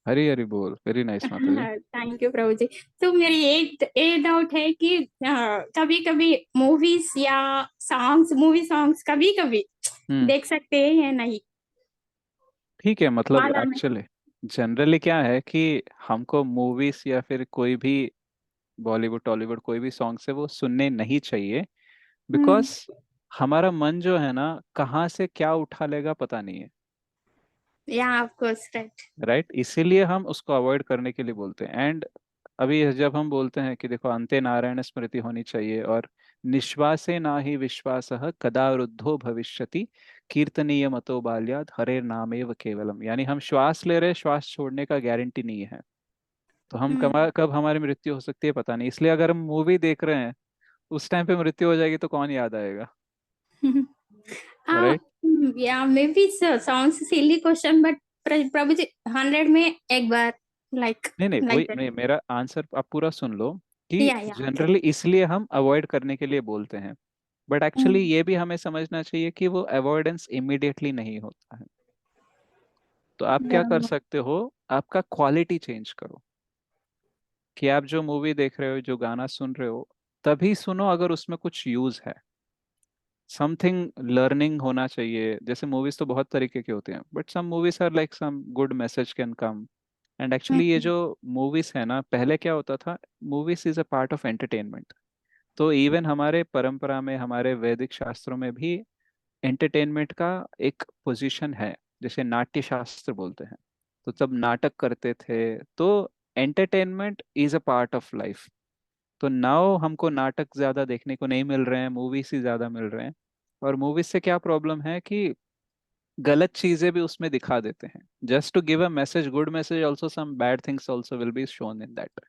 हरी हरी बोल, वेरी नाइस माता जी। Thank you Prabhu ji. तो मेरी एक डाउट है कि कभी कभी मूवीज या सॉन्ग्स मूवी सॉन्ग्स कभी कभी हम्म। देख सकते हैं या नहीं ठीक है, मतलब माला में? एक्चुअली जनरली क्या है कि हमको मूवीज या फिर कोई भी बॉलीवुड टॉलीवुड कोई भी सॉन्ग से वो सुनने नहीं चाहिए, हम्म। बिकॉज हमारा मन जो है ना, कहाँ से क्या उठा लेगा पता नहीं है। या ऑफ कोर्स राइट। राइट। इसीलिए हम उसको अवॉइड करने के लिए बोलते हैं। एंड अभी जब हम बोलते हैं कि देखो अंते नारायण स्मृति होनी चाहिए, और निश्वासे ना ही विश्वास कदा वृद्धो भविष्यति, कीर्तनीय मतो बाल्याद हरे नामेव केवलम, यानी हम श्वास ले रहे, श्वास छोड़ने का गारंटी नहीं है। तो हम हम्म। कब हमारी मृत्यु हो सकती है पता नहीं, इसलिए अगर हम मूवी देख रहे हैं उस टाइम पे मृत्यु हो जाएगी तो कौन याद आएगा? राइट। या maybe sounds silly question but Prabhu ji 100 में एक बार लाइक नहीं नहीं, लाइक वही दैट। नहीं, मेरा आंसर आप पूरा सुन लो कि या ओके। जनरली इसलिए हम अवॉइड करने के लिए बोलते हैं। बट एक्चुअली ये भी हमें समझना चाहिए कि वो अवॉइडेंस इमीडिएटली नहीं होता है। तो आप क्या कर सकते हो, आपका क्वालिटी चेंज करो, कि आप जो मूवी देख रहे हो, जो गाना सुन रहे हो, तभी सुनो अगर उसमें कुछ यूज है, समथिंग लर्निंग होना चाहिए। जैसे मूवीज तो बहुत तरीके के होते हैं, but some movies are like some good message can come. And actually ये जो मूवीज है ना, पहले क्या होता था, movies is a part of entertainment. तो इवन हमारे परंपरा में, हमारे वैदिक शास्त्रों में भी एंटरटेनमेंट का एक पोजीशन है, जैसे नाट्य शास्त्र बोलते हैं। तो तब नाटक करते थे, तो entertainment is a part of life. तो नाउ हमको नाटक ज्यादा देखने को नहीं मिल रहे हैं, मूवीज ही ज्यादा मिल रहे हैं। और मूवीज से क्या प्रॉब्लम है कि गलत चीजें भी उसमें दिखा देते हैं, just to give a message, good message also, some bad things also will be shown in that,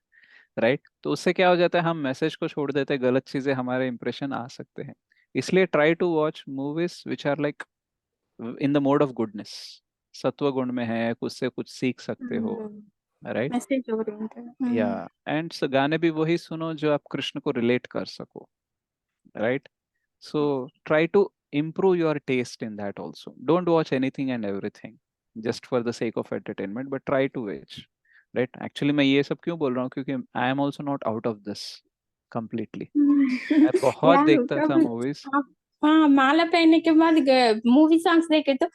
right. तो उससे क्या हो जाता है, हम मैसेज को छोड़ देते हैं, गलत चीजें हमारे इंप्रेशन आ सकते हैं। इसलिए try to watch movies which are like in the mode of goodness, सत्व गुण में है, उससे कुछ सीख सकते हो, राइट। Message oriented. या एंड गाने भी वही सुनो जो आप कृष्ण को रिलेट कर सको, right. So try to improve your taste in that also. Don't watch anything and everything just for the sake of entertainment, but try to watch, right? Actually मैं ये सब क्यों बोल रहा हूँ, क्योंकि I am also not out of this completely. मैं बहुत यार देखता था प्रभु, मूवीज। आप हाँ, माला पहनने के बाद मूवी सॉन्ग्स देखे तो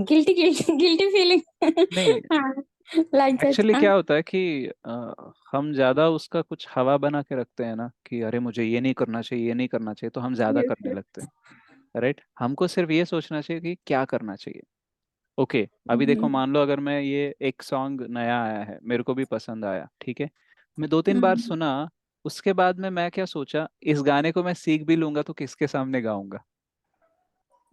गिल्टी गिल्टी गिल्टी फीलिंग नहीं, लाइक दैट। एक्चुअली क्या होता है कि हम ज्यादा उसका कुछ हवा बना के रखते हैं ना, कि अरे मुझे ये नहीं करना चाहिए, ये नहीं करना चाहिए, तो हम ज्यादा करने लगते हैं, राइट। हमको सिर्फ ये सोचना चाहिए कि क्या करना चाहिए। ओके अभी देखो, मान लो अगर मैं ये एक सॉन्ग नया आया है, मेरे को भी पसंद आया, ठीक है, मैं 2-3 बार सुना, उसके बाद में मैं क्या सोचा, इस गाने को मैं सीख भी लूंगा तो किसके सामने गाऊंगा,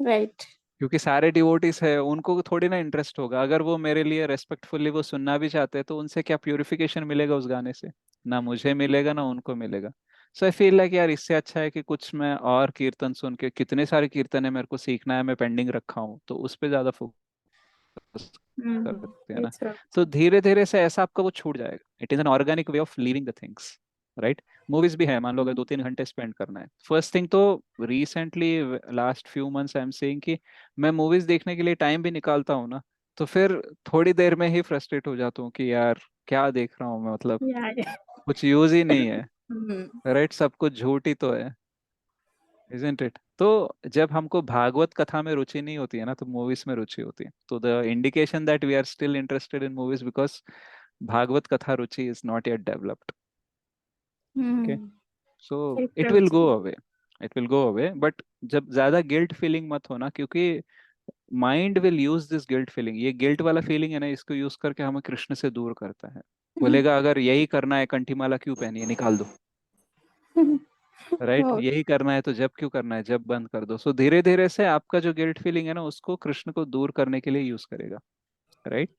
राइट। क्योंकि सारे डिवोटीज है, उनको थोड़ी ना इंटरेस्ट होगा। अगर वो मेरे लिए रेस्पेक्टफुली वो सुनना भी चाहते हैं, तो उनसे क्या प्यूरिफिकेशन मिलेगा उस गाने से, ना मुझे मिलेगा ना उनको मिलेगा। सो आई फील लाइक यार, इससे अच्छा है कि कुछ मैं और कीर्तन सुन के, कितने सारे कीर्तन है मेरे को सीखना है, मैं पेंडिंग रखा हूँ, तो उस पर ज्यादा फोकस करते हैं ना। इट्स तो धीरे धीरे से ऐसा आपका वो छूट जाएगा। It is an organic way of living the things, right. Movies भी है, मान लो अगर 2-3 घंटे स्पेंड करना है, फर्स्ट थिंग तो recently last few months I am saying कि मैं मूवीज देखने के लिए टाइम भी निकालता हूँ ना, तो फिर थोड़ी देर में ही फ्रस्ट्रेट हो जाता हूँ कि यार क्या देख रहा हूँ मैं, मतलब या कुछ यूज ही नहीं है, राइट, सब कुछ झूठ ही तो है, इजंट इट। तो जब हमको भागवत कथा में रुचि नहीं होती है ना, तो मूवीज में रुचि होती है। तो the indication that we are still interested in movies because Bhagavat Katha ruchi is not yet developed. Okay, so it will go away, it will go away, but जब ज्यादा गिल्ट फीलिंग मत होना, क्योंकि mind will use this guilt feeling, ये guilt वाला feeling है ना, इसको यूज करके हमें कृष्ण से दूर करता है। बोलेगा अगर यही करना है, कंठीमाला क्यों पहनी है, निकाल दो, राइट। यही करना है तो जब क्यों करना है, जब बंद कर दो। सो धीरे धीरे से आपका जो गिल्ट फीलिंग है ना, उसको कृष्ण को दूर करने के लिए यूज करेगा, right.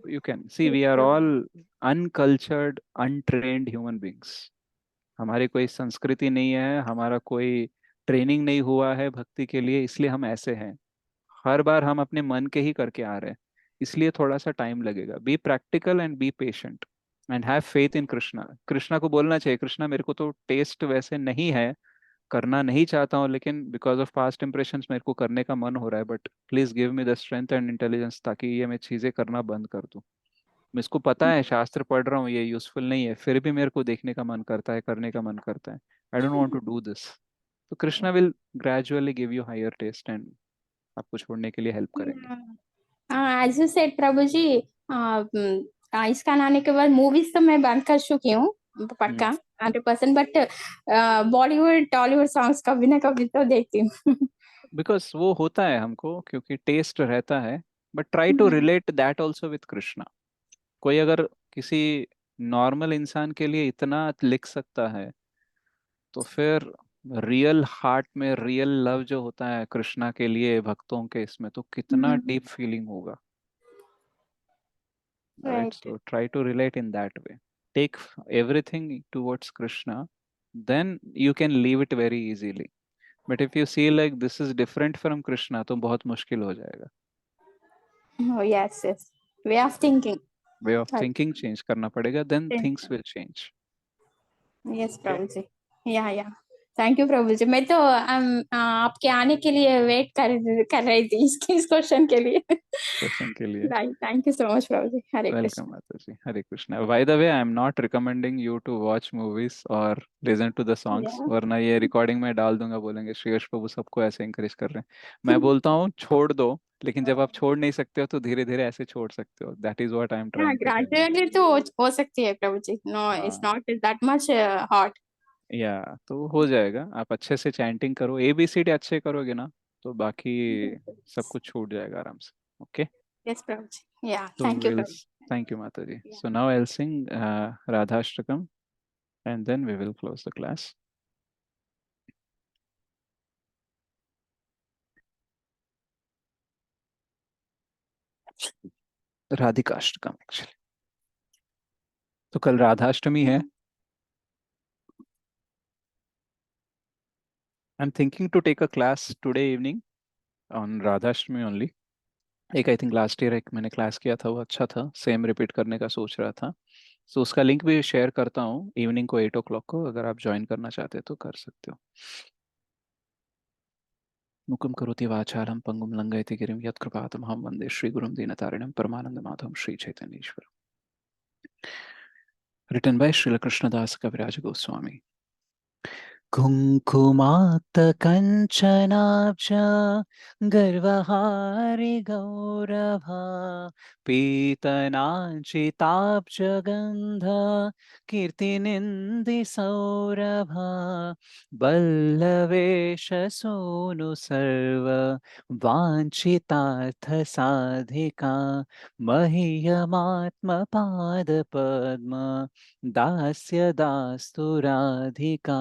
You can see we are all uncultured untrained human beings. हमारी कोई संस्कृति नहीं है, हमारा कोई ट्रेनिंग नहीं हुआ है भक्ति के लिए, इसलिए हम ऐसे हैं। हर बार हम अपने मन के ही करके आ रहे हैं, इसलिए थोड़ा सा टाइम लगेगा। Be practical and be patient and have faith in Krishna. Krishna को बोलना चाहिए, कृष्णा मेरे को तो टेस्ट वैसे नहीं है, करना नहीं चाहता हूँ, लेकिन बिकॉज ऑफ पास्ट इंप्रेशंस मेरे को करने का मन हो रहा है, but please give me the strength and intelligence, ताकि ये मैं चीजें करना बंद कर दूँ। इसको पता है, शास्त्र पढ़ रहा हूँ, ये यूजफुल नहीं है, फिर भी मेरे को देखने का मन करता है, करने का मन करता है। I don't want to do this. तो Krishna will gradually give you higher taste and आपको छोड़ने के लिए हेल्प करेंगे। As you said Prabhu ji, इसका आने के बाद मूवीज तो मैं बंद कर चुकी हूँ पक्का 100%, बट बॉलीवुड टॉलीवुड सॉन्ग्स कभी ना कभी तो देखती हूँ। बिकॉज वो होता है हमको, क्योंकि टेस्ट रहता है, but try to relate that also with Krishna. कोई अगर किसी नॉर्मल इंसान के लिए इतना लिख सकता है, तो फिर रियल हार्ट में रियल लव जो होता है कृष्णा के लिए भक्तों के, इसमें तो कितना डीप फीलिंग होगा, right? Right. So try to relate in that way. Take everything towards Krishna, then you can leave it very easily. But if you see like this is different from Krishna, तो बहुत मुश्किल हो जाएगा। Oh yes, yes. Way of thinking. Way of Right. thinking change करना पड़ेगा, then Yes, things will change. yes, Okay. Prabhuji. Yeah, yeah. Thank you Prabhu ji. मैं तो आपके आने के लिए वेट कर रही थी इस क्वेश्चन के लिए। क्वेश्चन के लिए। Thank you so much Prabhu ji. Hare welcome Krishna. Mata ji, Hare Krishna. By the way, I am not recommending you to watch movies और लिसन टू द सॉन्ग्स, वरना ये रिकॉर्डिंग में डाल दूंगा, बोलेंगे श्रेयस प्रभु सबको ऐसे इंकरेज कर रहे हैं। मैं बोलता हूँ छोड़ दो, लेकिन जब आप छोड़ नहीं सकते हो तो धीरे धीरे ऐसे छोड़ सकते हो। That is what I am trying to say. Gradually तो हो सकती है प्रभु जी। नो इट्स हाँ, नॉट दैट मच हॉट। या तो हो जाएगा। आप अच्छे से चैंटिंग करो, ABCD अच्छे करोगे ना, तो बाकी सब कुछ छूट जाएगा आराम से। Okay, yes Prabhu ji. या तो thank you will, Prabhu. Thank you Mata ji. So now I will sing Radhashtakam and then we will close the class. Radhikashtakam actually. तो कल राधाष्टमी है। I'm thinking to take a class today evening on Radhashtami only. एक आई थिंक लास्ट ईयर एक मैंने class किया था, वो अच्छा था, सेम रिपीट करने का सोच रहा था। सो उसका लिंक भी शेयर करता हूँ इवनिंग को 8 o'clock को, अगर आप ज्वाइन करना चाहते हो तो कर सकते हो। मुकुम करोति वाचालं पंगुम लंघयति गिरिं यत्कृपातमहं वन्दे श्रीगुरुं दीनतारिणं परमानन्दमाधवं Shri चैतन्येश्वरम्। Written by Srila Krishnadas Kaviraj Goswami. कुङ्कुमाक्त कञ्चनाब्ज गर्वहारि गौरभा पीतनाञ्चिताब्ज गन्ध कीर्तिनिन्दिसौरभा बल्लवेश सोनु सर्व वाञ्छितार्थ साधिका मह्यमात्मपादपद्म दास्य दास्तु राधिका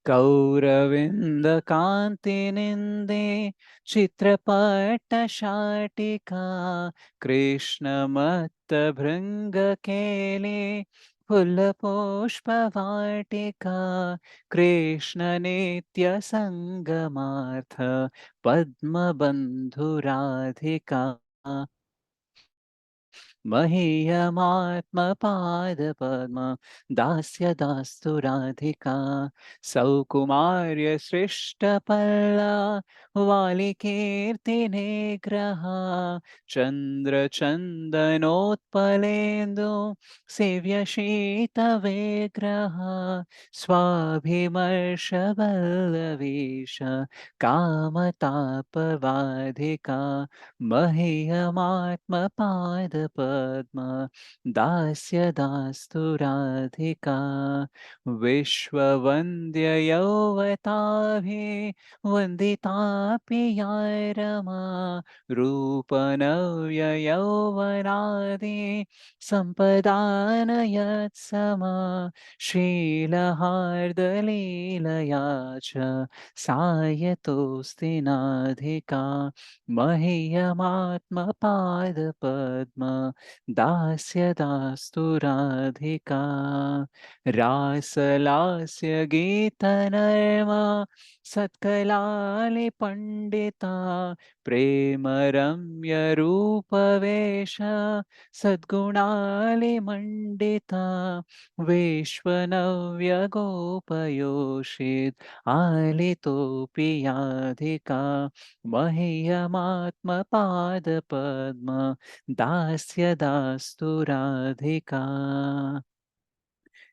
कौरविन्दकान्तिनिन्दे चित्रपटशाटिका कृष्णमत्तभृङ्गकेले फुल्लपुष्पवाटिका कृष्णनित्यसङ्गमार्थ पद्मबन्धुराधिका मह्यमात्मपादपद्म दास्य दास्तु राधिका सौकुमार्य सृष्टपल्ला वालिकीर्तिनिग्रहा चन्द्रचन्दनोत्पलेन्दु सेव्यशीतविग्रहा स्वाभिमर्शवल्लवीश कामतापवाधिका मह्यमात्मपादपद्म दास्य दास्तु राधिका विश्ववन्द्ययौवताभिः वन्दितापि या रमा रूपनव्ययौवनादि सम्पदानयत्समा शीलहार्दलीलया च सायतोऽस्ति नाधिका मह्यमात्मपादपद्म दास्य दास्तु राधिका रासलास्य गीतनर्मा सत्कलालिपण्डिता प्रेमरम्यरूपवेश सद्गुणालिमण्डिता विश्वनव्यगोपयोषित् आलितोऽपि याधिका मह्यमात्मपादपद्म दास्य दास्तु राधिका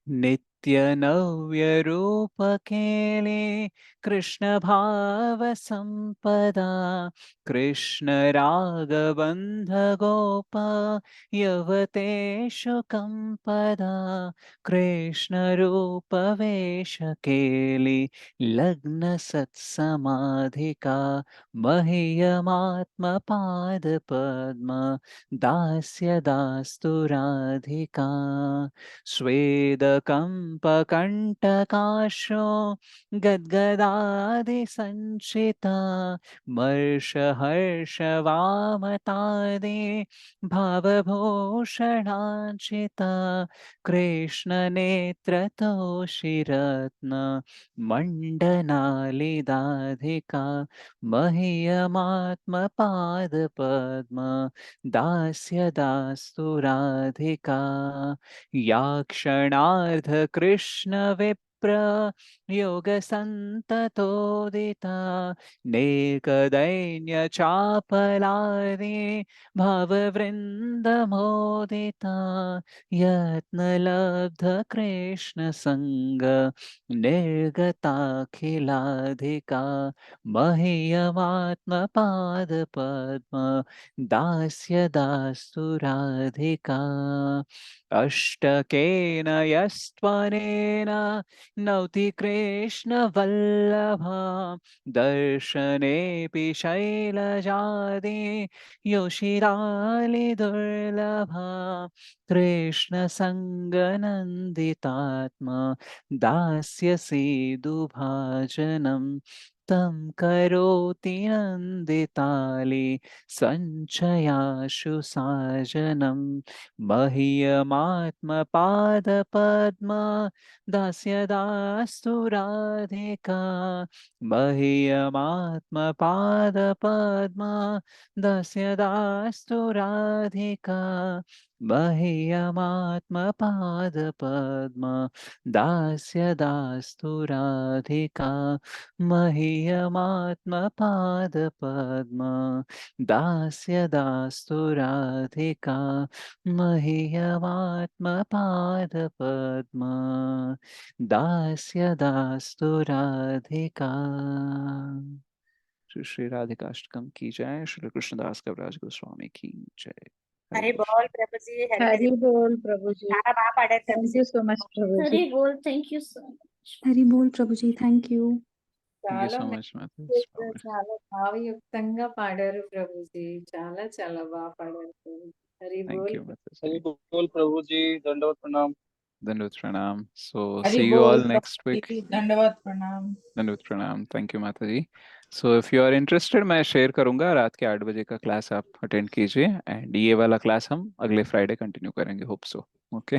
नित्यनव्यरूपकेले कृष्णभावसम्पदा कृष्णरागबन्धगोपा यवतेषु कम्पदा कृष्णरूपवेशकेलि लग्नसत्समाधिका मह्यमात्मपादपद्म दास्य दास्तु राधिका स्वेदकम्पकण्टकाशो गद्गदादिसञ्चिता मर्षहर्षवामतादि भावभूषणाञ्चिता कृष्णनेत्रतोषिरत्न मण्डनालिदाधिका मह्यमात्मपादपद्म दास्य दास्तु राधिका या क्षणार्ध कृष्ण प्रयोग संततोदिता नेकदैन्य चापलादे भववृन्दमोदिता यत्नलब्ध कृष्ण संग निर्गताखिलाधिका मह्यमात्मपादपद्म दास्य दास्तु राधिका अष्टकेन यस्त्वनेन नौति कृष्णवल्लभा दर्शनेऽपि शैलजादे योषिरालिदुर्लभा कृष्णसङ्गनन्दितात्मा दास्यसि दुभाजनम् तं करोति नन्दिताले सञ्चयाशु साजनं मह्यमात्मपादपद्मा दास्यदास्तु राधिका मह्यमात्मपादपद्मा दास्यदास्तु राधिका मह्यमात्मपादपद्मा दास्यदास्तु राधिका मह्यमात्मपादपद्मा दास्यदास्तु राधिका मह्यमात्मपादपद्मा दास्यदास्तु राधिका। श्री श्री राधिकाष्टकम की जय। श्री कृष्णदास कविराज गोस्वामी की जय। हरि बोल प्रभु जी, हरि बोल प्रभु जी। చాలా బాగా పాడారు Prabhu thank ji. You so much Prabhu ji. Hari बोल, thank you so much. Hari बोल Prabhu ji, thank you. Thank you చాలా so much, Mathis. చాలా భావయుక్తంగా పాడారు ప్రభుజీ, చాలా చాలా బాగా పాడారు Prabhuji. Hari Thank boll you, Mathis. Hari बोल प्रभु जी, दंडवत प्रणाम। Dandavut pranam. So Hari see you बोल all प्रभु next week. जी, दंडवत प्रणाम। Dandavut pranam. Thank you, Mataji. So if you are interested, मैं शेयर करूंगा रात के 8 बजे का क्लास आप अटेंड कीजिए एंड ये वाला क्लास हम अगले फ्राइडे कंटिन्यू करेंगे, hope so. Okay,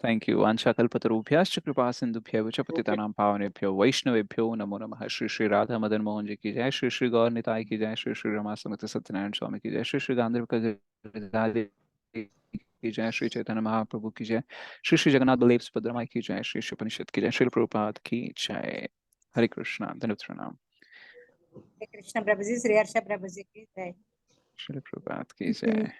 thank you. वांछाकल्पतरुभ्यश्च कृपा सिंधुभ्यैव च पतितानां पावनेभ्यो वैष्णवेभ्यो नमो नमः। श्री श्री राधा मदन मोहन जी की जय। श्री श्री गौर निताई की जय। श्री श्री रमा समित सत्यनारायण स्वामी की जय। श्री श्री गांधीव की जय। श्री चैतन्य महाप्रभु की जय। श्री श्री जगन्नाथ बल्लभ सुभद्रा माई की जय। श्री श्री उपनिषद की जय। श्री प्रभुपाद की जय। हरे कृष्णा। धन्यवाद प्रणाम। कृष्ण प्रभु जी, श्री हर्ष प्रभु जी की जय। श्री प्रभुपाद की जय।